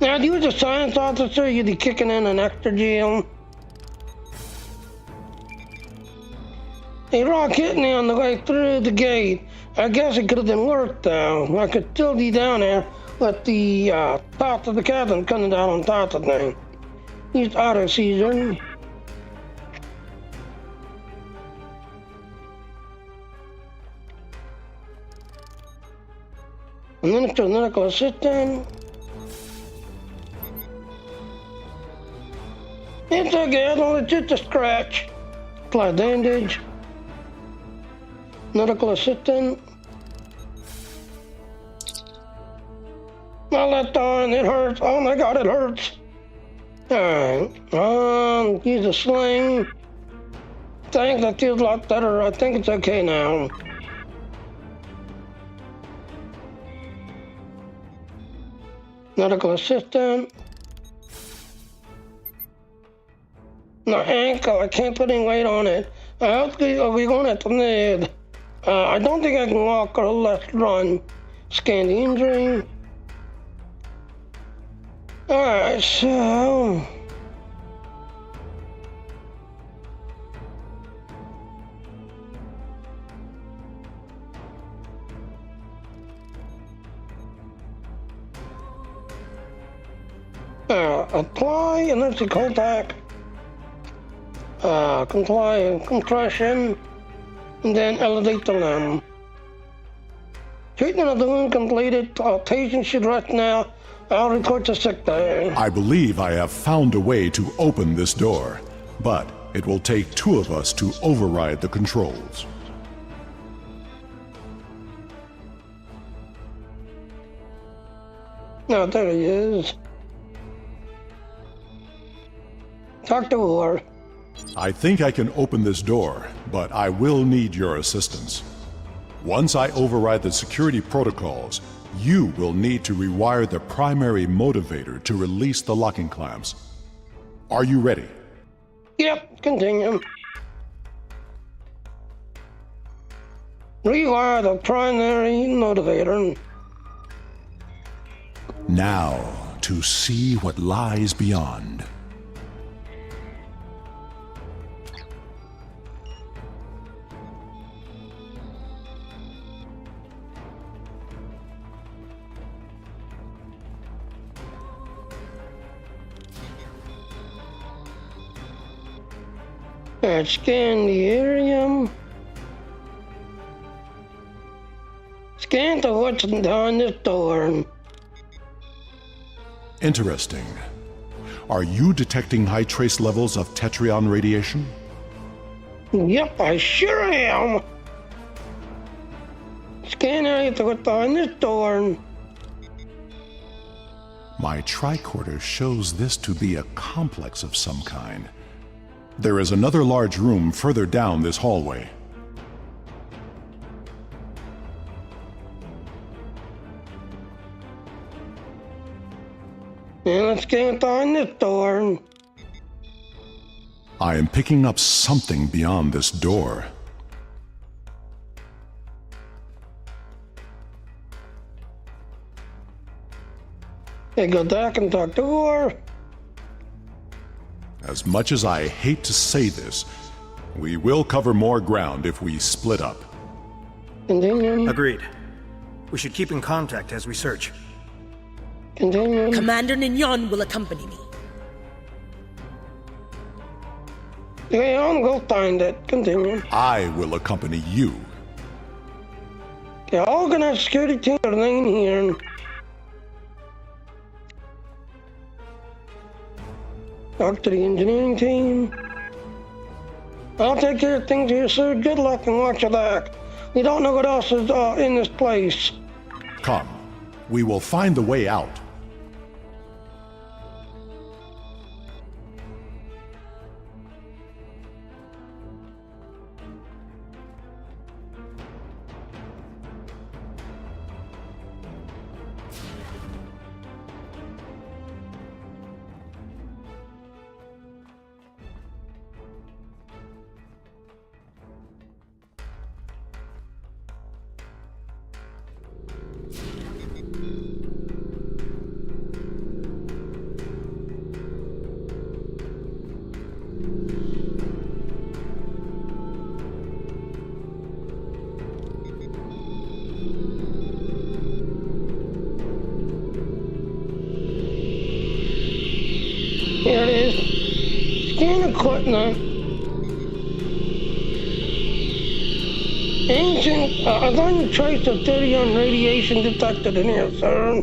Speaker 1: Now, you as a science officer, you'd be kicking in an extra gel. A rock hit me on the way through the gate. I guess it could have been worth though. I could still be down there with the top of the cabin coming down on top of the thing. He's auto season. And then it's medical assistant. It's okay, I know it's just a scratch. Apply bandage. Medical assistant. Not that darn, it hurts. Oh my god, it hurts. Alright, use a sling. Thanks, that feels a lot better. I think it's okay now. Medical assistant. No ankle, I can't put any weight on it. We're going at the mid. I don't think I can walk or let's run. Scan the injury. Alright, so... apply emergency contact. Compression. And then elevate the limb. Treatment of the wound completed. Patient should rest now. I'll report to sick day.
Speaker 11: I believe I have found a way to open this door, but it will take two of us to override the controls.
Speaker 1: No, there he is. Talk to her.
Speaker 11: I think I can open this door, but I will need your assistance. Once I override the security protocols, you will need to rewire the primary motivator to release the locking clamps. Are you ready?
Speaker 1: Yep, continue. Rewire the primary motivator.
Speaker 11: Now, to see what lies beyond.
Speaker 1: Scan the area. Scan to what's behind this door.
Speaker 11: Interesting. Are you detecting high trace levels of Tetrion radiation?
Speaker 1: Yep, I sure am. Scan area to what's behind this door.
Speaker 11: My tricorder shows this to be a complex of some kind. There is another large room further down this hallway.
Speaker 1: And let's get behind this door.
Speaker 11: I am picking up something beyond this door.
Speaker 1: Hey, go back and talk to her.
Speaker 11: As much as I hate to say this, we will cover more ground if we split up.
Speaker 1: Continue.
Speaker 16: Agreed. We should keep in contact as we search.
Speaker 1: Continue.
Speaker 13: Commander Nignon will accompany me.
Speaker 1: Okay, I'll go find it. Continue.
Speaker 11: I will accompany you.
Speaker 1: Okay, organize security team are laying here. Talk to the engineering team. I'll take care of things here, sir. Good luck and watch your back. We don't know what else is in this place.
Speaker 11: Come. We will find the way out.
Speaker 1: Scan equipment. Ancient, I thought you traced a theory on radiation detected in here, sir.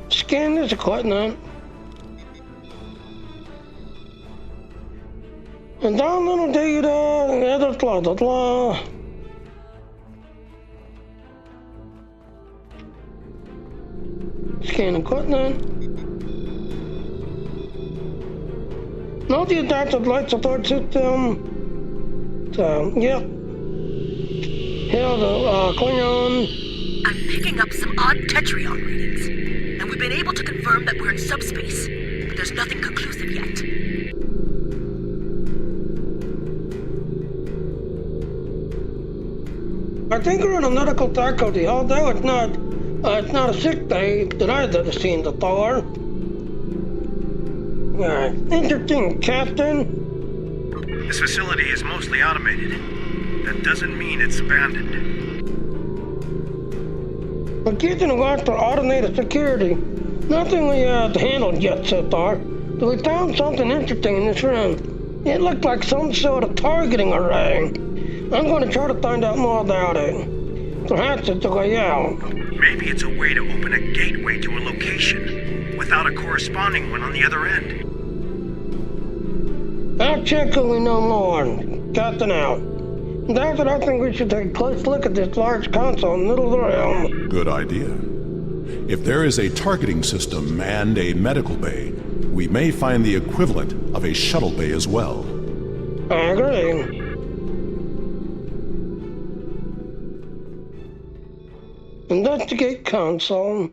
Speaker 1: Scan this equipment. And down little data, and other blah blah blah. Scan equipment. Not the adaptive light support system. So, yep. Here the Klingon.
Speaker 13: I'm picking up some odd Tetrion readings, and we've been able to confirm that we're in subspace, but there's nothing conclusive yet.
Speaker 1: I think we're in a medical faculty, although it's not a sick day that I've ever seen before. Interesting, Captain.
Speaker 16: This facility is mostly automated. That doesn't mean it's abandoned.
Speaker 1: We're keeping a watch for automated security. Nothing we have handled yet so far, but we found something interesting in this room. It looked like some sort of targeting array. I'm going to try to find out more about it. Perhaps it's a way out.
Speaker 16: Maybe it's a way to open a gateway to a location, without a corresponding one on the other end.
Speaker 1: I'll check when we know more. Captain out. That's what I think we should take a close look at this large console in the middle of the room.
Speaker 11: Good idea. If there is a targeting system and a medical bay, we may find the equivalent of a shuttle bay as well.
Speaker 1: I agree. Investigate console.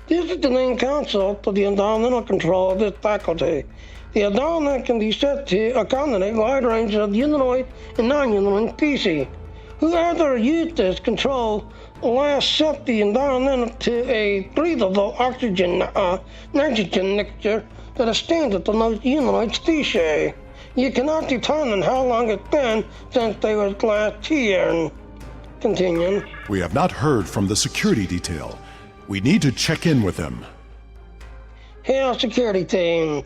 Speaker 1: This is the main console for the environmental control of this faculty. The environment can be set to accommodate a wide range of humanoid and non-humanoid species. Whoever used this control last set the environment to a breathable oxygen-nitrogen mixture that is standard for most humanoid species. You cannot determine how long it's been since they were last here. Continue.
Speaker 11: We have not heard from the security detail. We need to check in with them.
Speaker 1: Here, security team.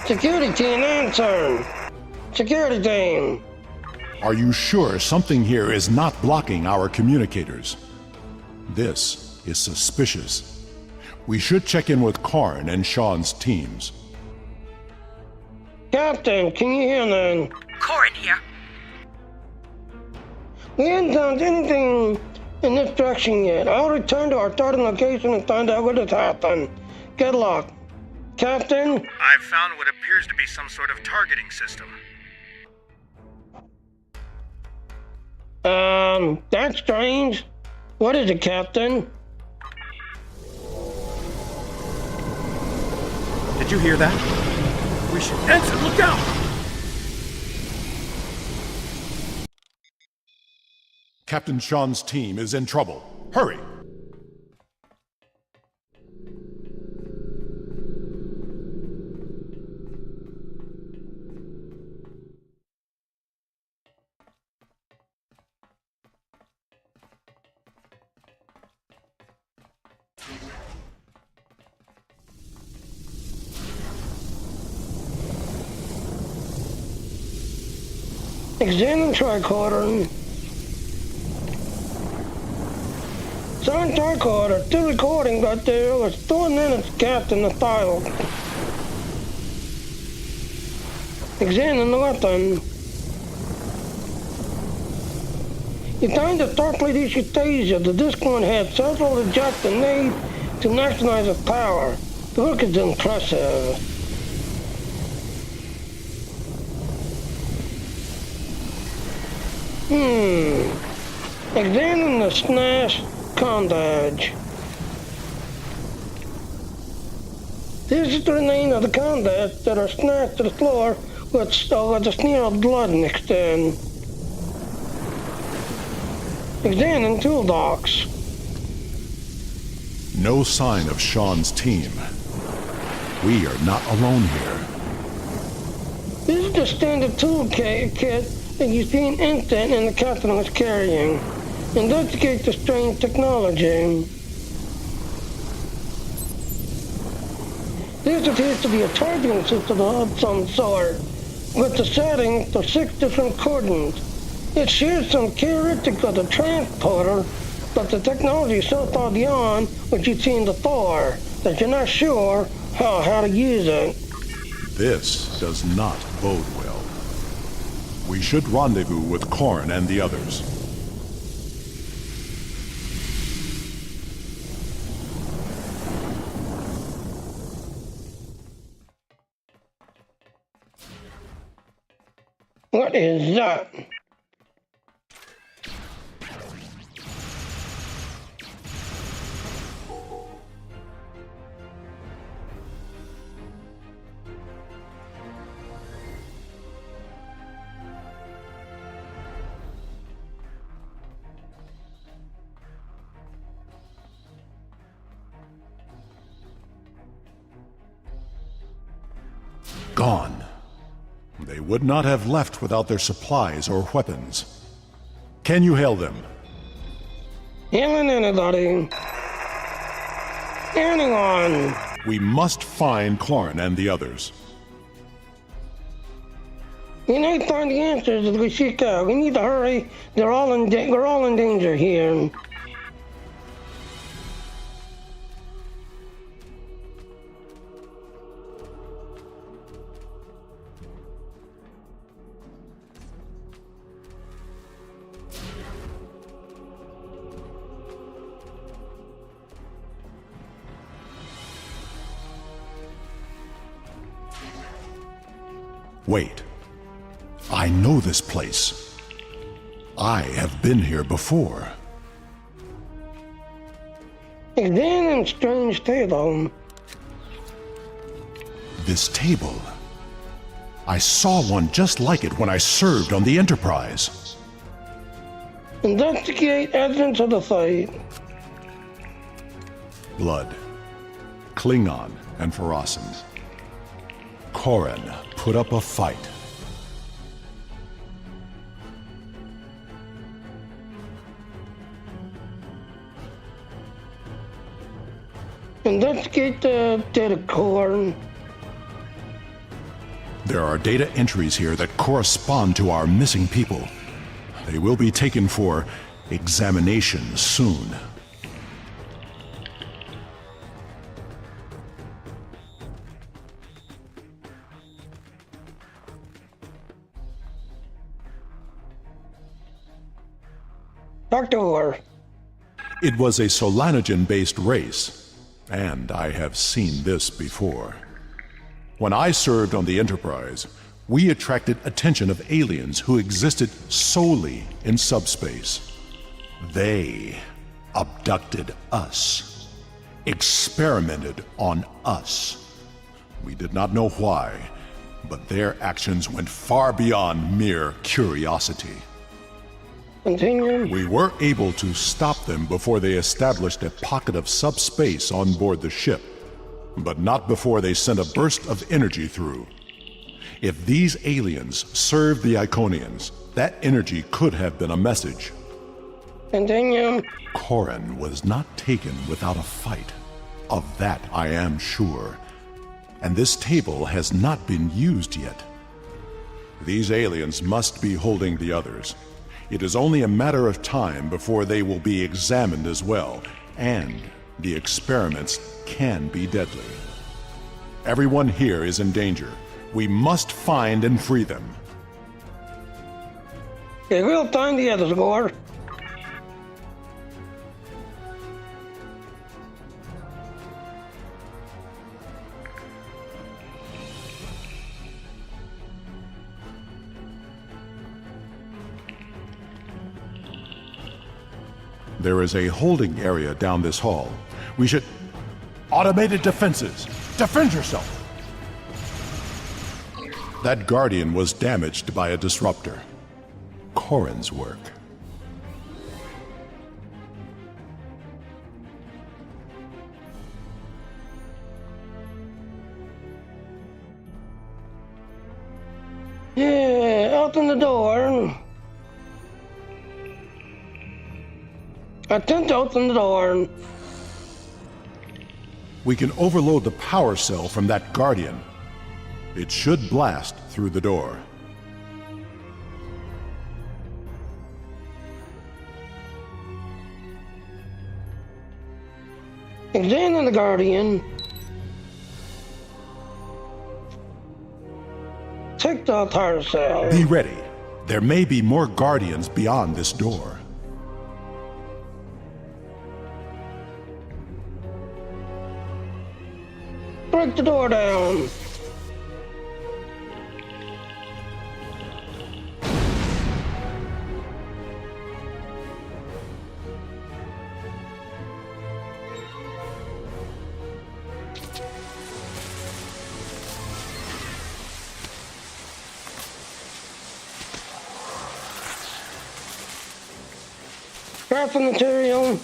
Speaker 1: Security team, answer. Security team.
Speaker 11: Are you sure something here is not blocking our communicators? This is suspicious. We should check in with Karn and Sean's teams.
Speaker 1: Captain, can you hear me?
Speaker 13: Corin here.
Speaker 1: We haven't found anything in this direction yet. I'll return to our starting location and find out what has happened. Good luck. Captain?
Speaker 16: I've found what appears to be some sort of targeting system.
Speaker 1: That's strange. What is it, Captain?
Speaker 16: Did you hear that? We should answer. Look out!
Speaker 11: Captain Sean's team is in trouble. Hurry!
Speaker 1: Examine tricorder. Sound tricorder, still recording, but there was 4 minutes gapped in the file. Examine the weapon. You find the Starfleet issued taser. The disc one had several ejects and made to maximize its power. The look is impressive. Examine the smash condage. This is the remains of the condage that are smashed to the floor with a smear of blood mixed in. Examine toolbox.
Speaker 11: No sign of Sean's team. We are not alone here.
Speaker 1: This is the standard toolkit that you see an instant and the captain was carrying. Investigate the strange technology. This appears to be a targeting system of some sort, with the setting to 6 different coordinates. It shares some characteristics of the transporter, but the technology is so far beyond what you see in the Thor that you're not sure how to use it.
Speaker 11: This does not bode well. We should rendezvous with Korn and the others.
Speaker 1: What is that?
Speaker 11: Gone. They would not have left without their supplies or weapons. Can you hail them?
Speaker 1: Hailing anybody. Anyone.
Speaker 11: We must find Korn and the others.
Speaker 1: We need to find the answers as we seek out. We need to hurry. We're all in danger here.
Speaker 11: Wait. I know this place. I have been here before.
Speaker 1: Examine strange table.
Speaker 11: This table. I saw one just like it when I served on the Enterprise.
Speaker 1: Investigate evidence of the site.
Speaker 11: Blood. Klingon and Farasan. Korran put up a fight.
Speaker 1: Investigate the data core.
Speaker 11: There are data entries here that correspond to our missing people. They will be taken for examination soon.
Speaker 1: Doctor.
Speaker 11: It was a Solanogen-based race, and I have seen this before. When I served on the Enterprise, we attracted attention of aliens who existed solely in subspace. They abducted us, experimented on us. We did not know why, but their actions went far beyond mere curiosity.
Speaker 1: Continue.
Speaker 11: We were able to stop them before they established a pocket of subspace on board the ship, but not before they sent a burst of energy through. If these aliens served the Iconians, that energy could have been a message.
Speaker 1: Continue.
Speaker 11: Korran was not taken without a fight. Of that I am sure. And this table has not been used yet. These aliens must be holding the others. It is only a matter of time before they will be examined as well, and the experiments can be deadly. Everyone here is in danger. We must find and free them.
Speaker 1: Okay, we'll find the others, Gore.
Speaker 11: There is a holding area down this hall. We should... Automated defenses! Defend yourself! That Guardian was damaged by a disruptor. Korran's work.
Speaker 1: open the door. Attempt to open the door.
Speaker 11: We can overload the power cell from that Guardian. It should blast through the door.
Speaker 1: Examine the Guardian. Take the power cell.
Speaker 11: Be ready. There may be more Guardians beyond this door.
Speaker 1: Break the door down. Crafting material.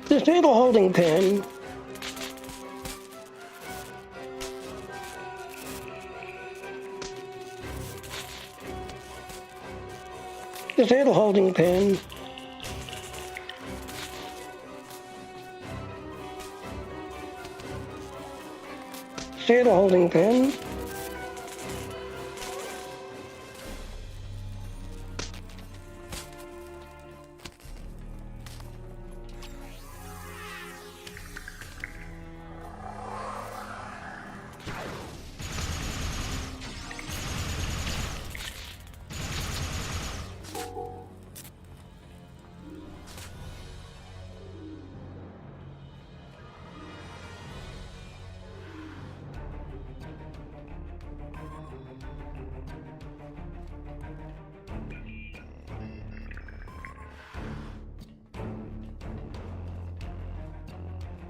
Speaker 1: Disable holding pin. Disable holding pin. Disable holding pin.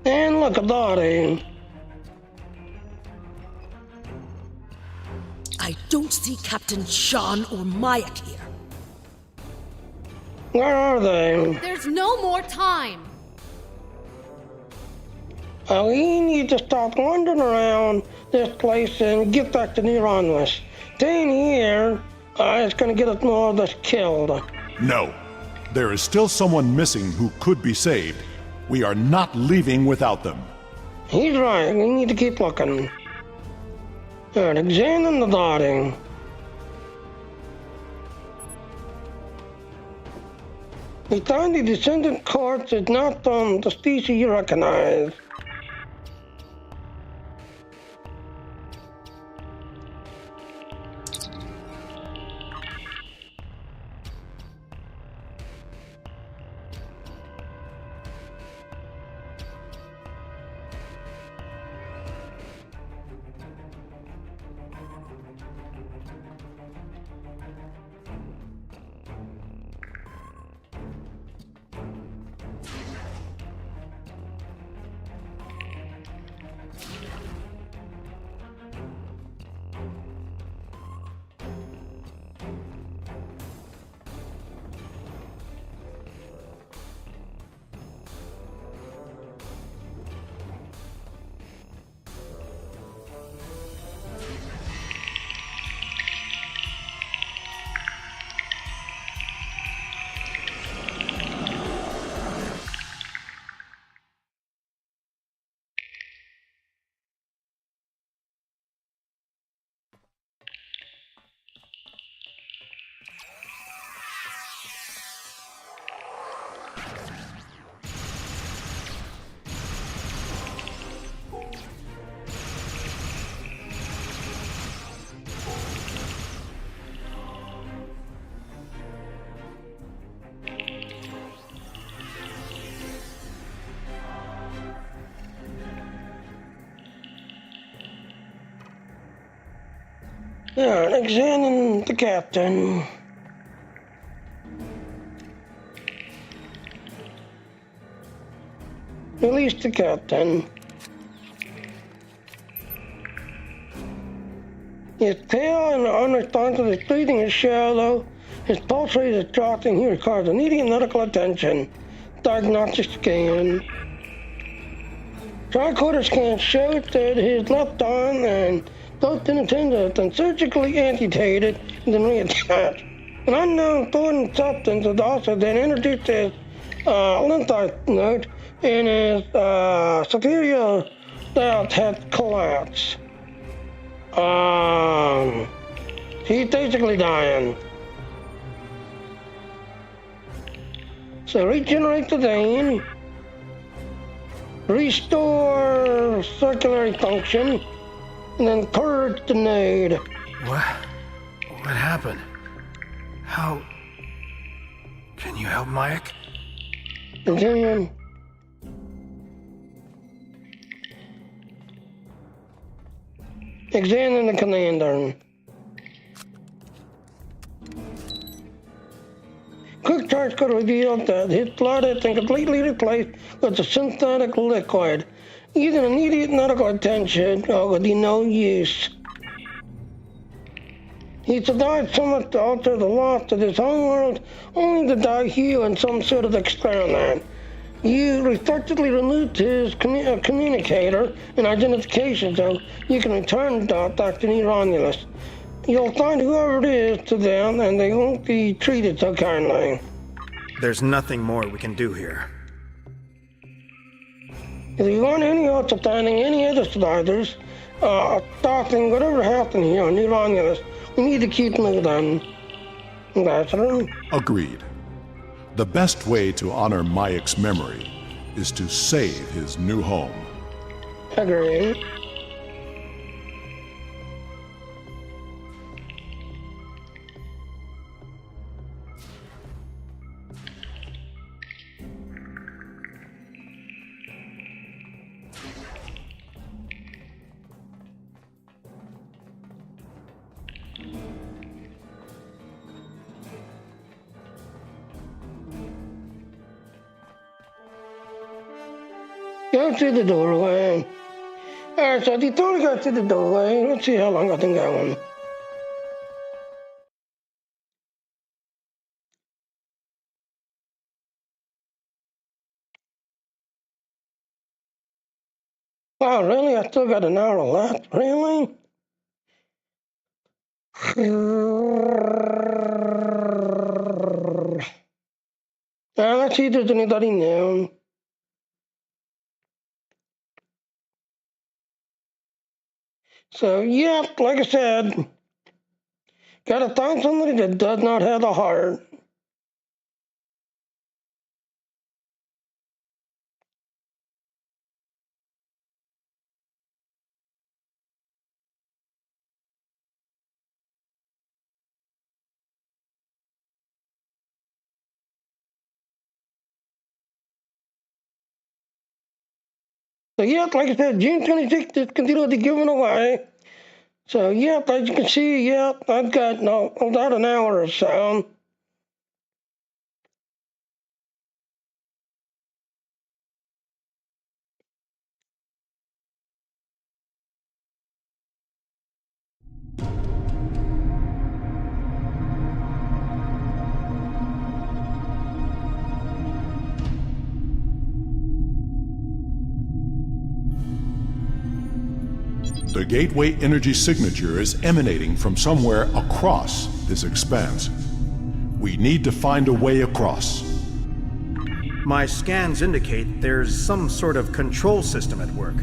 Speaker 1: And look, a body.
Speaker 13: I don't see Captain Sean or Mayak here.
Speaker 1: Where are they?
Speaker 9: There's no more time.
Speaker 1: We need to stop wandering around this place and get back to Neuronless. Staying here is going to get us more of us killed.
Speaker 11: No. There is still someone missing who could be saved. We are not leaving without them.
Speaker 1: He's right. We need to keep looking. Alright, examine the body. We find the descendant corpse is not from the species you recognize. Yeah, examine the captain. Release the captain. His tail and the underside is breathing is shallow. His pulse rate is dropping. He requires immediate medical attention. Diagnostic scan. Tricorder scan showed that his left arm and both tendons have been surgically amputated and then reattached. An unknown foreign substance was also then introduced as lymph node, and his superior belt had collapsed. He's basically dying. So regenerate the vein, restore circulatory function, and then purge the node.
Speaker 17: What happened? How... Can you help Mike?
Speaker 1: Continue. Examine the commander. Quick charts could reveal that his blood has been completely replaced with a synthetic liquid. Either immediate medical attention or would be no use. He survived so much to alter the loss of his homeworld, only to die here in some sort of experiment. You respectively removed his communicator and identification so you can return Dr. Romulus. You'll find whoever it is to them and they won't be treated so kindly.
Speaker 17: There's nothing more we can do here.
Speaker 1: If you want any odds of finding any other survivors, stopping whatever happened here on New Romulus, we need to keep moving. Ambassador?
Speaker 11: Agreed. The best way to honor Mayek's memory is to save his new home.
Speaker 1: Agreed. Go through the doorway. Alright, so if you totally go through the doorway, let's see how long I've been going. Wow, really? I still got an hour left? Really? Let's see if there's anybody new. So, yeah, like I said, gotta find somebody that does not have a heart. So, yeah, like I said, June 26th is considered the given away. So, yeah, as you can see, yeah, I've got about an hour or so.
Speaker 11: The gateway energy signature is emanating from somewhere across this expanse. We need to find a way across.
Speaker 17: My scans indicate there's some sort of control system at work.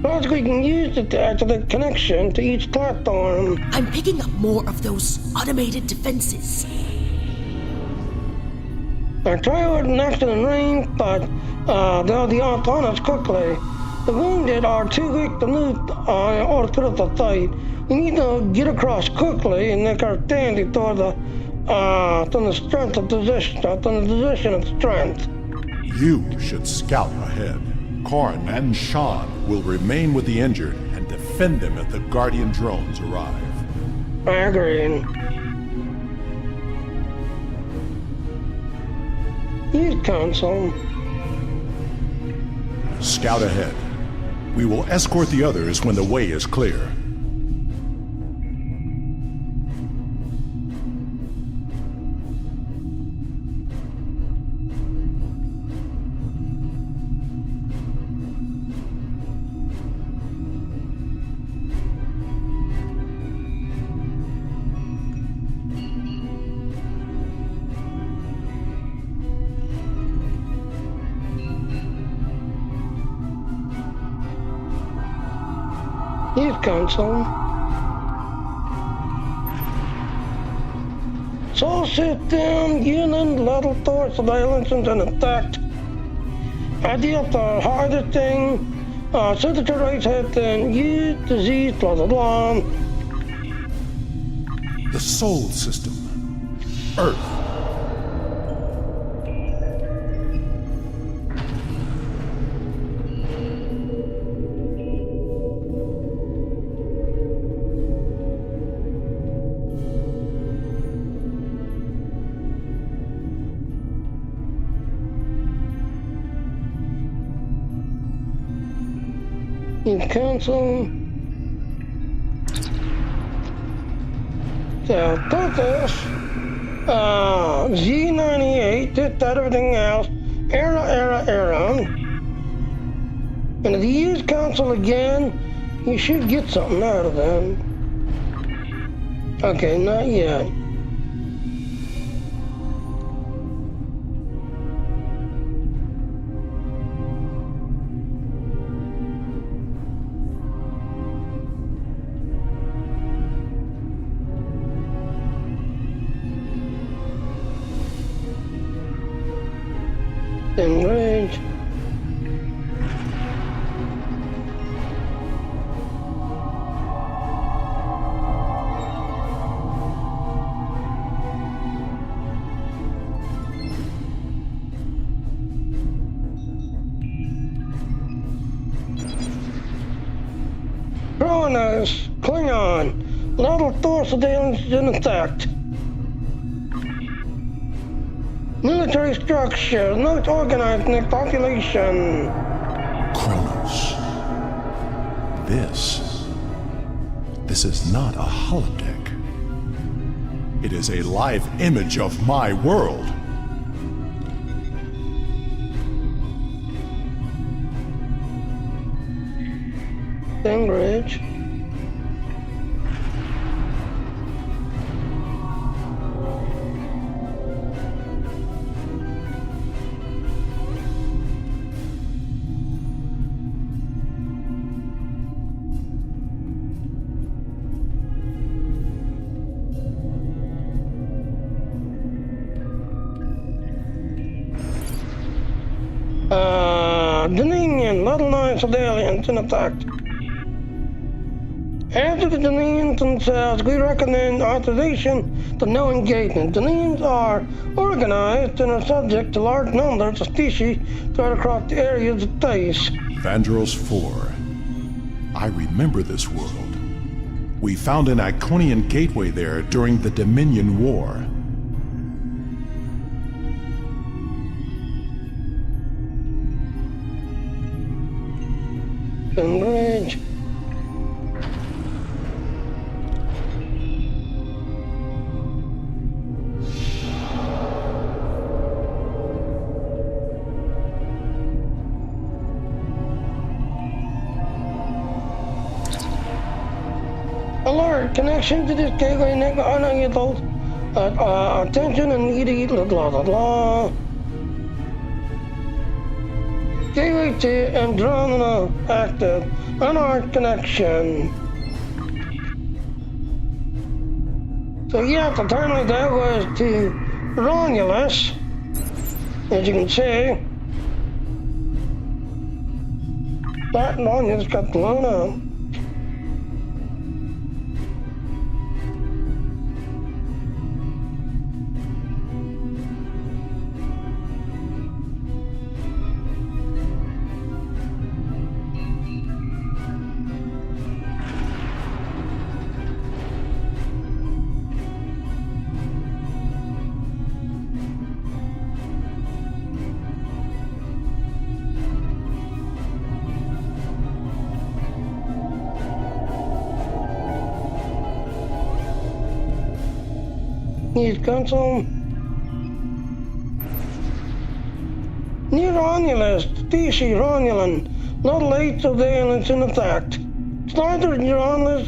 Speaker 1: Well, we can use it to activate connection to each platform.
Speaker 13: I'm picking up more of those automated defenses.
Speaker 1: I try to knock to the range, but they'll be on us quickly. The wounded are too weak to move or through the fight. We need to get across quickly and make our stand toward the strength of position, from the position of strength.
Speaker 11: You should scout ahead. Corrin and Sean will remain with the injured and defend them if the Guardian drones arrive.
Speaker 1: I agree. Use console.
Speaker 11: Scout ahead. We will escort the others when the way is clear.
Speaker 1: You've console. So sit down, unit, little Thor surveillance and attacked. Idea of the hardest thing, set the right head and use disease, blah blah blah.
Speaker 11: The Sol system. Earth.
Speaker 1: You cancel. So put this. Z98 did that everything else. Error. And if you use console again, you should get something out of them. Okay, not yet. Enrage. Kronos, Klingon, little Thor surveillance in attack. Military structure, not organized in population.
Speaker 11: Kronos. This is not a holodeck. It is a live image of my world.
Speaker 1: Enrage. Dominion, Level 9 civilians in attack. After the Dominions themselves, we recommend authorization to no engagement. Dominions are organized and are subject to large numbers of species spread across the areas of space.
Speaker 11: Vandros 4. I remember this world. We found an Iconian gateway there during the Dominion War.
Speaker 1: Enrage. Alert! Connection to this gateway unable. Attention and needy blah blah blah. Gateway to Andromeda active. Unarmed connection. So yeah, apparently that was to Romulus, as you can see. That Romulus got blown up. News Council. Near Romulus, species Romulan, little 8 surveillance in effect. Sliders and Romulus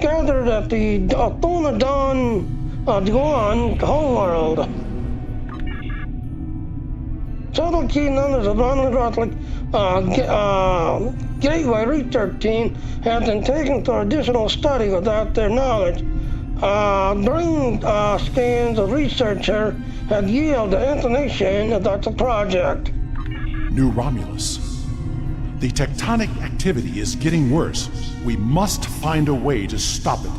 Speaker 1: gathered at the Thonodon Guan whole world. Several key members of the Romulan Republic Gateway research team have been taken for additional study without their knowledge. Brain scans of researcher have yielded the information about the project.
Speaker 11: New Romulus. The tectonic activity is getting worse. We must find a way to stop it.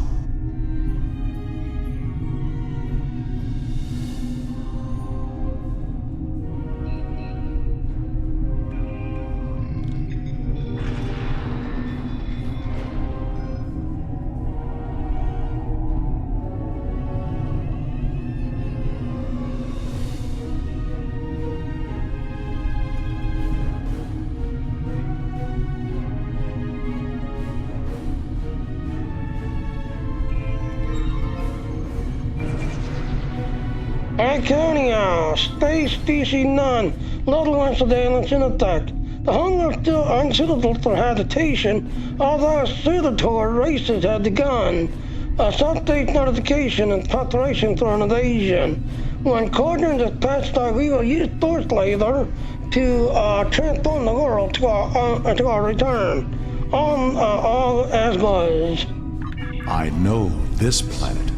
Speaker 1: Iconia, space species none, little one surveillance in effect. The hunger is still unsuitable for habitation, although suitable races have begun. A substate notification and preparation for an invasion. When Quadrant is passed by, we will use Force laser to transform the world to our return. All as was.
Speaker 11: I know this planet.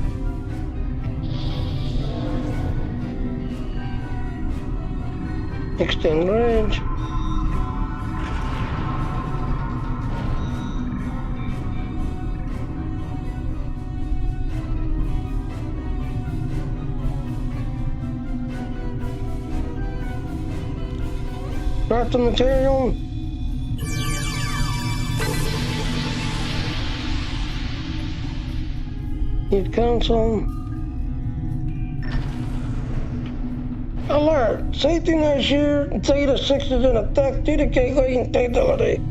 Speaker 1: Extend range. Drop the material. Need console. Alert! Safety measure Zeta 6 is in effect due to gateway instability.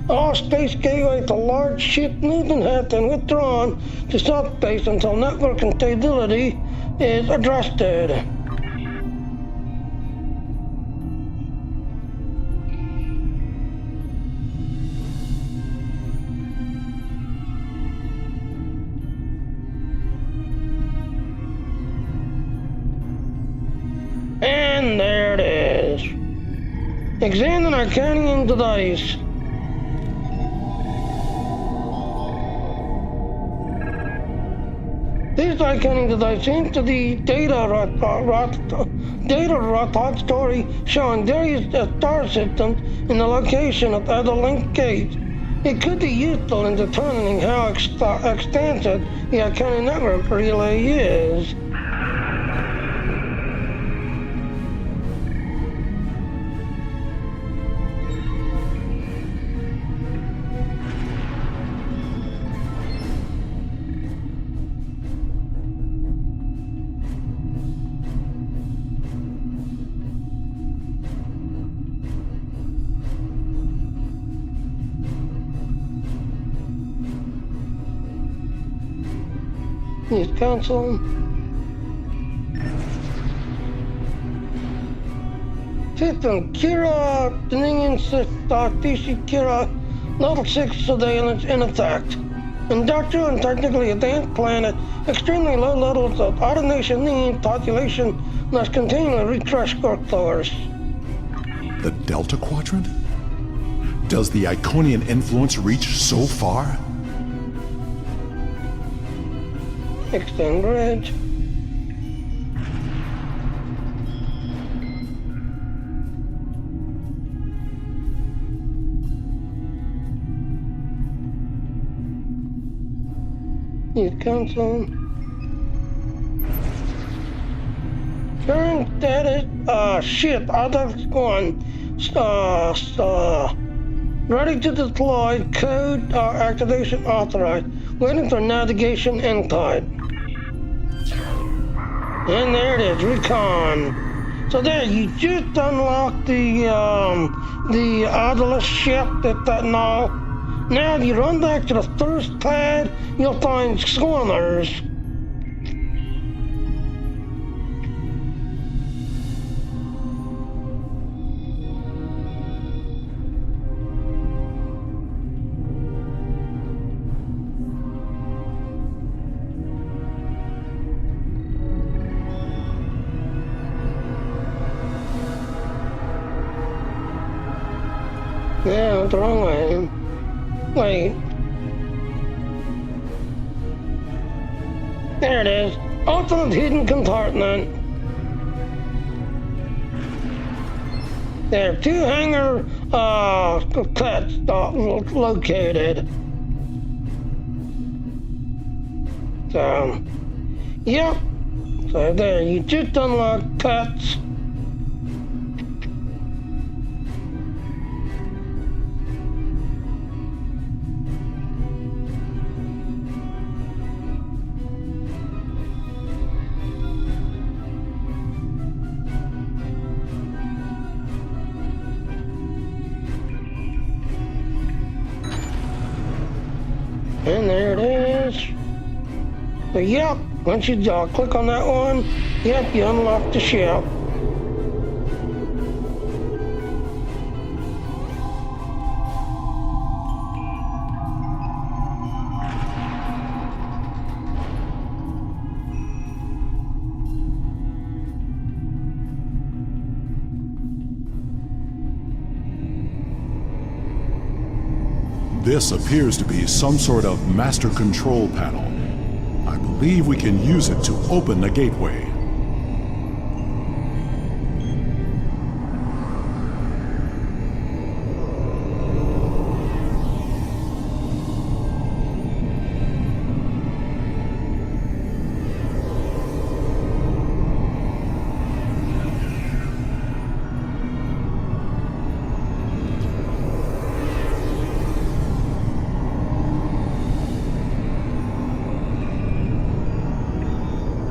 Speaker 1: All space gateway to large ship movement have been withdrawn to subspace until network instability is addressed. And there it is. Examine our Klingon device. This Klingon device seems to be data repository showing various star systems in the location of other link gates. It could be useful in determining how extensive the Klingon network relay is. News Council. System Kira, Dominion species Kira, level 6 surveillance in effect. Industrial and technically advanced planet, extremely low levels of automation need population must continually refresh workforce.
Speaker 11: The Delta Quadrant? Does the Iconian influence reach so far?
Speaker 1: Extend bridge. News Council. Current status, ship out of one. Ready to deploy, code activation authorized. Waiting for navigation input. And there it is, recon. So there, you just unlocked the Atlas ship that now. Now if you run back to the first pad, you'll find swarmers. went the wrong way. Wait. There it is. Ultimate hidden compartment. There are 2 hangar cuts located. So, yep. So there, you just unlocked cuts. And there it is. So yep, once you click on that one, yep, you unlock the ship.
Speaker 11: This appears to be some sort of master control panel. I believe we can use it to open the gateway.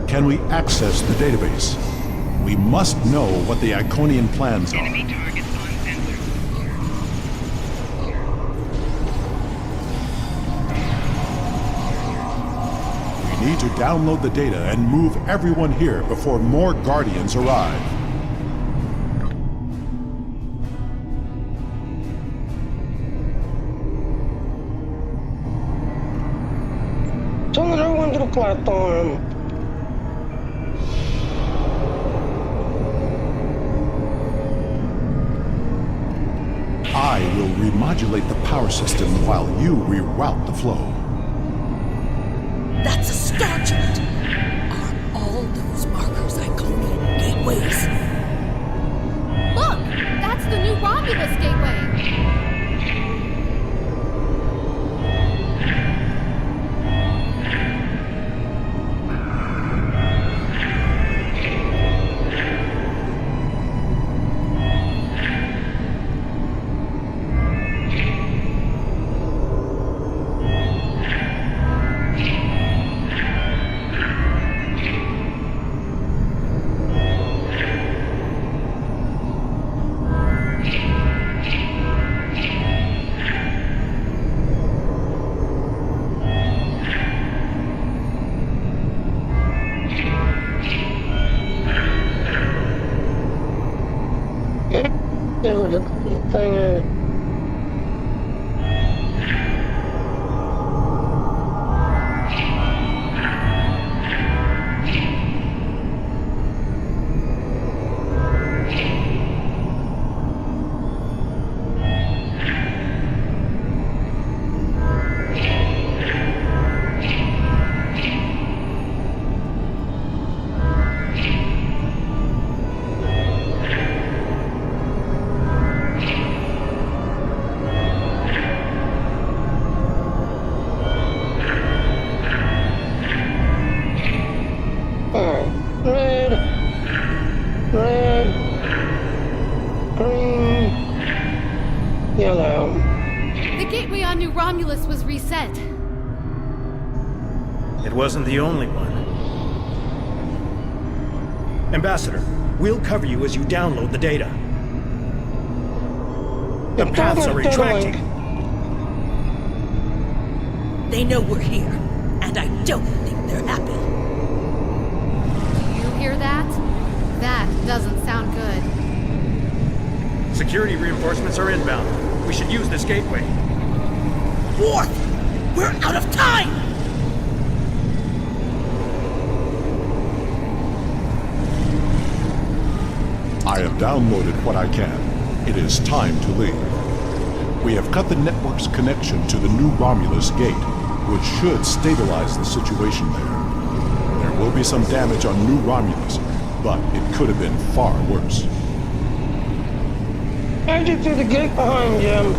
Speaker 11: Can we access the database? We must know what the Iconian plans are.
Speaker 18: Enemy targets on sensor.
Speaker 11: We need to download the data and move everyone here before more Guardians arrive.
Speaker 1: Send everyone to the platform.
Speaker 11: I will remodulate the power system while you reroute the flow.
Speaker 13: That's a star chart. Are all those markers Iconian gateways?
Speaker 9: Look! That's the new Romulus gateway!
Speaker 1: There was a thing. Yellow.
Speaker 9: The gateway on New Romulus was reset.
Speaker 17: It wasn't the only one. Ambassador, we'll cover you as you download the data. The paths are retracting.
Speaker 13: They know we're here, and I don't think they're happy.
Speaker 9: Do you hear that? That doesn't sound good.
Speaker 17: Security reinforcements are inbound. We should use this gateway.
Speaker 13: Worf! We're out of time!
Speaker 11: I have downloaded what I can. It is time to leave. We have cut the network's connection to the new Romulus gate, which should stabilize the situation there. There will be some damage on New Romulus, but it could have been far worse.
Speaker 1: Exit through the gate behind you.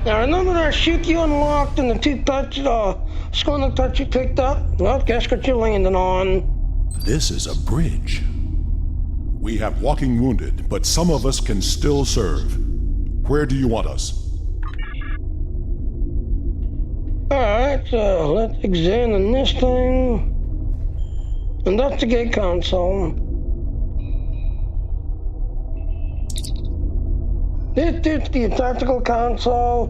Speaker 1: Now remember that chute you unlocked and the two scroll touch you picked up? Well, guess what you're landing on.
Speaker 11: This is a bridge. We have walking wounded, but some of us can still serve. Where do you want us?
Speaker 1: Alright, let's examine this thing. And that's the gate console. This is the tactical console,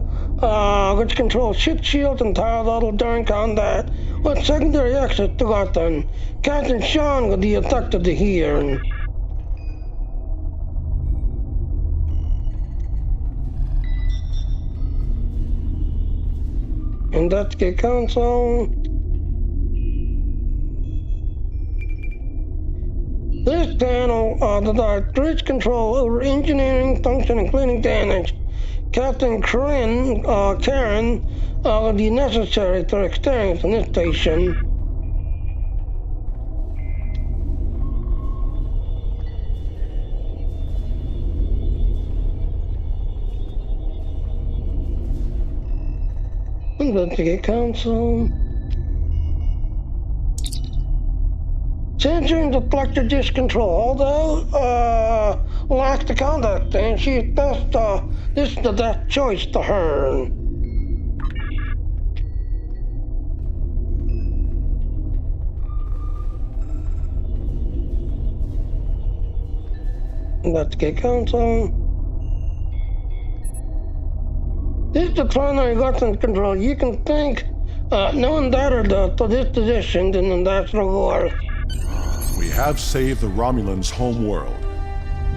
Speaker 1: which controls ship shields and tire level during combat, with secondary access to that then. Captain Sean will be affected to here. And that's the console. This panel provides bridge control over engineering, function, including damage. Captain Karen will be necessary for experience in this station. Investigate console. Sensor and deflector disk control, although lacks the contact, and she's best, this is the best choice to her. Investigate console. This is the primary weapons control. You can think knowing better for this position than that's the war.
Speaker 11: We have saved the Romulans' home world,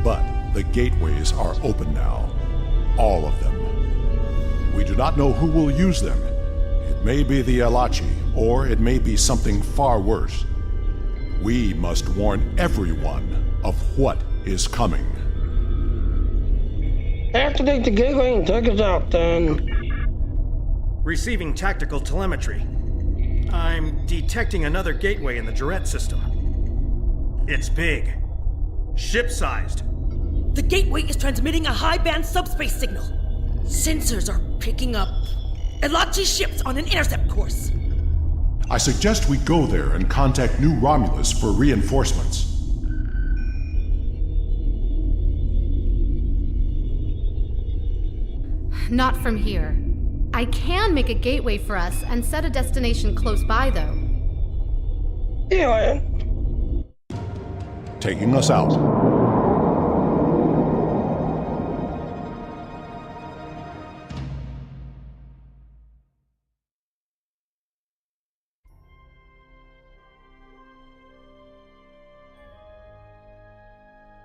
Speaker 11: but the gateways are open now. All of them. We do not know who will use them. It may be the Alachi, or it may be something far worse. We must warn everyone of what is coming.
Speaker 1: Activate the gateway and take us out, then.
Speaker 17: Receiving tactical telemetry. I'm detecting another gateway in the Jarrett system. It's big. Ship-sized.
Speaker 13: The gateway is transmitting a high-band subspace signal. Sensors are picking up Elachi ships on an intercept course.
Speaker 11: I suggest we go there and contact New Romulus for reinforcements.
Speaker 9: Not from here. I can make a gateway for us and set a destination close by, though.
Speaker 1: Yeah.
Speaker 11: Taking us out.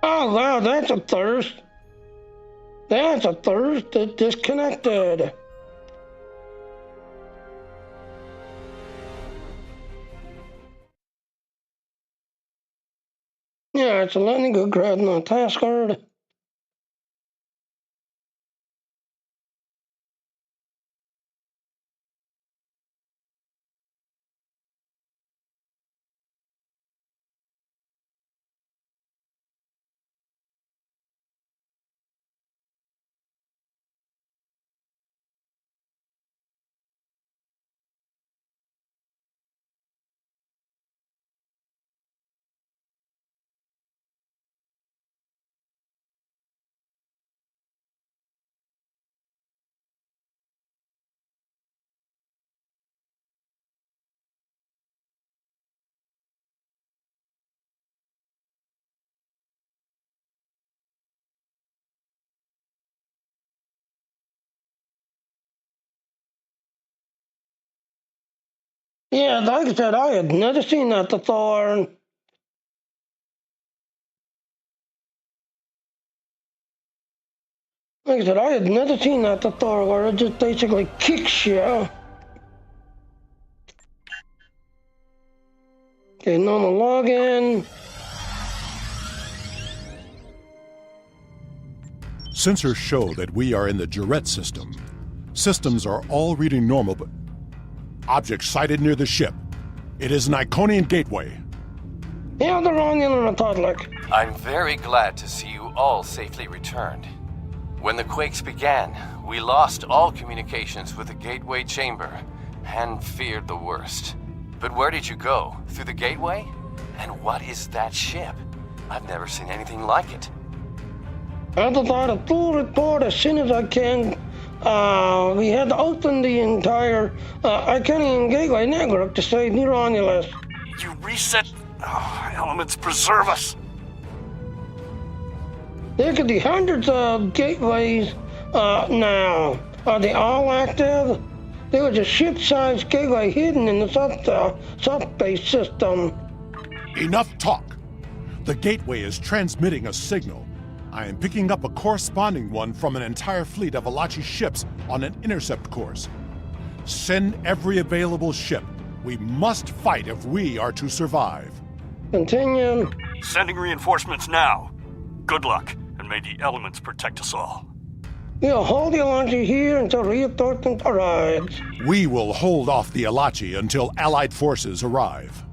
Speaker 1: Oh wow, that's a thirst. That's a thirst that's disconnected. Yeah, it's a letting go grab on task card. Yeah, like I said, I had never seen that before. Like I said, I had never seen that before, where it just basically kicks you. Okay, normal login.
Speaker 11: Sensors show that we are in the Jarrett system. Systems are all reading normal, but... Object sighted near the ship. It is an Iconian gateway.
Speaker 1: Yeah, the Romulan Republic.
Speaker 8: I'm very glad to see you all safely returned. When the quakes began, we lost all communications with the gateway chamber and feared the worst. But where did you go? Through the gateway? And what is that ship? I've never seen anything like it.
Speaker 1: I'll provide a full report as soon as I can. We had to open the entire Iconian Gateway network to save New Romulus.
Speaker 12: You reset... elements preserve us.
Speaker 1: There could be hundreds of gateways now. Are they all active? There was a ship-sized gateway hidden in the subspace system.
Speaker 11: Enough talk. The gateway is transmitting a signal. I am picking up a corresponding one from an entire fleet of Alachi ships on an intercept course. Send every available ship. We must fight if we are to survive.
Speaker 1: Continue.
Speaker 12: Sending reinforcements now. Good luck, and may the elements protect us all.
Speaker 1: We'll hold the Alachi here until reinforcements arrives.
Speaker 11: We will hold off the Alachi until Allied forces arrive.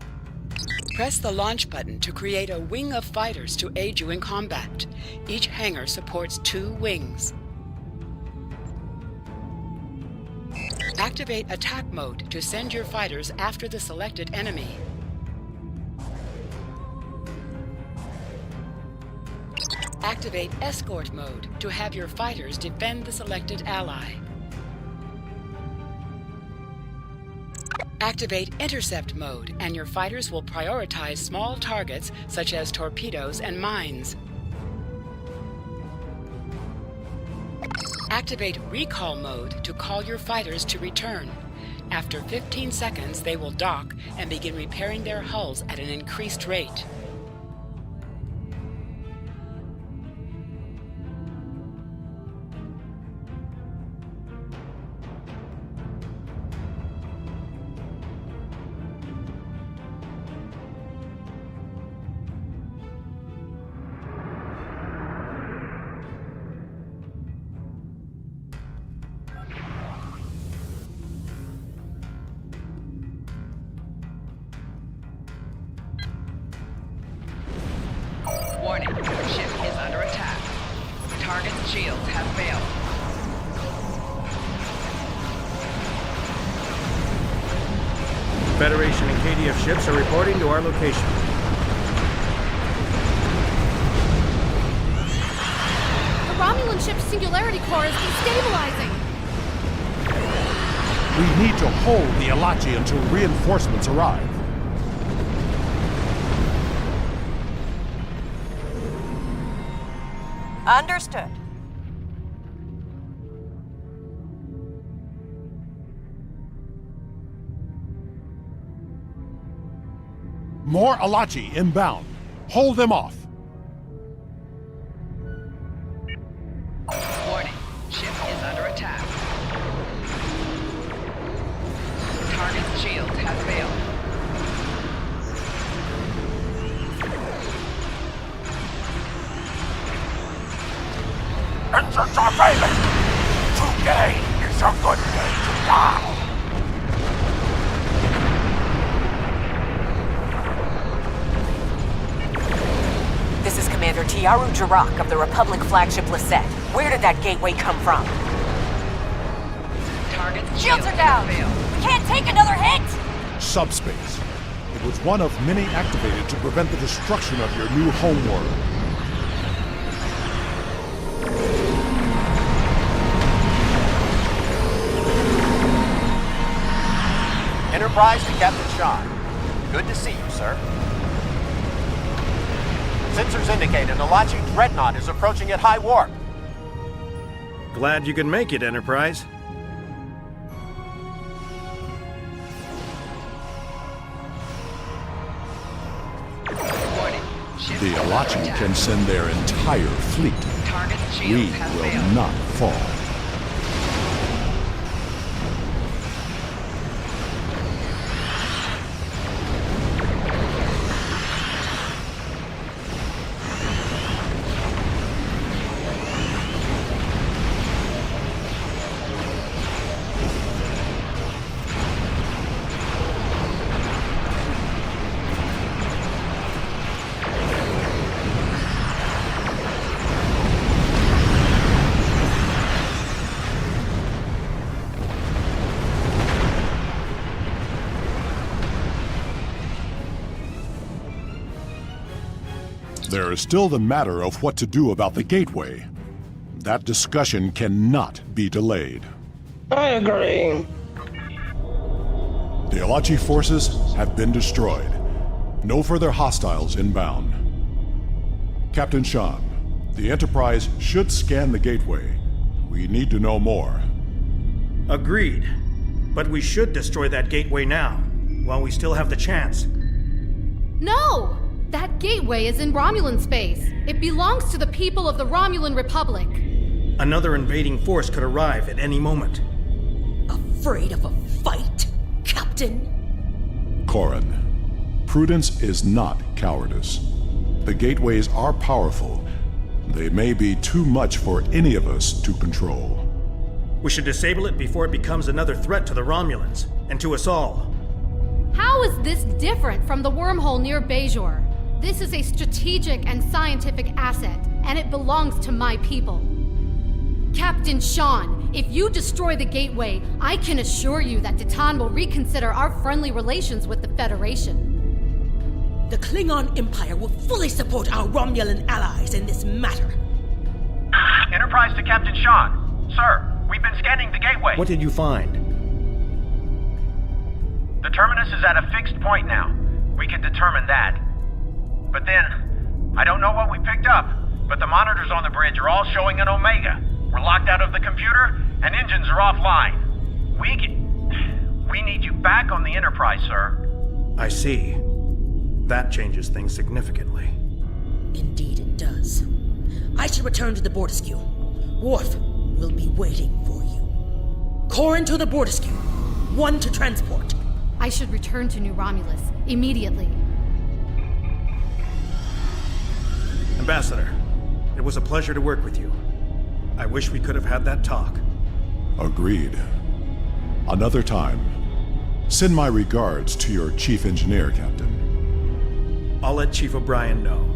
Speaker 2: Press the launch button to create a wing of fighters to aid you in combat. Each hangar supports 2 wings. Activate attack mode to send your fighters after the selected enemy. Activate escort mode to have your fighters defend the selected ally. Activate intercept mode, and your fighters will prioritize small targets such as torpedoes and mines. Activate recall mode to call your fighters to return. After 15 seconds, they will dock and begin repairing their hulls at an increased rate. Warning, your ship is under attack. Target's shields have failed.
Speaker 17: Federation and KDF ships are reporting to our location.
Speaker 9: The Romulan ship's singularity core is destabilizing.
Speaker 11: We need to hold the Alachi until reinforcements arrive.
Speaker 18: Understood.
Speaker 11: More Alachi inbound. Hold them off.
Speaker 2: Warning, ship is under attack. Target's shields have failed.
Speaker 12: Engines are failing! Today is a good day to die!
Speaker 18: This is Commander Tiaru Jarak of the Republic flagship Lisette. Where did that gateway come from?
Speaker 2: Target's
Speaker 18: Shields are down! We can't take another hit!
Speaker 11: Subspace. It was one of many activated to prevent the destruction of your new homeworld.
Speaker 19: Enterprise to Captain Sean. Good to see you, sir. Sensors indicate an Alachi dreadnought is approaching at high warp.
Speaker 17: Glad you can make it, Enterprise.
Speaker 11: The Alachi can send their entire fleet. We will not fall. There is still the matter of what to do about the gateway. That discussion cannot be delayed.
Speaker 1: I agree.
Speaker 11: The Alachi forces have been destroyed. No further hostiles inbound. Captain Sean, the Enterprise should scan the gateway. We need to know more.
Speaker 17: Agreed. But we should destroy that gateway now, while we still have the chance.
Speaker 9: No! That gateway is in Romulan space. It belongs to the people of the Romulan Republic.
Speaker 17: Another invading force could arrive at any moment.
Speaker 13: Afraid of a fight, Captain?
Speaker 11: Corin, prudence is not cowardice. The gateways are powerful. They may be too much for any of us to control.
Speaker 17: We should disable it before it becomes another threat to the Romulans, and to us all.
Speaker 9: How is this different from the wormhole near Bajor? This is a strategic and scientific asset, and it belongs to my people. Captain Sean, if you destroy the gateway, I can assure you that Titan will reconsider our friendly relations with the Federation.
Speaker 13: The Klingon Empire will fully support our Romulan allies in this matter.
Speaker 16: Enterprise to Captain Sean. Sir, we've been scanning the gateway.
Speaker 17: What did you find?
Speaker 16: The terminus is at a fixed point now. We can determine that. But then, I don't know what we picked up, but the monitors on the bridge are all showing an Omega. We're locked out of the computer, and engines are offline. We need you back on the Enterprise, sir.
Speaker 17: I see. That changes things significantly.
Speaker 13: Indeed it does. I should return to the Bortesque. Worf will be waiting for you. Corin to the Bortesque. 1 to transport.
Speaker 9: I should return to New Romulus immediately.
Speaker 17: Ambassador, it was a pleasure to work with you. I wish we could have had that talk.
Speaker 11: Agreed. Another time. Send my regards to your chief engineer, Captain.
Speaker 17: I'll let Chief O'Brien know.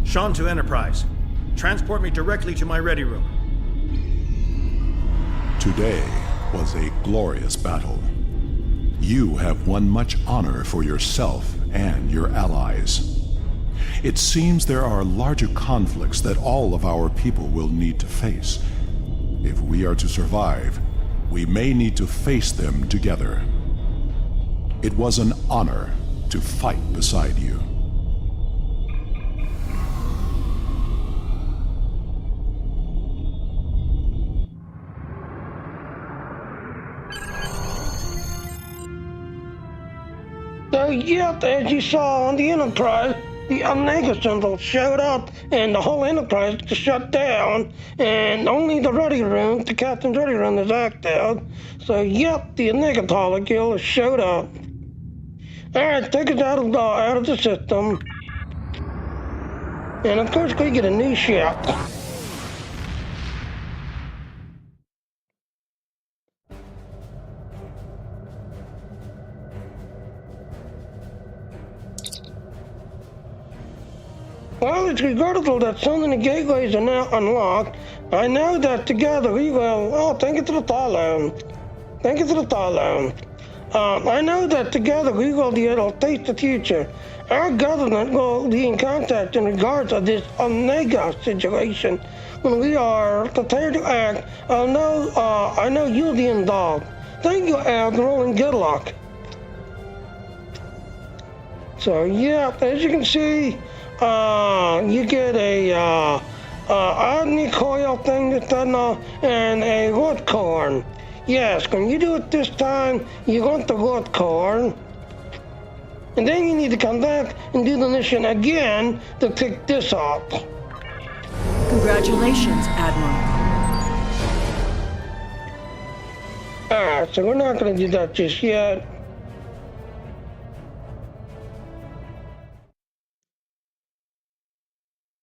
Speaker 17: Sean to Enterprise. Transport me directly to my ready room.
Speaker 11: Today was a glorious battle. You have won much honor for yourself and your allies. It seems there are larger conflicts that all of our people will need to face. If we are to survive, we may need to face them together. It was an honor to fight beside you.
Speaker 1: So, yet, as you saw on the Enterprise, the Omega symbol showed up and the whole Enterprise is shut down, and only the ready room, the captain's ready room, is active. So, yep, the Omega molecule has showed up. Alright, take us out of the system. And of course, we get a new ship. Well, it's regrettable that some of the gateways are now unlocked. I know that together we will... Oh, thank you to the Thailand. Thank you to the Thailand. I know that together we will be able to face the future. Our government will be in contact in regards to this Omega situation. When we are prepared to act, I know you'll be involved. Thank you, Admiral, and good luck. So, yeah, as you can see, you get a Omni coil thing that's done, and a wood corn. Yes, when you do it this time, you want the wood corn. And then you need to come back and do the mission again to pick this up.
Speaker 13: Congratulations, Admiral.
Speaker 1: Alright, so we're not going to do that just yet.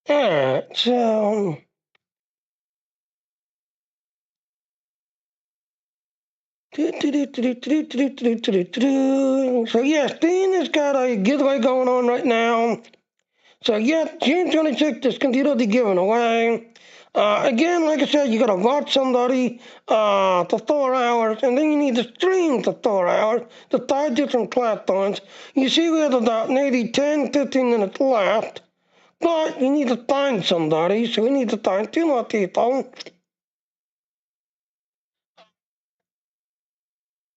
Speaker 1: Alright, so... So yeah, Steam has got a giveaway going on right now. So yeah, June 26th is continually to be given away. Again, like I said, you gotta watch somebody for 4 hours, and then you need to stream for 4 hours to 5 different platforms. You see we have about maybe 10, 15 minutes left. But you need to find somebody, so we need to find 2 more people.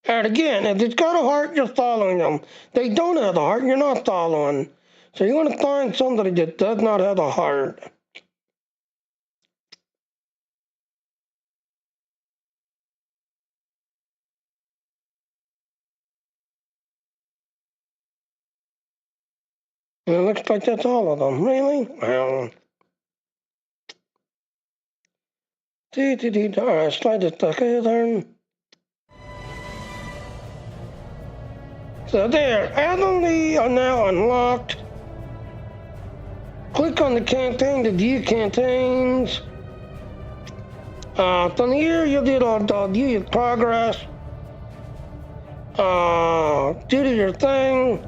Speaker 1: And again, if it's got a heart, you're following them. They don't have a heart, you're not following. So you want to find somebody that does not have a heart. And it looks like that's all of them. Really? Well. Alright, slide this together. So there, Adderley are now unlocked. Click on the canteen to view canteens. From here, you'll view your progress. Do your thing.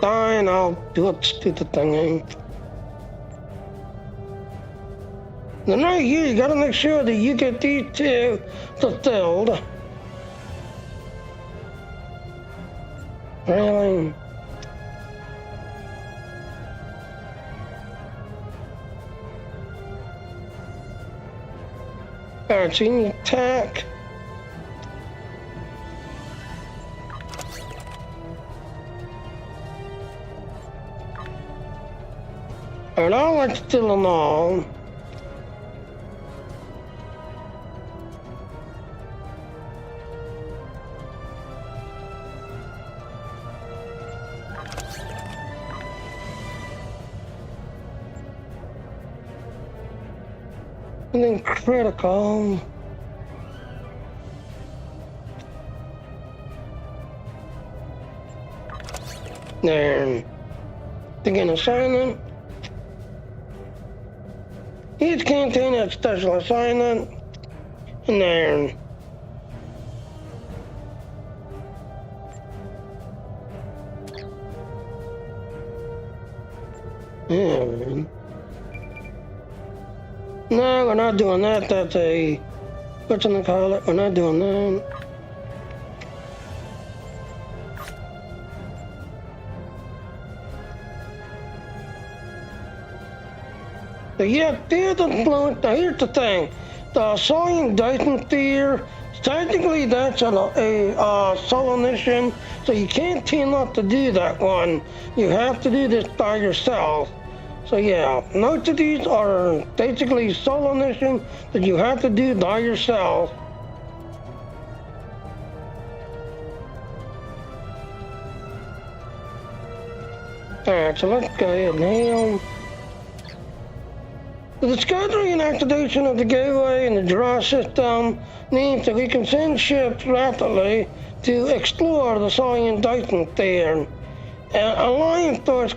Speaker 1: Fine, I'll do what stupid thing is. Then right here, you gotta make sure that you get these 2 fulfilled. Really? Alright, so you need attack. Alright, I'll let still and all. And then critical. There. Begin assignment. Each canteen has special assignment. And there. Yeah. No, we're not doing that. That's a, what's in the call it? We're not doing that. But yeah, here's the thing. The Sawing Dyson Sphere, technically that's a solo mission, so you can't team up to do that one. You have to do this by yourself. So yeah, most of these are basically solo missions that you have to do by yourself. Alright, so let's go ahead and hail. The discovery and activation of the gateway in the Jura system means that we can send ships rapidly to explore the Sawing Dyson Sphere. And Alliance Force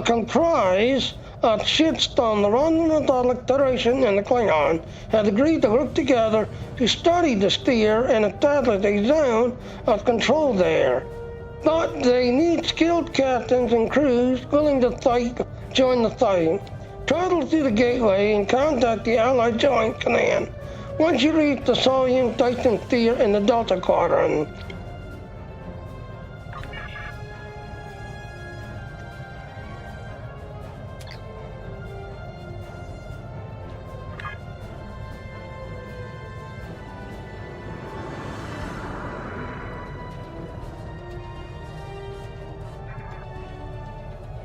Speaker 1: comprise of ships from the Romulan Republic, Federation, and the Klingon have agreed to work together to study the sphere and establish a zone of control there. But they need skilled captains and crews willing to join the fight. Travel through the gateway and contact the Allied Joint Command once you reach the Sawing Dyson Sphere in the Delta Quadrant.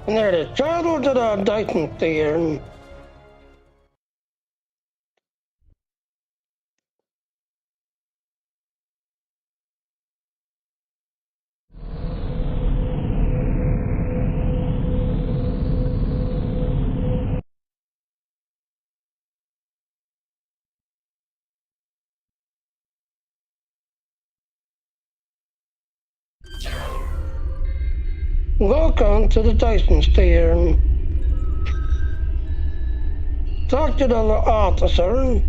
Speaker 1: And there it is. Travel to the Dyson Sphere. Welcome to the Dyson Sphere. Talk to the officer.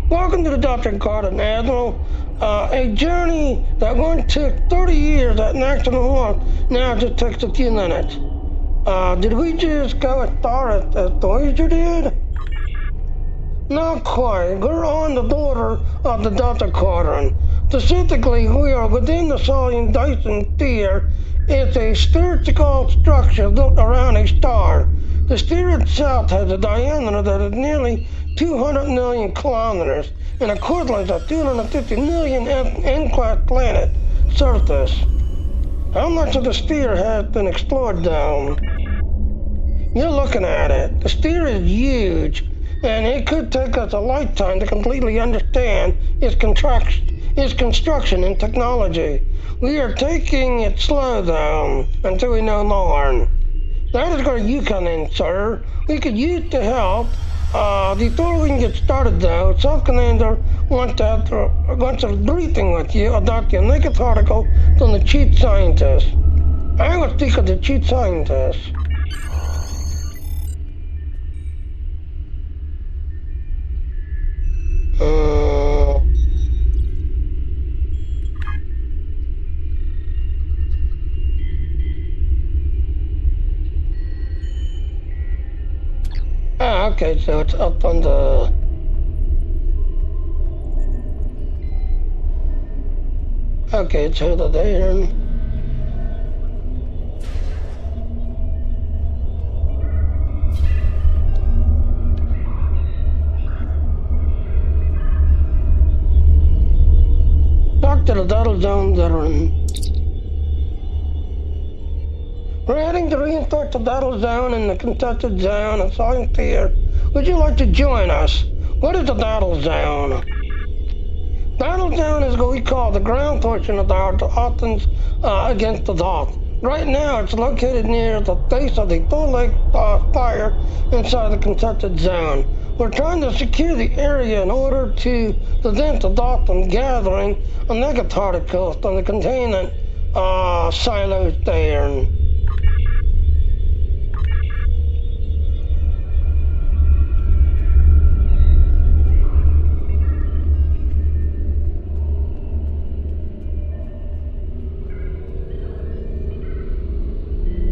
Speaker 1: Welcome to the Delta Quadrant, Admiral. A journey that once took 30 years at maximum warp now just takes a few minutes. Did we just go as far as the Voyager did? Not quite. We're on the border of the Delta Quadrant. Specifically, we are within the Solar Dyson sphere. It's a spherical structure built around a star. The sphere itself has a diameter that is nearly 200 million kilometers, an equivalent of 250 million N-class planet surface. How much of the sphere has been explored though? You're looking at it. The sphere is huge, and it could take us a lifetime to completely understand its construction and technology. We are taking it slow though, until we know more. That is where you come in, sir. We could use the help. Before we can get started though, Sub-Commander wants a briefing with you about the latest article from the chief scientist. I will speak with the chief scientist. Okay, so it's up on the... Okay, it's over there. Talk to the battle zone veteran. We're heading to reinforce the battle zone in the contested zone and Silent Fear. Would you like to join us? What is the battle zone? Battle zone is what we call the ground portion of our offense against the Dark. Right now, it's located near the base of the full lake fire inside the contested zone. We're trying to secure the area in order to prevent the Dark from gathering a negaparticles from the containment silos there.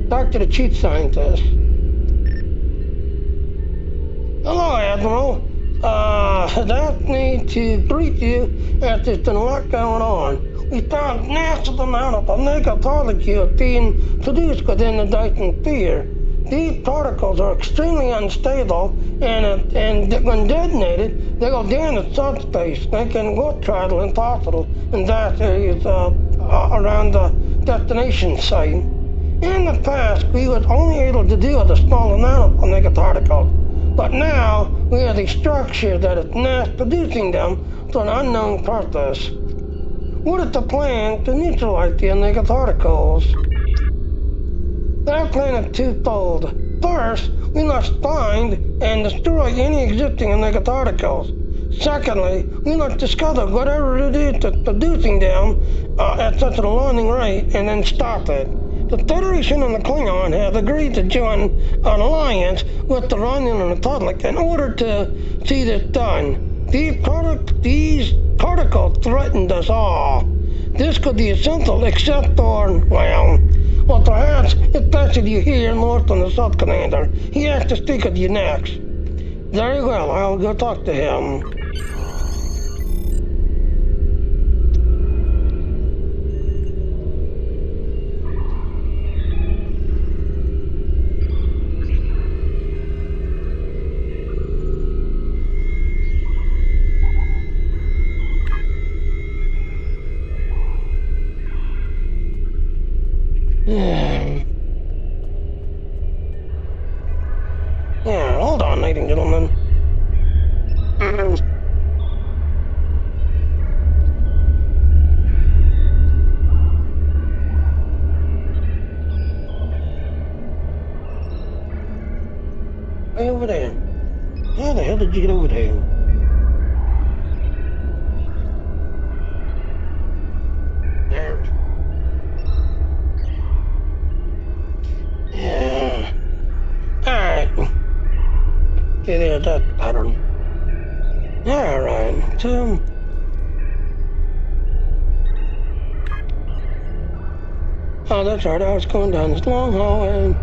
Speaker 1: Talk to the chief scientist. Hello, Admiral. Has asked me to brief you as there's been a lot going on. We found massive amount of omega particles being produced within the Dyson sphere. These particles are extremely unstable, and when detonated, they go down to subspace, making warp travel impossible in vast areas around the destination site. In the past, we were only able to deal with a small amount of omega particles, but now we have a structure that is mass producing them for an unknown purpose. What is the plan to neutralize the omega particles? Our plan is twofold. First, we must find and destroy any existing omega particles. Secondly, we must discover whatever it is that's producing them at such an alarming rate and then stop it. The Federation and the Klingon have agreed to join an alliance with the Romulan Republic in order to see this done. These particles threatened us all. This could be essential except for, well, perhaps it's best if you hear more from the Sub-Commander. He has to speak with you next. Very well, I'll go talk to him. Yeah, hold on, ladies and gentlemen. Way over there. How the hell did you get over there? There. Yeah. Alright. Okay, there's that pattern. Alright, so... Oh, that's right, I was going down this long hallway.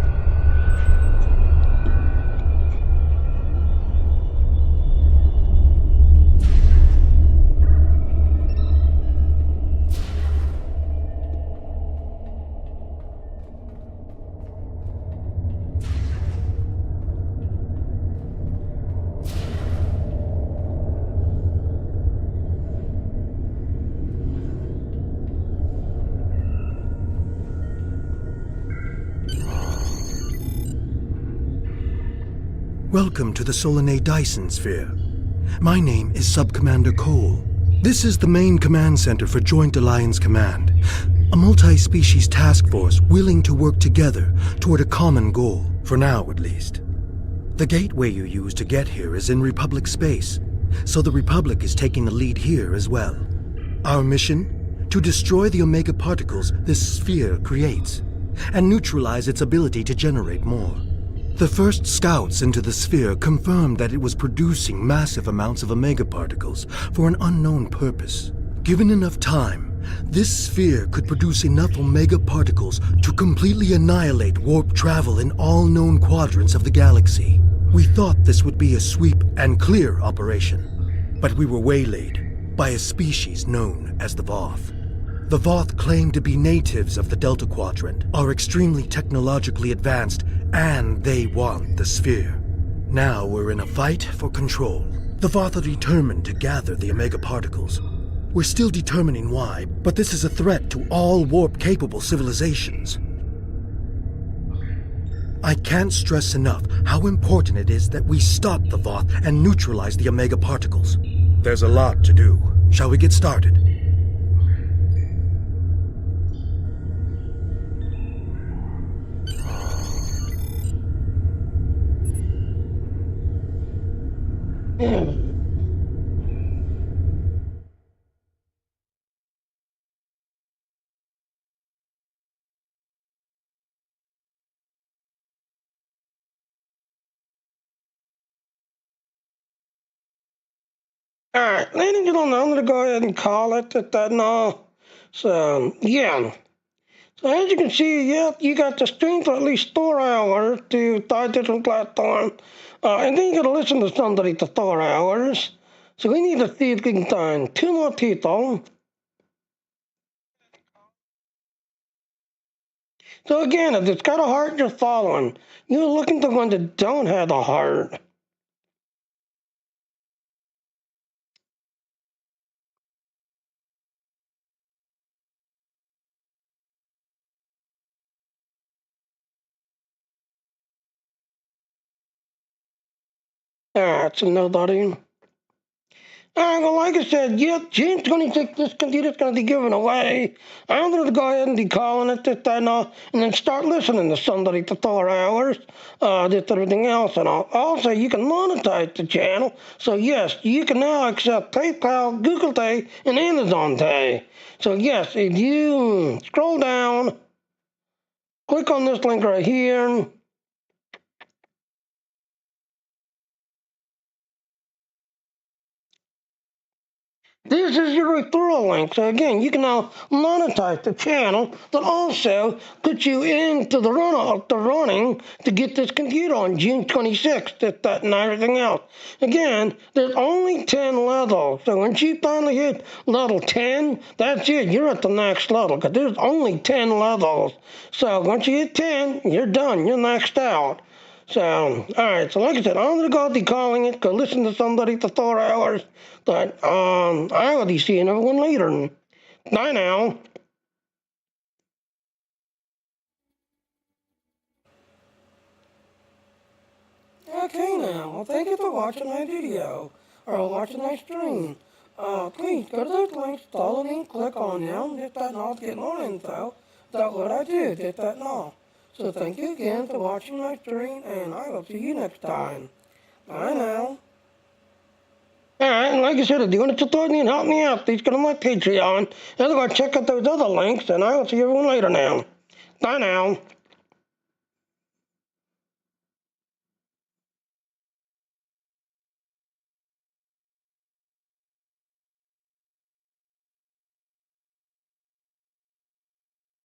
Speaker 20: Welcome to the Solanae Dyson Sphere. My name is Subcommander Cole. This is the main command center for Joint Alliance Command, a multi-species task force willing to work together toward a common goal, for now at least. The gateway you use to get here is in Republic space, so the Republic is taking the lead here as well. Our mission? To destroy the Omega particles this sphere creates, and neutralize its ability to generate more. The first scouts into the sphere confirmed that it was producing massive amounts of Omega particles for an unknown purpose. Given enough time, this sphere could produce enough Omega particles to completely annihilate warp travel in all known quadrants of the galaxy. We thought this would be a sweep and clear operation, but we were waylaid by a species known as the Voth. The Voth claim to be natives of the Delta Quadrant, are extremely technologically advanced, and they want the sphere. Now we're in a fight for control. The Voth are determined to gather the Omega particles. We're still determining why, but this is a threat to all warp-capable civilizations. I can't stress enough how important it is that we stop the Voth and neutralize the Omega particles. There's a lot to do. Shall we get started?
Speaker 1: Alright, ladies and gentlemen, I'm going to go ahead and call it at that now. So, yeah. So as you can see, yeah, you got the stream for at least 4 hours to 5 different platforms. And then you got to listen to somebody for 4 hours. So we need to see if we can find 2 more people. So again, if it's got a heart you're following, you're looking for ones that don't have a heart. Alright, so nobody. Alright, well, like I said, yep, June 26th, this computer's going to be given away. I'm going to go ahead and be calling it this, that, and all, and then start listening to somebody for 4 hours, this, everything else, and all. Also, you can monetize the channel, so yes, you can now accept PayPal, Google Pay, and Amazon Pay. So yes, if you scroll down, click on this link right here. This is your referral link. So again, you can now monetize the channel, but also put you into the running to get this computer on June 26th, that, and everything else. Again, there's only 10 levels. So once you finally hit level 10, that's it. You're at the next level, because there's only 10 levels. So once you hit 10, you're done. You're maxed out. So, alright, so like I said, I'm going to go be calling it, go listen to somebody for 4 hours, but, I will be seeing everyone later. Bye now. Okay now, well thank you for watching my video, or watching my stream. Please go to those links, follow me, click on them, hit that and all to get more info about what I do, hit that and all. So thank you again for watching my stream, and I will see you next time. Bye now. Alright, and like I said, if you want to support me and help me out, please go to my Patreon. Otherwise, check out those other links, and I will see everyone later now. Bye now.